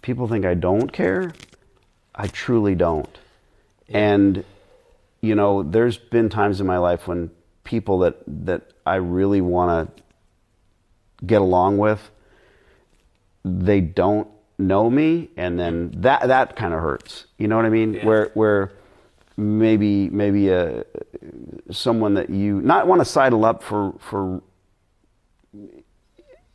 B: people think I don't care. I truly don't. Yeah. And, there's been times in my life when people that I really want to get along with, they don't know me, and then that kind of hurts. You know what I mean? Yeah. Where maybe someone that you not want to sidle up for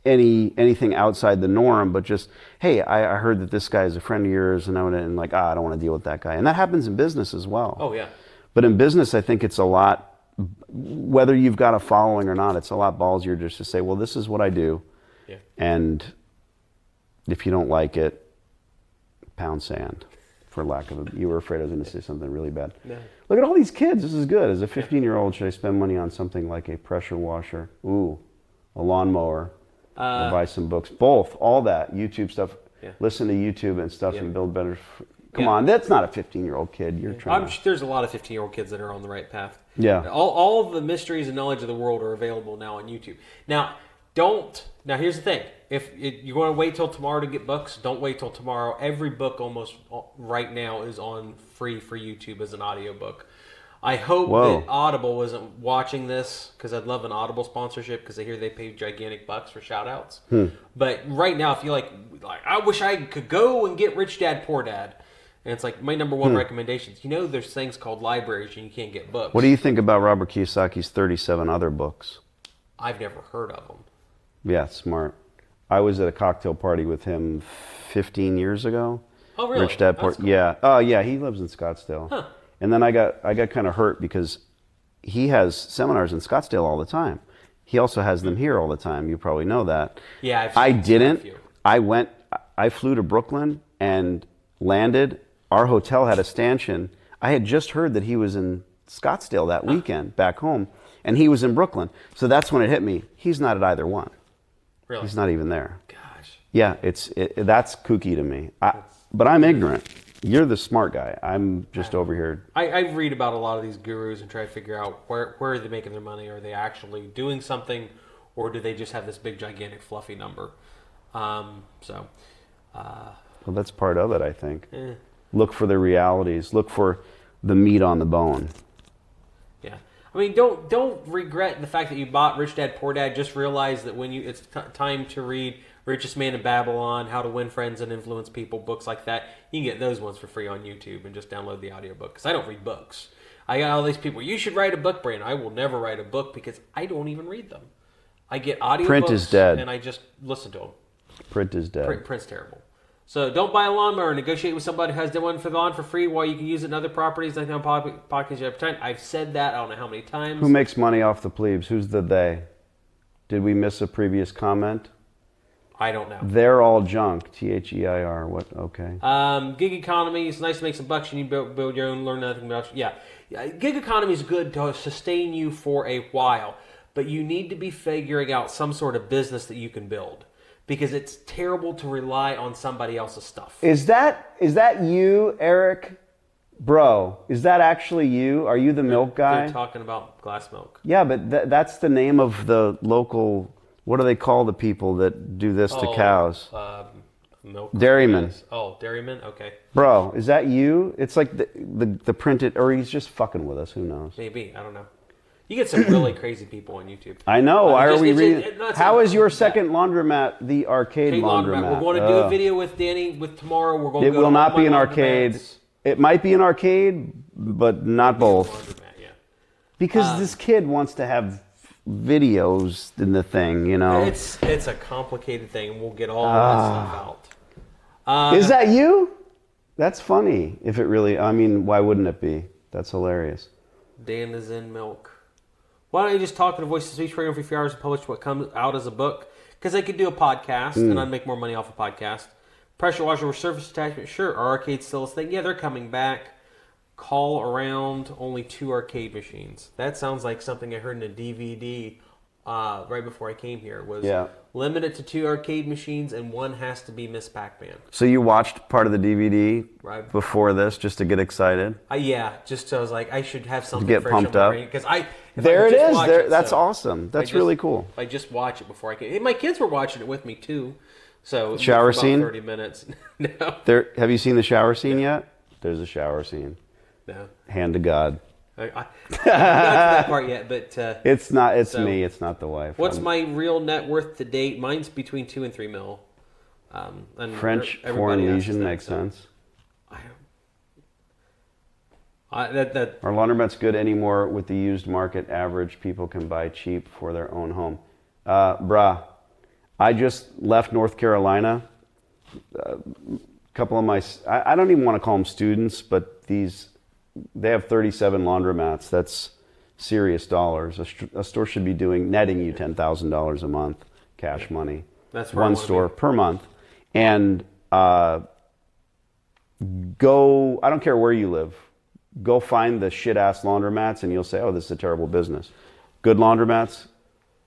B: anything outside the norm, but just, hey, I heard that this guy is a friend of yours, and I don't want to deal with that guy. And that happens in business as well.
C: Oh yeah.
B: But in business, I think it's a lot whether you've got a following or not, it's a lot ballsier just to say, well, this is what I do.
C: Yeah.
B: And if you don't like it, pound sand, for lack of a... You were afraid I was going to say something really bad.
C: No.
B: Look at all these kids. This is good. As a 15-year-old, should I spend money on something like a pressure washer? Ooh, a lawnmower. Or buy some books. Both. All that. YouTube stuff.
C: Yeah.
B: Listen to YouTube and stuff and build better... Come
C: Yeah.
B: on. That's not a 15-year-old kid. You're trying
C: I'm sure there's a lot of 15-year-old kids that are on the right path.
B: Yeah.
C: All of the mysteries and knowledge of the world are available now on YouTube. Now, Now, here's the thing. If you want to wait till tomorrow to get books, don't wait till tomorrow. Every book almost right now is on free for YouTube as an audiobook. I hope that Audible isn't watching this, because I'd love an Audible sponsorship, because I hear they pay gigantic bucks for shout-outs. But right now, if you like, I wish I could go and get Rich Dad, Poor Dad. And it's like my number one recommendations. You know, there's things called libraries and you can't get books.
B: What do you think about Robert Kiyosaki's 37 other books?
C: I've never heard of them.
B: Yeah, smart. I was at a cocktail party with him 15 years ago.
C: Oh, really?
B: Rich Dad, Poor Dad. Cool. Yeah. Oh, yeah. He lives in Scottsdale.
C: Huh.
B: And then I got kind of hurt because he has seminars in Scottsdale all the time. He also has them here all the time. You probably know that.
C: Yeah,
B: I didn't. I flew to Brooklyn and landed. Our hotel had a stanchion. I had just heard that he was in Scottsdale that weekend back home, and he was in Brooklyn. So that's when it hit me. He's not at either one.
C: Really?
B: He's not even there.
C: Gosh.
B: Yeah, that's kooky to me. But I'm ignorant. You're the smart guy. I'm just over here.
C: I read about a lot of these gurus and try to figure out where are they making their money? Are they actually doing something, or do they just have this big, gigantic, fluffy number?
B: Well, that's part of it, I think. Look for the realities. Look for the meat on the bone.
C: Yeah. I mean, don't regret the fact that you bought Rich Dad, Poor Dad. Just realize that when it's time to read Richest Man in Babylon, How to Win Friends and Influence People, books like that, you can get those ones for free on YouTube and just download the audiobook. Because I don't read books. I got all these people, you should write a book, Brian. I will never write a book because I don't even read them. I get audiobooks.
B: Print is dead.
C: And I just listen to them.
B: Print is dead.
C: Print's terrible. So don't buy a lawnmower. Negotiate with somebody who has the one for the lawn for free while you can use it in other properties. Like on podcasts you have time. I've said that I don't know how many times.
B: Who makes money off the plebes? Who's the they? Did we miss a previous comment?
C: I don't know.
B: They're all junk. THEIR. What? Okay.
C: Gig economy. It's nice to make some bucks. You need to build your own, learn nothing about. Yeah. Gig economy is good to sustain you for a while, but you need to be figuring out some sort of business that you can build. Because it's terrible to rely on somebody else's stuff. Is that
B: you, Eric? Bro, is that actually you? Are you the milk guy?
C: They're talking about glass milk.
B: Yeah, but that's the name of the local... What do they call the people that do this to cows?
C: Milk.
B: Dairyman.
C: Oh, dairyman? Okay.
B: Bro, is that you? It's like the printed... Or he's just fucking with us. Who knows?
C: Maybe. I don't know. You get some really crazy people on YouTube.
B: I know. Why are we reading? How is your second laundromat, the arcade laundromat?
C: We're going to do a video with Danny tomorrow. We're going to
B: It will not be an arcade. It might be an arcade, but not both.
C: Laundromat, yeah.
B: Because this kid wants to have videos in the thing, you know.
C: It's a complicated thing, and we'll get all that stuff out.
B: Is that you? That's funny. If it really... I mean, why wouldn't it be? That's hilarious.
C: Dan is in milk. Why don't you just talk to the Voice of Speech for every few hours and publish what comes out as a book? Because I could do a podcast, and I'd make more money off a podcast. Pressure washer with surface attachment, sure. Are arcades still a thing? Yeah, they're coming back. Call around, only 2 arcade machines. That sounds like something I heard in a DVD right before I came here. Was limited to 2 arcade machines, and 1 has to be Miss Pac-Man.
B: So you watched part of the DVD before this just to get excited?
C: Yeah, just so I was like, I should have something
B: to get pumped up.
C: Because
B: there it is. That's awesome. That's really cool.
C: I just watch it before I came. My kids were watching it with me too. So
B: shower scene.
C: 30 minutes. No.
B: Have you seen the shower scene yet? There's a shower scene.
C: No.
B: Hand to God.
C: I haven't got to that part yet, but
B: it's not. It's me. It's not the wife.
C: What's my real net worth to date? Mine's between 2 and 3 mil. And
B: French foreign legion makes sense. Our laundromat's good anymore with the used market average. People can buy cheap for their own home. Brah, I just left North Carolina. A couple of my, I don't even want to call them students, but they have 37 laundromats. That's serious dollars. A store should be netting you $10,000 a month, cash money.
C: That's where
B: one store per month. And go, I don't care where you live, go find the shit-ass laundromats and you'll say, oh, this is a terrible business. Good laundromats,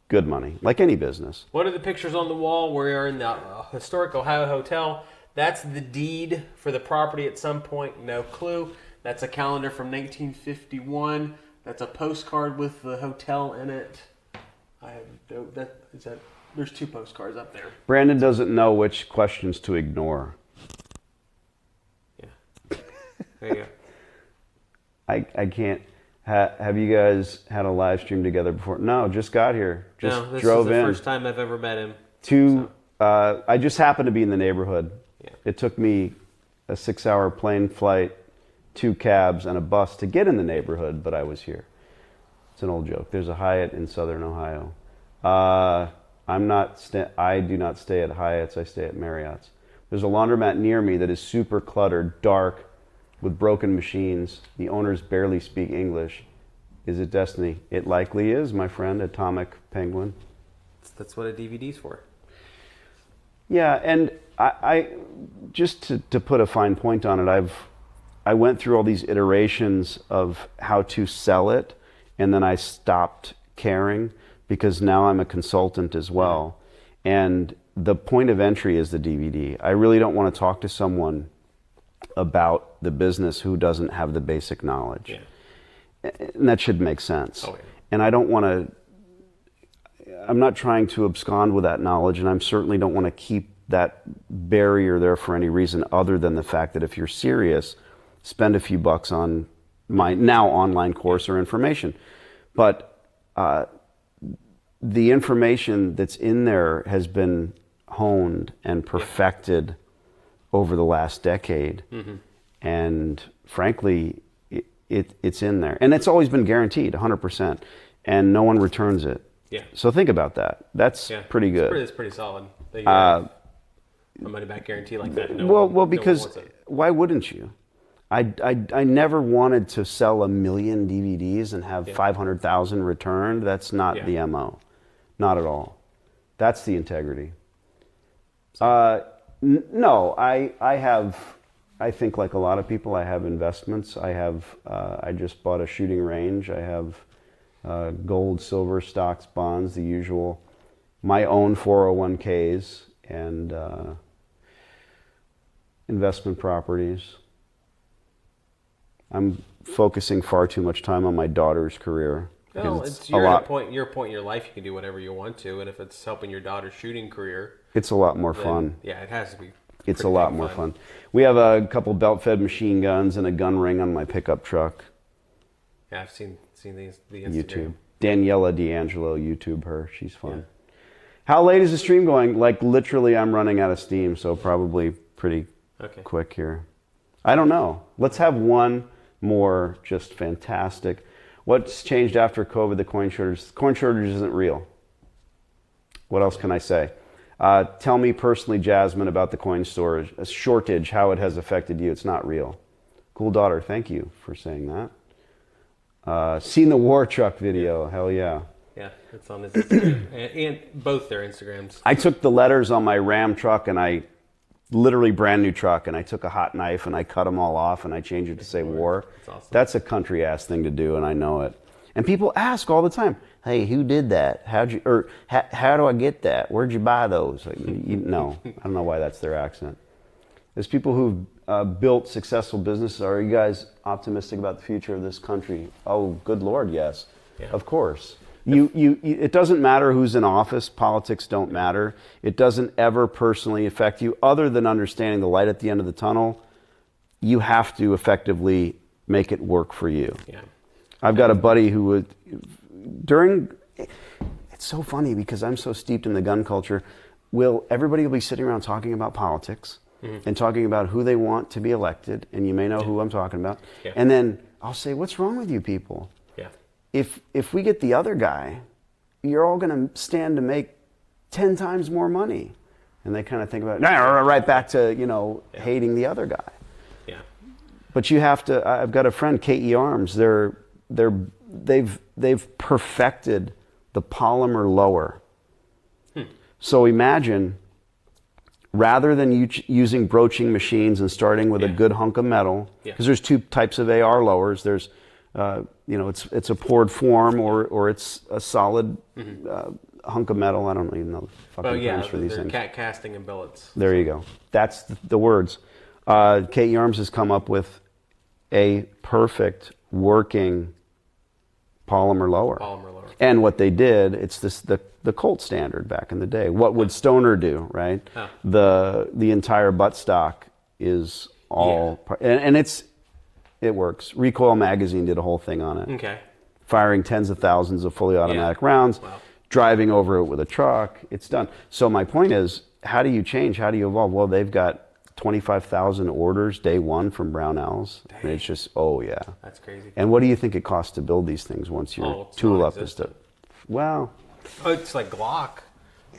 B: good money, like any business.
C: What are the pictures on the wall? We are in the historic Ohio Hotel. That's the deed for the property at some point. No clue. That's a calendar from 1951. That's a postcard with the hotel in it. There's 2 postcards up there.
B: Brandon doesn't know which questions to ignore.
C: Yeah. There you go.
B: I can't. Have you guys had a live stream together before? No, just got here. Just
C: this
B: drove
C: is the
B: in.
C: first time I've ever met him.
B: I just happened to be in the neighborhood.
C: Yeah.
B: It took me a 6-hour plane flight, 2 cabs, and a bus to get in the neighborhood, but I was here. It's an old joke. There's a Hyatt in Southern Ohio. I do not stay at Hyatts. I stay at Marriott's. There's a laundromat near me that is super cluttered, dark, with broken machines. The owners barely speak English. Is it destiny? It likely is, my friend, Atomic Penguin.
C: That's what a DVD's for.
B: Yeah, and I just to put a fine point on it, I went through all these iterations of how to sell it, and then I stopped caring because now I'm a consultant as well. And the point of entry is the DVD. I really don't want to talk to someone about the business who doesn't have the basic knowledge. Yeah. And that should make sense. Oh, yeah. And I don't want to, I'm not trying to abscond with that knowledge, and I certainly don't want to keep that barrier there for any reason other than the fact that if you're serious, spend a few bucks on my now online course or information. But the information that's in there has been honed and perfected over the last decade. Mm-hmm. And frankly, it's in there. And it's always been guaranteed, 100%. And no one returns it. Yeah. So think about that. That's pretty good.
C: It's pretty solid. A money back guarantee like that.
B: Because why wouldn't you? I never wanted to sell 1 million DVDs and have 500,000 returned. That's not the MO. Not at all. That's the integrity. No, I think like a lot of people, I have investments. I just bought a shooting range. I have gold, silver, stocks, bonds, the usual. My own 401ks and investment properties. I'm focusing far too much time on my daughter's career.
C: Well, you're at a point in your life you can do whatever you want to, and if it's helping your daughter's shooting career,
B: it's a lot more fun.
C: Yeah, it has to be.
B: It's a lot more fun. We have a couple belt-fed machine guns and a gun ring on my pickup truck.
C: Yeah, I've seen the Instagram.
B: YouTube. Daniela D'Angelo, YouTube her. She's fun. Yeah. How late is the stream going? Like literally, I'm running out of steam, so probably pretty quick here. I don't know. Let's have one more just fantastic. What's changed after COVID? The coin shortage. The coin shortage isn't real. What else can I say? Tell me personally, Jasmine, about the coin storage shortage, how it has affected you. It's not real. Cool daughter, thank you for saying that. Seen the war truck video. Yeah. Hell yeah.
C: Yeah, it's on his Instagram. and both their Instagrams.
B: I took the letters on my Ram truck and I literally brand new truck, and I took a hot knife and I cut them all off and I changed it to say war. That's awesome. That's a country ass thing to do, and I know it. And people ask all the time, "Hey, who did that? How do I get that? Where'd you buy those?" Like, no, I don't know why that's their accent. There's people who've built successful businesses. Are you guys optimistic about the future of this country? Oh, good Lord, yes. Yeah. Of course. It doesn't matter who's in office. Politics don't matter. It doesn't ever personally affect you other than understanding the light at the end of the tunnel. You have to effectively make it work for you. Yeah. I've got a buddy who would, it's so funny because I'm so steeped in the gun culture. Everybody will be sitting around talking about politics and talking about who they want to be elected, and you may know who I'm talking about. Yeah. And then I'll say, what's wrong with you people? If we get the other guy, you're all going to stand to make 10 times more money. And they kind of think about it, right back to, hating the other guy. Yeah. But you have to, I've got a friend, KE Arms, they're they've perfected the polymer lower. So imagine, rather than using broaching machines and starting with a good hunk of metal, because there's two types of AR lowers. There's, it's a poured form or it's a solid hunk of metal. I don't even know the fucking terms for these things.
C: Cat casting and billets.
B: There you go. That's the words. Kate Yarms has come up with a perfect working polymer lower. And what they did, it's the Colt standard back in the day. What would Stoner do, right? The entire buttstock is all, and it works. Recoil Magazine did a whole thing on it.
C: Okay.
B: Firing tens of thousands of fully automatic rounds, driving over it with a truck. It's done. So my point is, how do you change? How do you evolve? Well, they've got 25,000 orders day one from Brownells. And it's just,
C: that's crazy.
B: And what do you think it costs to build these things once your tool up is done? Well,
C: it's like Glock.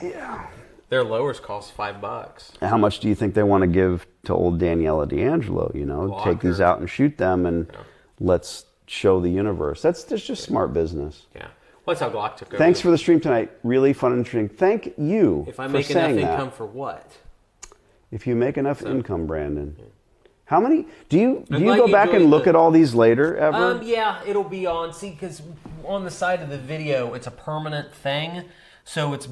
B: Yeah.
C: Their lowers cost $5.
B: How much do you think they want to give to old Daniela D'Angelo?
C: Glock,
B: take these out and shoot them, and let's show the universe. That's just smart business.
C: Yeah. Well, that's how Glock took over.
B: Thanks for the stream tonight. Really fun and interesting. Thank you.
C: If I make enough income for what?
B: If you make enough income, Brandon. How many? Do you go back and look at all these later ever?
C: Yeah, it'll be on. See, because on the side of the video, it's a permanent thing. So it's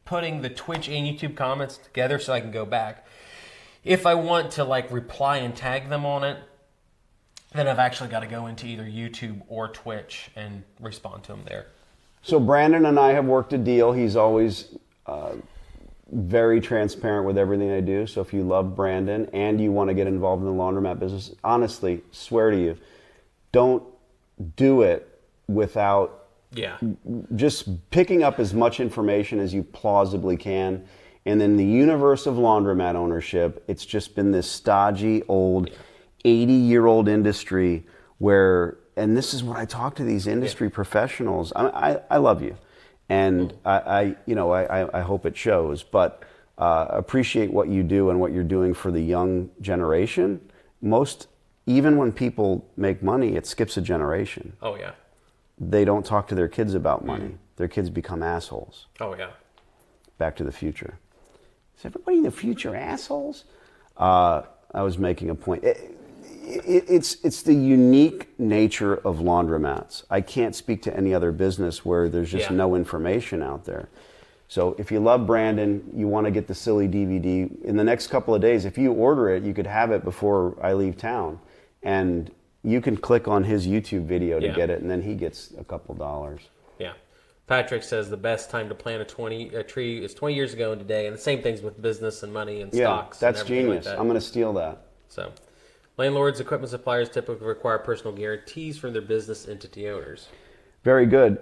C: putting the Twitch and YouTube comments together so I can go back. If I want to reply and tag them on it, then I've actually got to go into either YouTube or Twitch and respond to them there.
B: So Brandon and I have worked a deal. He's always very transparent with everything I do. So if you love Brandon and you want to get involved in the laundromat business, honestly, swear to you, don't do it without just picking up as much information as you plausibly can. And in the universe of laundromat ownership, it's just been this stodgy, old, 80-year-old industry where, and this is what I talk to these industry professionals. I love you. And I hope it shows, but appreciate what you do and what you're doing for the young generation. Even when people make money, it skips a generation.
C: Oh, yeah.
B: They don't talk to their kids about money. Their kids become assholes.
C: Oh, yeah.
B: Back to the Future. Is everybody in the future assholes? I was making a point. It's the unique nature of laundromats. I can't speak to any other business where there's just no information out there. So if you love Brandon, you want to get the silly DVD, in the next couple of days, if you order it, you could have it before I leave town. And you can click on his YouTube video to get it, and then he gets a couple dollars.
C: Yeah. Patrick says the best time to plant a tree is 20 years ago and today, and the same things with business and money and stocks.
B: Yeah, that's
C: and everything
B: genius.
C: like that.
B: I'm going to steal that.
C: So, landlords, equipment suppliers typically require personal guarantees from their business entity owners.
B: Very good.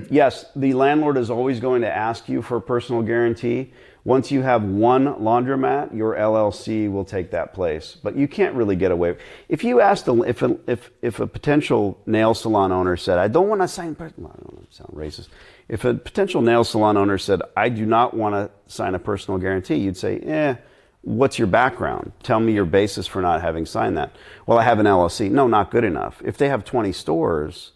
B: Yes, the landlord is always going to ask you for a personal guarantee. Once you have one laundromat, your LLC will take that place. But you can't really get away. If you asked, if a potential nail salon owner said, I don't want to sign, I don't want to sound racist. If a potential nail salon owner said, I do not want to sign a personal guarantee, you'd say, what's your background? Tell me your basis for not having signed that. Well, I have an LLC. No, not good enough. If they have 20 stores,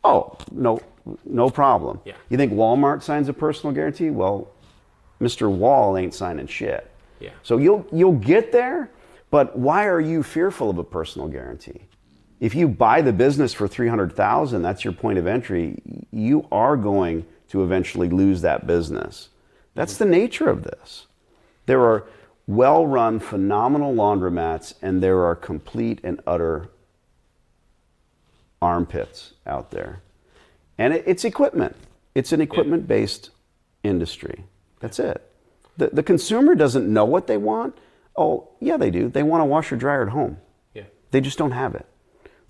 B: no problem. Yeah. You think Walmart signs a personal guarantee? Well, Mr. Wall ain't signing shit. Yeah. So you'll get there, but why are you fearful of a personal guarantee? If you buy the business for $300,000, that's your point of entry. You are going to eventually lose that business. That's the nature of this. There are well-run, phenomenal laundromats, and there are complete and utter armpits out there. And it's equipment. It's an equipment-based industry. That's it. The consumer doesn't know what they want. Oh, yeah, they do. They want a washer dryer at home. Yeah. They just don't have it.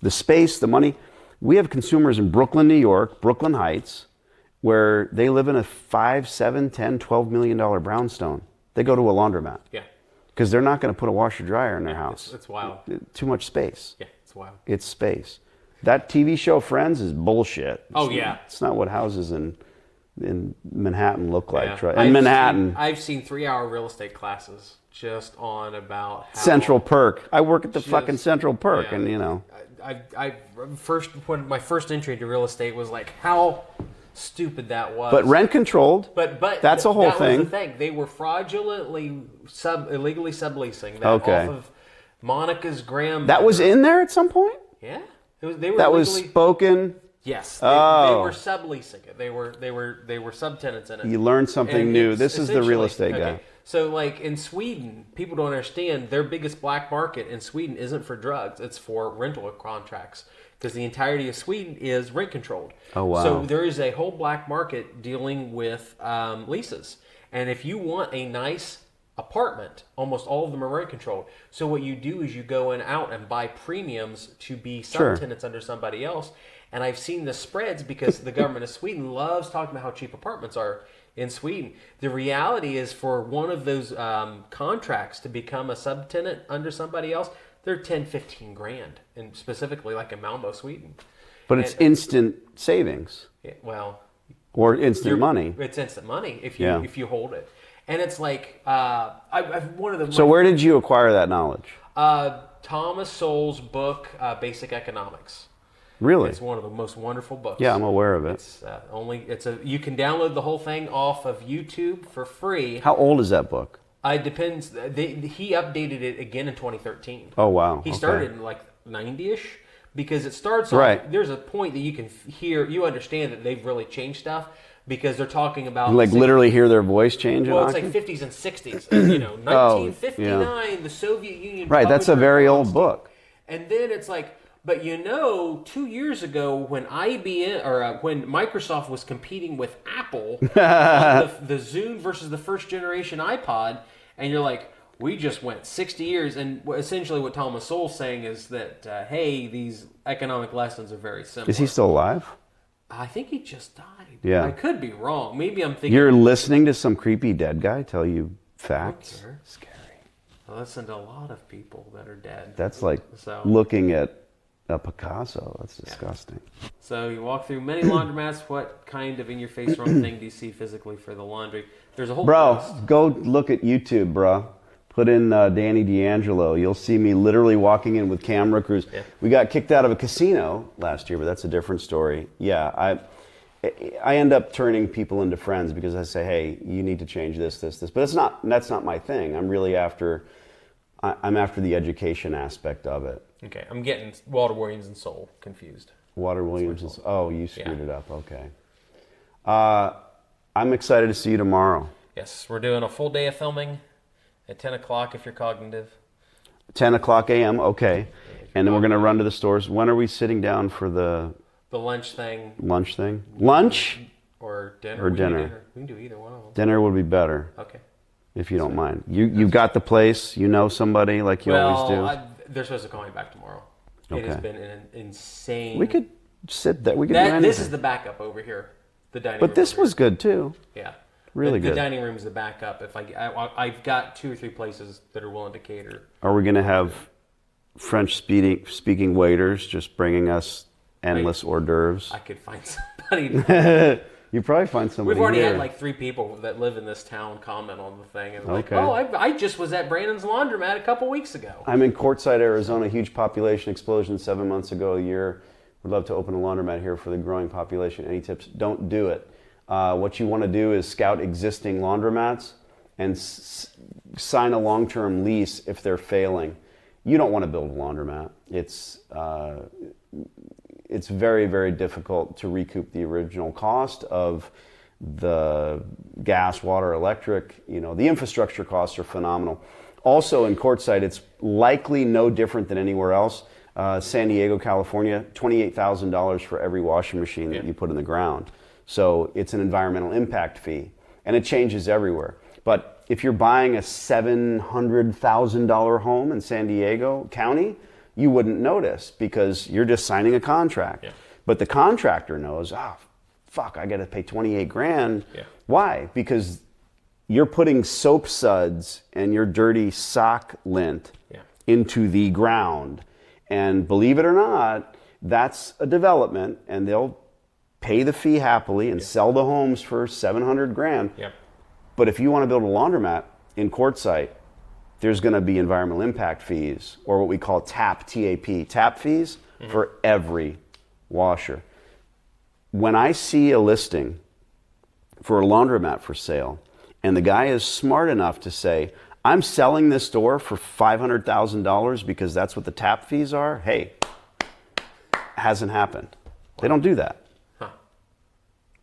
B: The space, the money. We have consumers in Brooklyn, New York, Brooklyn Heights, where they live in a $5, $7, $10, $12 million brownstone. They go to a laundromat. Yeah. Because they're not going to put a washer dryer in their house.
C: It's wild.
B: Too much space.
C: Yeah, it's wild.
B: It's space. That TV show Friends is bullshit. It's not what houses in Manhattan look like.
C: Yeah.
B: In Manhattan.
C: I've seen 3-hour real estate classes just on about how
B: Central Perk. I work at the
C: Just-
B: fucking Central Perk,
C: yeah.
B: and you know.
C: When my first entry into real estate was like how stupid that was.
B: But rent controlled.
C: But
B: that's a whole
C: that
B: thing.
C: was the thing. They were fraudulently illegally subleasing that
B: Okay.
C: off of Monica's grandmother.
B: That was in there at some point.
C: Yeah. They were
B: That was
C: illegally,
B: spoken.
C: yes.
B: Oh.
C: They were subleasing it. They were subtenants in it.
B: You learned something
C: And
B: new.
C: it's
B: This is the real
C: essentially-
B: estate guy.
C: okay. So, like in Sweden, people don't understand their biggest black market in Sweden isn't for drugs; it's for rental contracts because the entirety of Sweden is rent controlled.
B: Oh, wow.
C: So there is a whole black market dealing with leases, and if you want a nice apartment, almost all of them are rent controlled. So what you do is you go in out and buy premiums to be
B: Sure.
C: subtenants under somebody else. And I've seen the spreads because the government of Sweden loves talking about how cheap apartments are in Sweden. The reality is for one of those contracts to become a subtenant under somebody else, they're 10, 15 grand, and specifically like in Malmo, Sweden.
B: But it's instant savings
C: Well,
B: or instant money.
C: it's instant money if
B: Yeah.
C: you hold it. And it's like I've one of the
B: So where did you acquire that knowledge?
C: Thomas Sowell's book, Basic Economics.
B: Really?
C: It's one of the most wonderful books.
B: Yeah, I'm aware of it.
C: It's you can download the whole thing off of YouTube for free.
B: How old is that book?
C: It depends. He updated it again in 2013.
B: Oh, wow.
C: He
B: Okay.
C: started in like 90-ish because it starts off.
B: Right.
C: There's a point that you can hear. You understand that they've really changed stuff because they're talking about
B: Like literally hear their voice change?
C: Well,
B: in
C: it's like
B: auction?
C: 50s and 60s. You know, 1959,
B: yeah.
C: the Soviet Union.
B: Right, that's a
C: plummeted
B: very
C: across
B: old book.
C: And then it's like, but 2 years ago when IBM or when Microsoft was competing with Apple on the Zune versus the first generation iPod, and you're like, we just went 60 years, and essentially what Thomas Sowell's saying is that hey, these economic lessons are very similar.
B: Is he still alive?
C: I think he just died.
B: Yeah.
C: I could be wrong. Maybe I'm thinking.
B: You're listening to some creepy dead guy tell you facts?
C: Sure. Scary. I listen to a lot of people that are dead.
B: That's like
C: So-
B: looking at a Picasso. That's disgusting.
C: So you walk through many laundromats. What kind of in-your-face wrong thing do you see physically for the laundry? There's a whole
B: Bro,
C: list.
B: go look at YouTube, bro. Put in Danny D'Angelo. You'll see me literally walking in with camera crews.
C: Yeah.
B: We got kicked out of a casino last year, but that's a different story. Yeah, I end up turning people into friends because I say, hey, you need to change this. But that's not my thing. I'm really after the education aspect of it.
C: Okay, I'm getting Walter Williams and Soul confused.
B: Water Williams is, oh, you screwed it up. Okay. I'm excited to see you tomorrow.
C: Yes, we're doing a full day of filming at 10 o'clock if you're cognitive.
B: 10 o'clock a.m., okay. And then we're going to run to the stores. When are we sitting down for the
C: lunch thing.
B: lunch thing? Lunch?
C: Or dinner.
B: Or
C: We can do
B: dinner.
C: We can do either one of them.
B: Dinner would be better,
C: Okay.
B: if you don't mind. You've got the place. You know somebody like you always do.
C: They're supposed to call me back tomorrow. It has
B: Okay.
C: been an insane...
B: We could sit there. We could do anything.
C: This is the backup over here. The dining room.
B: But this
C: over
B: was good, too.
C: here. Yeah.
B: Really
C: The
B: good.
C: dining room is the backup. If I've got 2 or 3 places that are willing to cater.
B: Are we going to have French-speaking waiters just bringing us endless hors d'oeuvres?
C: I could find somebody.
B: You probably find somebody
C: We've already
B: here.
C: had like 3 people that live in this town comment on the thing. And like,
B: Okay.
C: oh, I just was at Brandon's Laundromat a couple weeks ago.
B: I'm in Quartzsite, Arizona. Huge population explosion 7 months ago, a year. Would love to open a laundromat here for the growing population. Any tips? Don't do it. What you want to do is scout existing laundromats and sign a long-term lease if they're failing. You don't want to build a laundromat. It's very, very difficult to recoup the original cost of the gas, water, electric. The infrastructure costs are phenomenal. Also in Quartzsite, it's likely no different than anywhere else. San Diego, California, $28,000 for every washing machine that you put in the ground. So it's an environmental impact fee, and it changes everywhere. But if you're buying a $700,000 home in San Diego County, you wouldn't notice because you're just signing a contract.
C: Yeah.
B: But the contractor knows, fuck, I got to pay 28 grand.
C: Yeah.
B: Why? Because you're putting soap suds and your dirty sock lint into the ground. And believe it or not, that's a development, and they'll pay the fee happily and sell the homes for 700 grand.
C: Yeah.
B: But if you want to build a laundromat in Quartzsite, there's going to be environmental impact fees, or what we call TAP, T-A-P, TAP fees for every washer. When I see a listing for a laundromat for sale, and the guy is smart enough to say, I'm selling this door for $500,000 because that's what the TAP fees are, hey, hasn't happened. They don't do that.
C: Huh.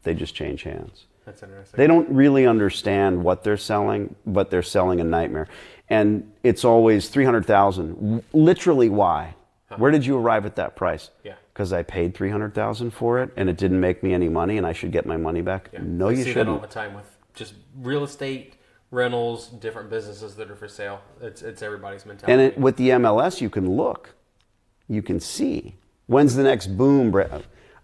B: They just change hands.
C: That's interesting.
B: They don't really understand what they're selling, but they're selling a nightmare. And it's always $300,000. Literally, why? Huh. Where did you arrive at that price?
C: Yeah.
B: Because I paid $300,000 for it, and it didn't make me any money, and I should get my money back.
C: Yeah.
B: No,
C: I
B: you
C: see
B: shouldn't.
C: that all the time with just real estate, rentals, different businesses that are for sale. It's everybody's mentality.
B: And with the MLS, you can look. You can see. When's the next boom?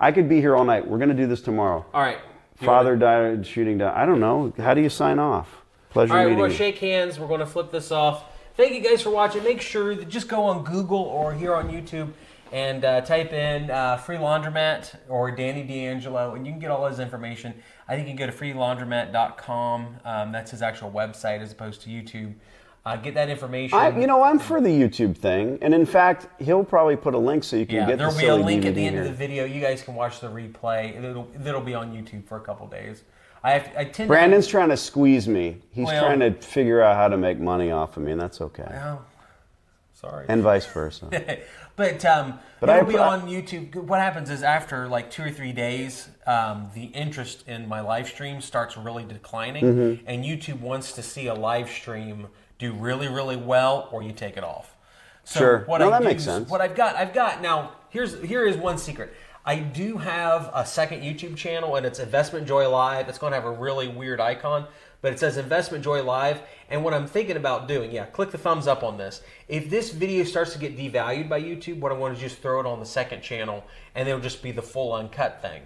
B: I could be here all night. We're going to do this tomorrow.
C: All right.
B: Father died shooting down. I don't know. How do you sign off? Pleasure
C: all right,
B: meeting
C: we're
B: you.
C: going to shake hands. We're going to flip this off. Thank you guys for watching. Make sure that just go on Google or here on YouTube and type in Free Laundromat or Danny D'Angelo, and you can get all his information. I think you can go to freelaundromat.com. That's his actual website as opposed to YouTube. Get that information.
B: I'm for the YouTube thing, and in fact, he'll probably put a link so you can get the silly DVD.
C: There'll be a link at the end of the video. You guys can watch the replay. It'll be on YouTube for a couple days.
B: Brandon's trying to squeeze me. He's trying to figure out how to make money off of me, and that's okay.
C: Well, sorry.
B: And vice versa.
C: But it'll be on YouTube. What happens is after like 2 or 3 days, the interest in my live stream starts really declining, and YouTube wants to see a live stream do really, really well, or you take it off. So
B: sure. That makes sense.
C: What I've got now. Here is one secret. I do have a second YouTube channel, and it's Investment Joy Live. It's going to have a really weird icon, but it says Investment Joy Live. And what I'm thinking about doing, click the thumbs up on this. If this video starts to get devalued by YouTube, what I want to just throw it on the second channel, and it'll just be the full uncut thing.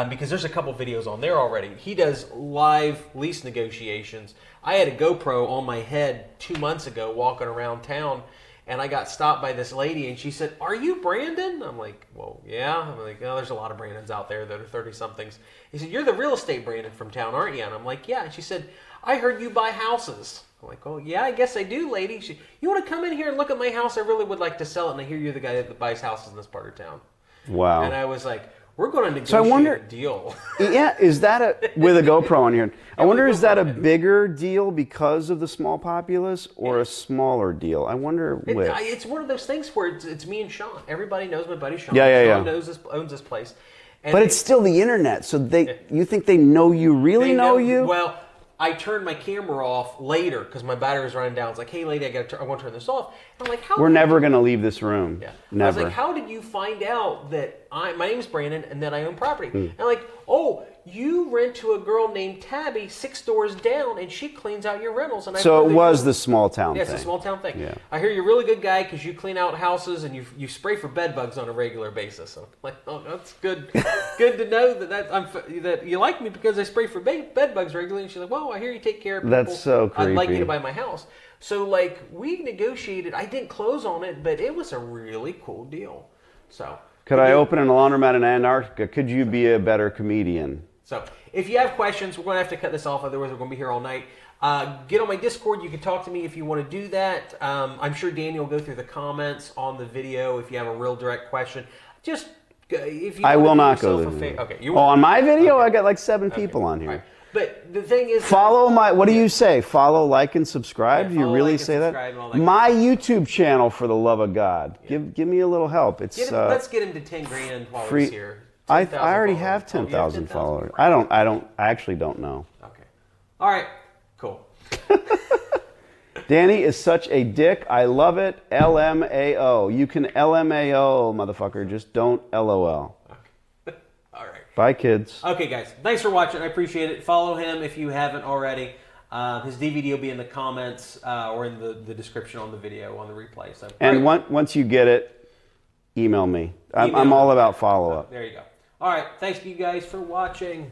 C: Because there's a couple videos on there already. He does live lease negotiations. I had a GoPro on my head 2 months ago walking around town, and I got stopped by this lady, and she said, "Are you Brandon?" I'm like, "Well, yeah." I'm like, "Oh, there's a lot of Brandons out there that are 30-somethings." He said, "You're the real estate Brandon from town, aren't you?" And I'm like, "Yeah." And she said, "I heard you buy houses." I'm like, "Oh, yeah, I guess I do, lady." "You want to come in here and look at my house? I really would like to sell it, and I hear you're the guy that buys houses in this part of town."
B: Wow.
C: And I was like, we're going to negotiate a deal.
B: Yeah, is that with a GoPro on here? I wonder, is that a bigger deal because of the small populace or a smaller deal? I wonder which.
C: It's one of those things where it's me and Sean. Everybody knows my buddy Sean.
B: Yeah.
C: Sean owns this place. And
B: but it's still the internet, so you think they know you really know you?
C: Well, I turned my camera off later because my battery was running down. It's like, "Hey, lady, I want to turn this off." And I'm like, "How?"
B: We're never going to leave this room.
C: Yeah.
B: Never.
C: I was like, "How did you find out that my name is Brandon and that I own property?" And I'm like, "Oh, you rent to a girl named Tabby 6 doors down, and she cleans out your rentals." And
B: so it was the small town thing.
C: Yeah, it's a small town thing.
B: Yeah.
C: I hear you're a really good guy because you clean out houses and you spray for bed bugs on a regular basis. So I'm like, "Oh, that's good. Good to know that you like me because I spray for bed bugs regularly." And she's like, "Well, I hear you take care of people.
B: That's so creepy.
C: I'd like you to buy my house." So we negotiated. I didn't close on it, but it was a really cool deal. So
B: could I open a laundromat in Antarctica? Could you be a better comedian?
C: So if you have questions, we're going to have to cut this off. Otherwise, we're going to be here all night. Get on my Discord. You can talk to me if you want to do that. I'm sure Daniel will go through the comments on the video if you have a real direct question. Just if you.
B: I will not go there.
C: Okay.
B: On my video, I got like 7 people on here.
C: Right. But the thing is,
B: follow what do you say? Follow, like, and subscribe?
C: Yeah,
B: do you really
C: like,
B: say that?
C: My
B: YouTube channel, for the love of God. Yeah. Give me a little help.
C: Let's get him to 10 grand while he's here.
B: I already have 10,000 followers. I actually don't know.
C: Okay. All right. Cool.
B: Danny is such a dick. I love it. LMAO. You can LMAO, motherfucker. Just don't LOL.
C: Okay. All right.
B: Bye, kids.
C: Okay, guys. Thanks for watching. I appreciate it. Follow him if you haven't already. His DVD will be in the comments or in the description on the video, on the replay. So,
B: and once you get it, email me. I'm all about follow-up.
C: There you go. All right. Thanks to you guys for watching.